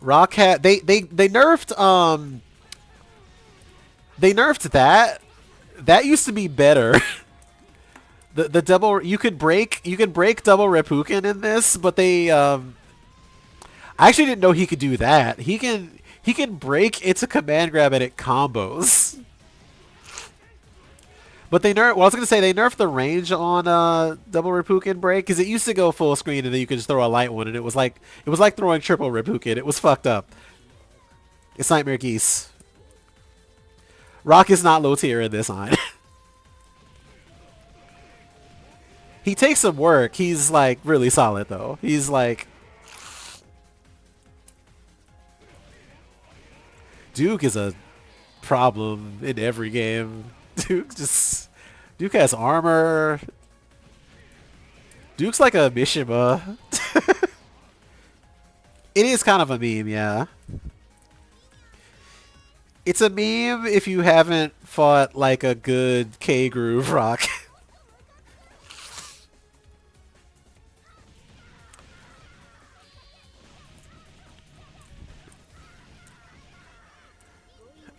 Rock hat. They nerfed that. That used to be better. the double you could break double Reppuken in this, but they I actually didn't know he could do that. He can break into command grab and it combos. But they nerfed. Well, I was gonna say they nerfed the range on double Reppuken break because it used to go full screen and then you could just throw a light one and it was like throwing triple Reppuken. It was fucked up. It's Nightmare Geese. Rock is not low tier in this line. He takes some work. He's like really solid though. He's like Duke is a problem in every game. Duke has armor. Duke's like a Mishima. It is kind of a meme, yeah. It's a meme if you haven't fought like a good K groove rock.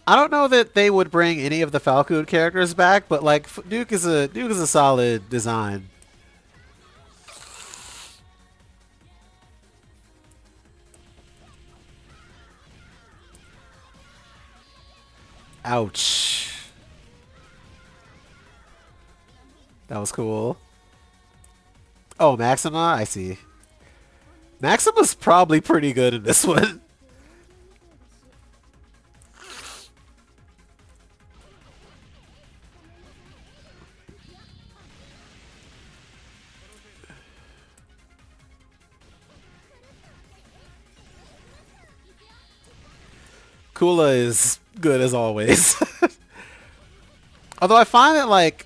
I don't know that they would bring any of the Falcon characters back, but like Duke is a solid design. Ouch. That was cool. Oh, Maxima? I see. Maxima's probably pretty good in this one. Kula is good as always. Although I find that like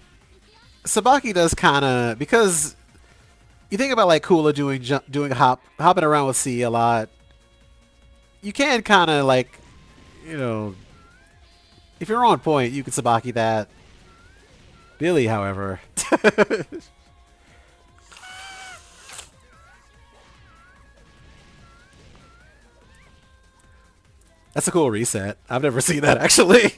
Sabaki does kind of, because you think about like Kula doing hopping around with C a lot. You can kind of like, you know, if you're on point, you can Sabaki that. Billy, however. That's a cool reset. I've never seen that actually.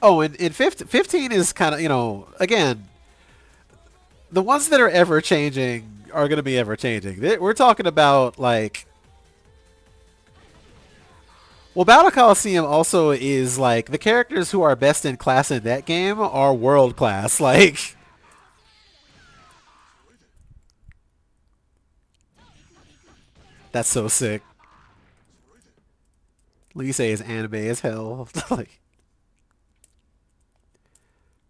Oh, and 15 is kind of, again, the ones that are ever changing are going to be ever changing. We're talking about like, well, Battle Coliseum also is like the characters who are best in class in that game are world class. Like, that's so sick. Lise is anime as hell. Like,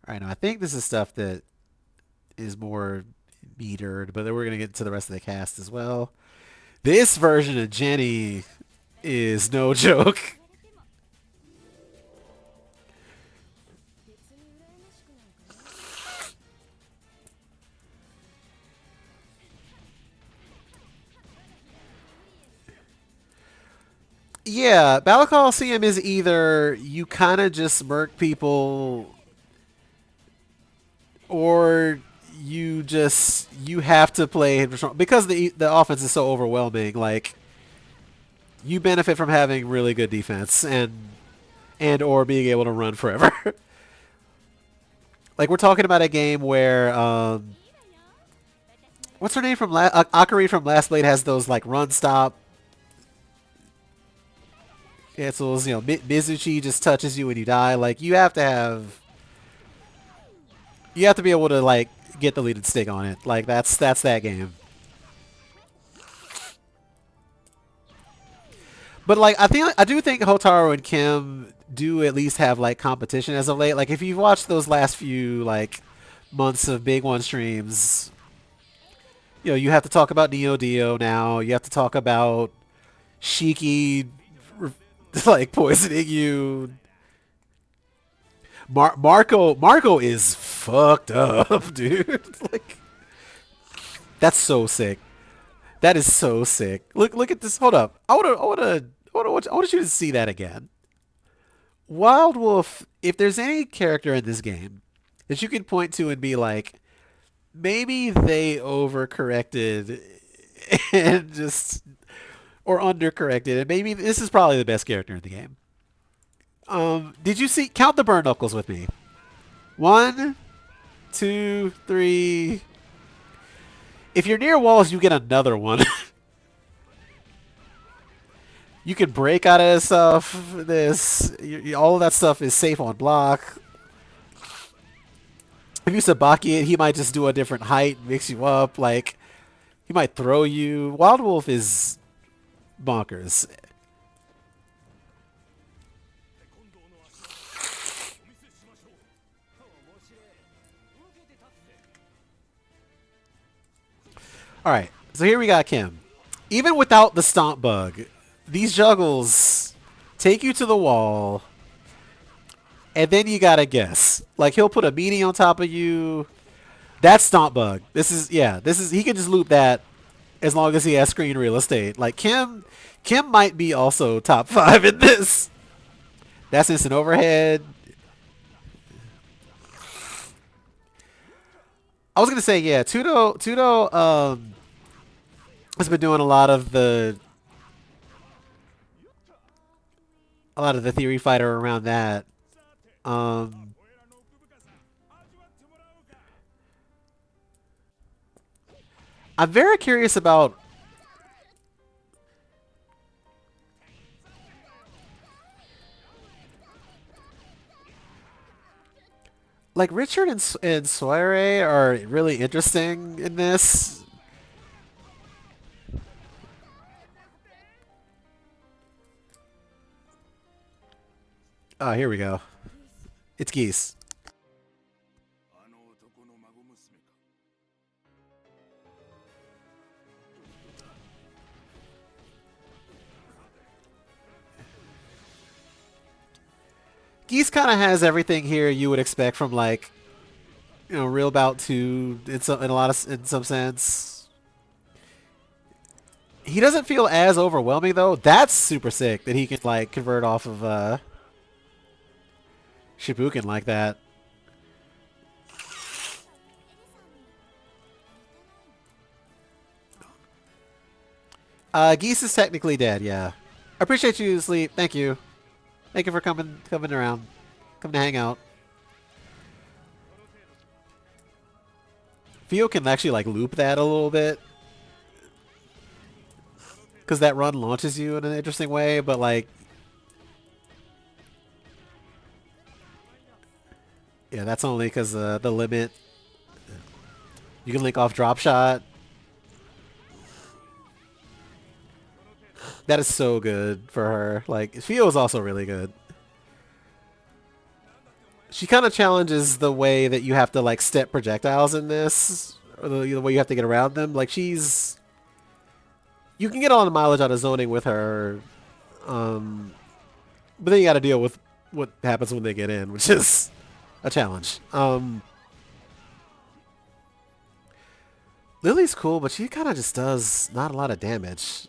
all right, now I think this is stuff that is more metered, but then we're gonna get to the rest of the cast as well. This version of Jenny is no joke. 別に羨ましくなんかない。 Yeah, Battle Coliseum is either you kind of just murk people, or you have to play because the offense is so overwhelming. Like, you benefit from having really good defense and or being able to run forever. Like, we're talking about a game where what's her name from Akari from Last Blade has those like run stop. Cancels, Mizuchi just touches you when you die. Like, you have to be able to like get the leaded stick on it. Like, that's that game. But like, I do think Hotaru and Kim do at least have like competition as of late. Like, if you've watched those last few like months of Big One streams, you have to talk about Neo Dio now. You have to talk about Shiki like poisoning you. Marco is fucked up, dude. Like, that's so sick. That is so sick. Look at this. Hold up. I want you to see that again. Wild Wolf. If there's any character in this game that you can point to and be like, maybe they overcorrected and just or undercorrected, and maybe this is probably the best character in the game. Did you see? Count the burn knuckles with me. One, two, three. If you're near walls, you get another one. You can break out of stuff. All of that stuff is safe on block. If you Sabaki it, he might just do a different height, mix you up. Like, he might throw you. Wild Wolf is bonkers. All right, so here we got Kim. Even without the stomp bug, these juggles take you to the wall, and then you gotta guess. Like, he'll put a meaty on top of you. That's stomp bug. This is he can just loop that as long as he has screen real estate. Like, Kim might be also top 5 in this. That's instant overhead. I was gonna say, yeah, Tudo has been doing a lot of the theory fighter around that. Um, I'm very curious about like Richard and Soire are really interesting in this. Oh, here we go. It's Geese. Geese kind of has everything here you would expect from like, Real Bout 2 in some sense. He doesn't feel as overwhelming though. That's super sick that he can like convert off of Shibuken like that. Geese is technically dead, yeah. I appreciate you, Sleep. Thank you. Thank you for coming around. Coming to hang out. Theo can actually like loop that a little bit. Because that run launches you in an interesting way, but like... Yeah, that's only because the limit. You can link off drop shot. That is so good for her. Like, Theo is also really good. She kind of challenges the way that you have to like step projectiles in this, or the way you have to get around them. Like she's, you can get a lot of mileage out of zoning with her, but then you got to deal with what happens when they get in, which is a challenge. Lily's cool, but she kind of just does not a lot of damage.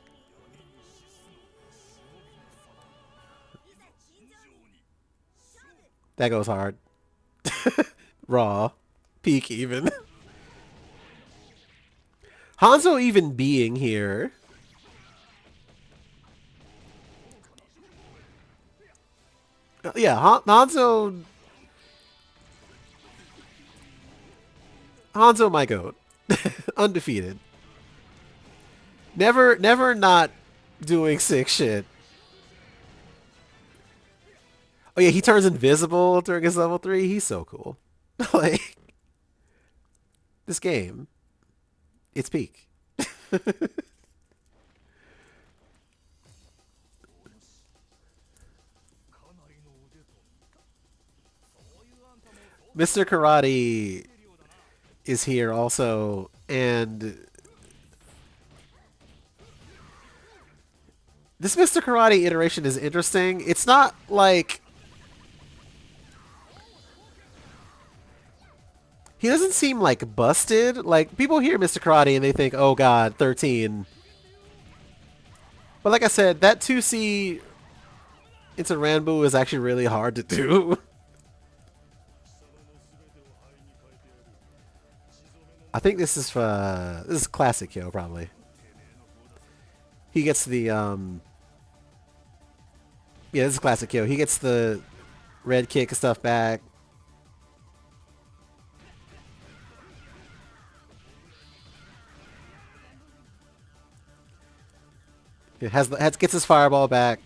That goes hard. Raw. Peak even. Hanzo even being here. Yeah, Hanzo... Hanzo my goat. Undefeated. Never not doing sick shit. Oh yeah, he turns invisible during his level 3. He's so cool. Like, this game, it's peak. Mr. Karate is here also, and this Mr. Karate iteration is interesting. It's not like... He doesn't seem like busted. Like, people hear Mr. Karate and they think, oh god, 13. But like I said, that 2C into Ranbu is actually really hard to do. I think this is classic Kyo probably. He gets the yeah, this is classic Kyo. He gets the red kick and stuff back. It gets his fireball back.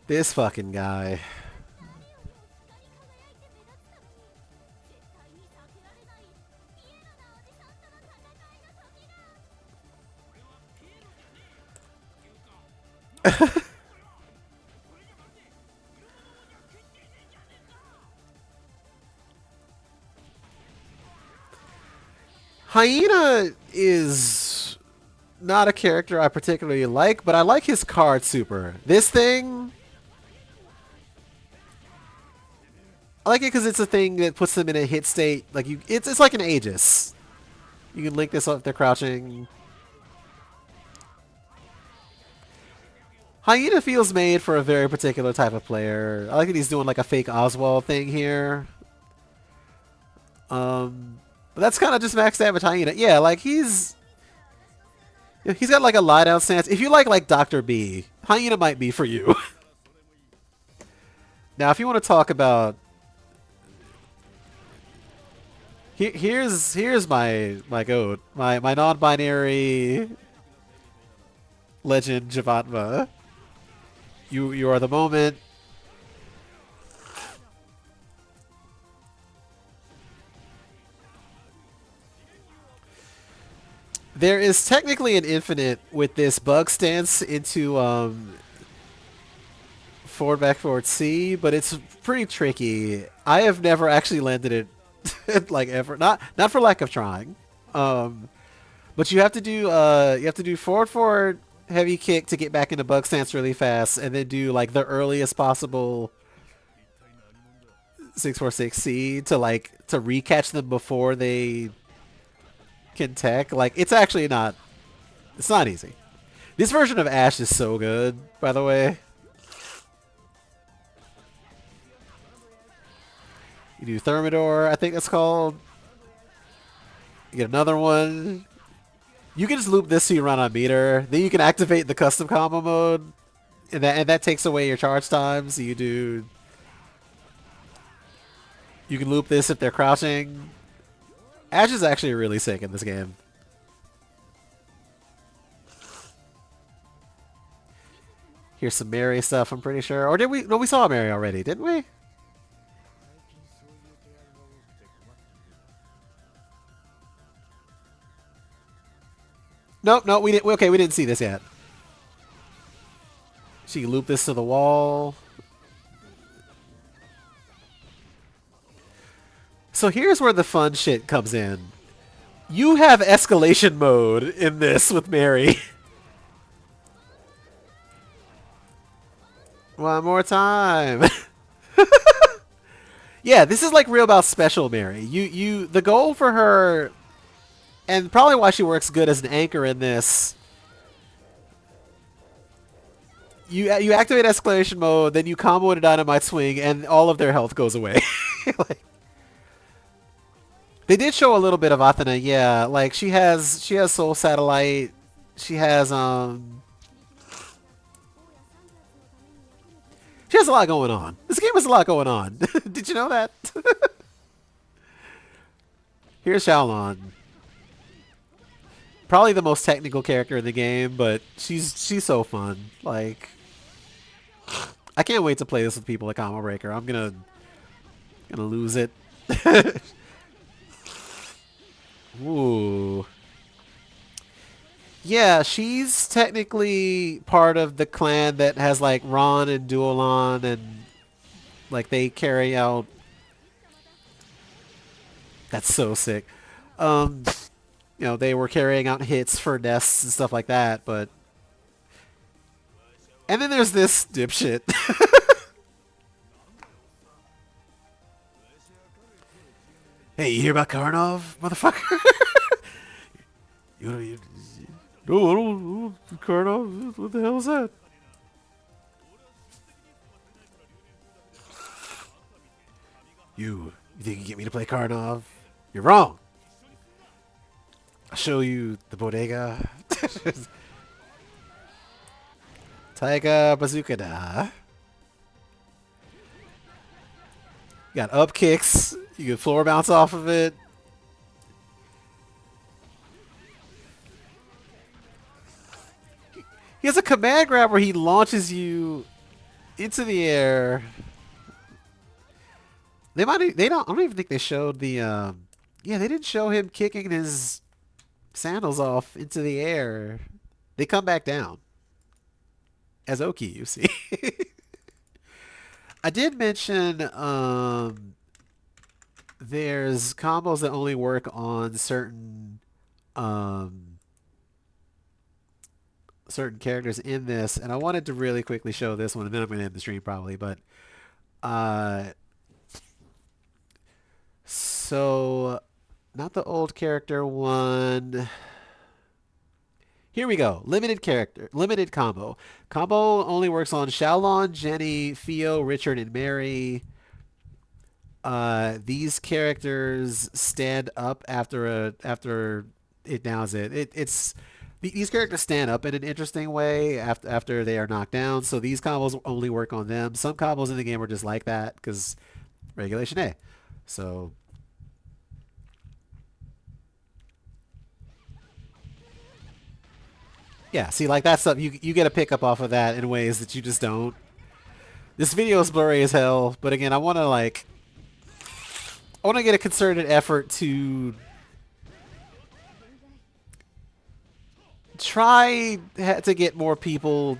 This fucking guy. Hyena is not a character I particularly like, but I like his card super. This thing, I like it because it's a thing that puts them in a hit state. Like it's like an Aegis. You can link this up if they're crouching. Hyena feels made for a very particular type of player. I like that he's doing like a fake Oswald thing here. But that's kind of just max damage Hyena. Yeah, like he's got like a lie down stance. If you like Dr. B, Hyena might be for you. Now, if you want to talk about here's my goat, my non-binary legend Javatma. You are the moment. There is technically an infinite with this bug stance into forward back forward C, but it's pretty tricky. I have never actually landed it like ever. Not for lack of trying. But you have to do forward heavy kick to get back into bug stance really fast, and then do like the earliest possible 646C to recatch them before they can tech. Like it's not easy. This version of Ash is so good, by the way. You do Thermidor, I think that's called. You get another one. You can just loop this so you run on meter. Then you can activate the custom combo mode, and that takes away your charge time. So you do. You can loop this if they're crouching. Ash is actually really sick in this game. Here's some Mary stuff, I'm pretty sure. Or did we? No, we saw Mary already, didn't we? Nope, no, we didn't. Okay, we didn't see this yet. So you loop this to the wall. So here's where the fun shit comes in. You have escalation mode in this with Mary. One more time. Yeah, this is like real about special Mary. The goal for her, and probably why she works good as an anchor in this. You activate escalation mode, then you combo into dynamite swing, and all of their health goes away. Like, they did show a little bit of Athena, yeah. Like she has Soul Satellite. She has She has a lot going on. This game has a lot going on. Did you know that? Here's Xiaolon. Probably the most technical character in the game, but she's so fun. Like, I can't wait to play this with people at Combo Breaker. I'm gonna lose it. Ooh. Yeah, she's technically part of the clan that has like Ron and Duolon, and like they carry out. That's so sick. They were carrying out hits for nests and stuff like that, but. And then there's this dipshit. Hey, you hear about Karnov, motherfucker? you No, I don't. Karnov? What the hell is that? You think you can get me to play Karnov? You're wrong. I'll show you the bodega. Taiga bazooka da. You got up kicks. You can floor bounce off of it. He has a command grab where he launches you into the air. They might. They don't. I don't even think they showed the. Yeah, they didn't show him kicking his sandals off into the air. They come back down as Oki. You see. I did mention there's combos that only work on certain characters in this, and I wanted to really quickly show this one, and then I'm going to end the stream probably. But so not the old character one. Here we go. Limited combo. Combo only works on Xiaolon, Jenny, Theo, Richard, and Mary. These characters stand up after it downs it. These characters stand up in an interesting way after they are knocked down. So these combos only work on them. Some combos in the game are just like that because regulation A. So. Yeah, see, like that stuff, you get a pickup off of that in ways that you just don't. This video is blurry as hell, but again, I want to get a concerted effort to try to get more people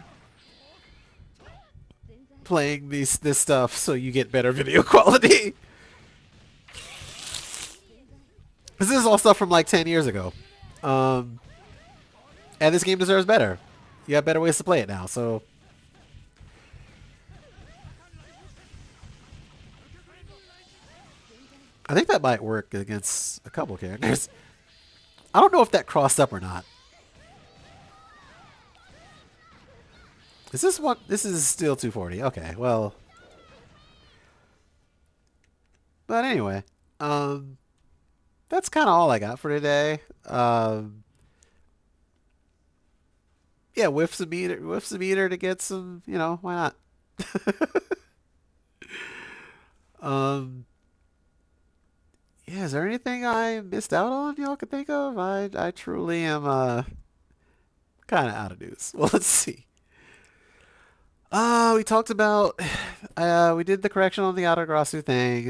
playing this stuff so you get better video quality. This is all stuff from like 10 years ago. And this game deserves better. You have better ways to play it now, so. I think that might work against a couple characters. I don't know if that crossed up or not. Is this one? This is still 240. Okay, well. But But anyway, um, that's kind of all I got for today. Yeah, whiff some eater to get some. Why not? um, yeah, is there anything I missed out on y'all can think of? I truly am kind of out of news. Well, let's see. We talked about we did the correction on the Autogrossu thing.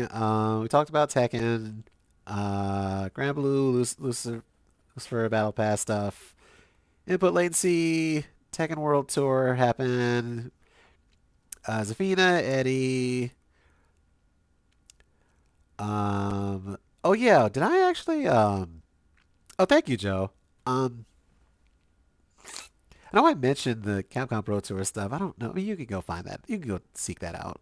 We talked about Tekken, Grand Blue, Lucifer Battle Pass stuff. Input latency, Tekken World Tour happened. Zafina, Eddie. Oh yeah, did I actually oh, thank you, Joe. Um I know I mentioned the Capcom Pro Tour stuff. I don't know. I mean, you can go find that. You can go seek that out.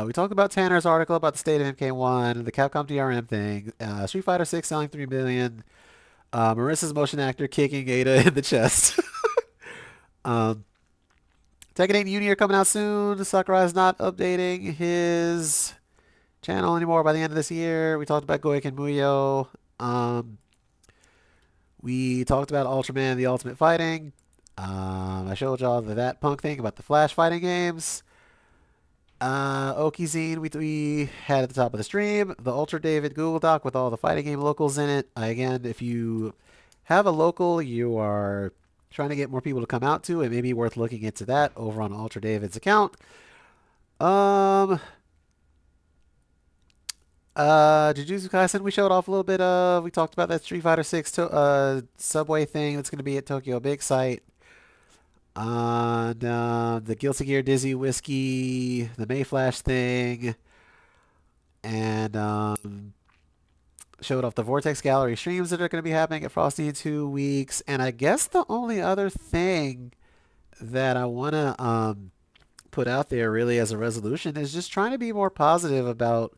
We talked about Tanner's article about the state of MK1, the Capcom DRM thing, Street Fighter 6 selling 3 million, Marissa's motion actor kicking Ada in the chest. um, Tekken 8 Uni are coming out soon. Sakurai's not updating his channel anymore by the end of this year. We talked about Goiken Muyo. We talked about Ultraman the Ultimate Fighting. I showed y'all that punk thing about the Flash fighting games. Okizine we had at the top of the stream. The Ultra David Google Doc with all the fighting game locals in it. Again, if you have a local you are trying to get more people to come out to, it may be worth looking into that over on Ultra David's account. Um, Jujutsu Kaisen we showed off a little bit of. We talked about that Street Fighter 6 subway thing that's going to be at Tokyo Big Sight. On the Guilty Gear Dizzy Whiskey, the Mayflash thing, and showed off the Vortex Gallery streams that are going to be happening at Frosty in 2 weeks. And I guess the only other thing that I want to put out there really as a resolution is just trying to be more positive about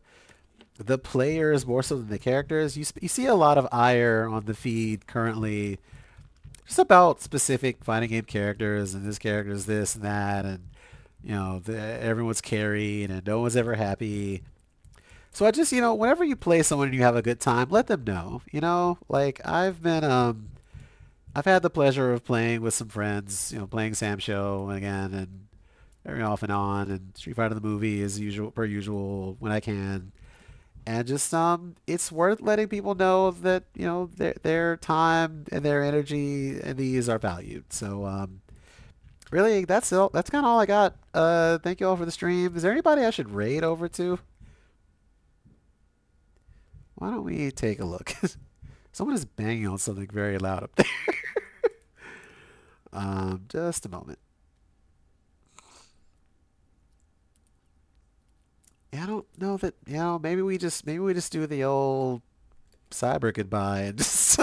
the players more so than the characters. You see a lot of ire on the feed currently just about specific fighting game characters and this character is this and that and everyone's carried and no one's ever happy. So I just whenever you play someone and you have a good time, let them know. Like I've had the pleasure of playing with some friends, playing Sam Show again and very off and on, and Street Fighter the movie as usual per usual when I can. And just it's worth letting people know that their time and their energy and these are valued. So really, that's all. That's kind of all I got. Thank you all for the stream. Is there anybody I should raid over to? Why don't we take a look? Someone is banging on something very loud up there. Just a moment. Yeah, I don't know that. Maybe we just do the old cyber goodbye and just.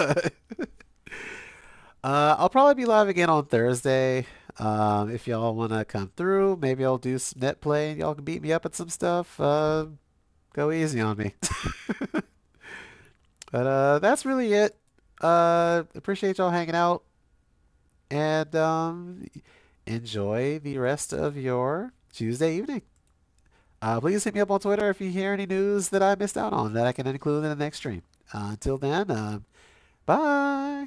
I'll probably be live again on Thursday. If y'all want to come through, maybe I'll do some net play and y'all can beat me up at some stuff. Go easy on me. But that's really it. Appreciate y'all hanging out and enjoy the rest of your Tuesday evening. Please hit me up on Twitter if you hear any news that I missed out on that I can include in the next stream. Until then, bye.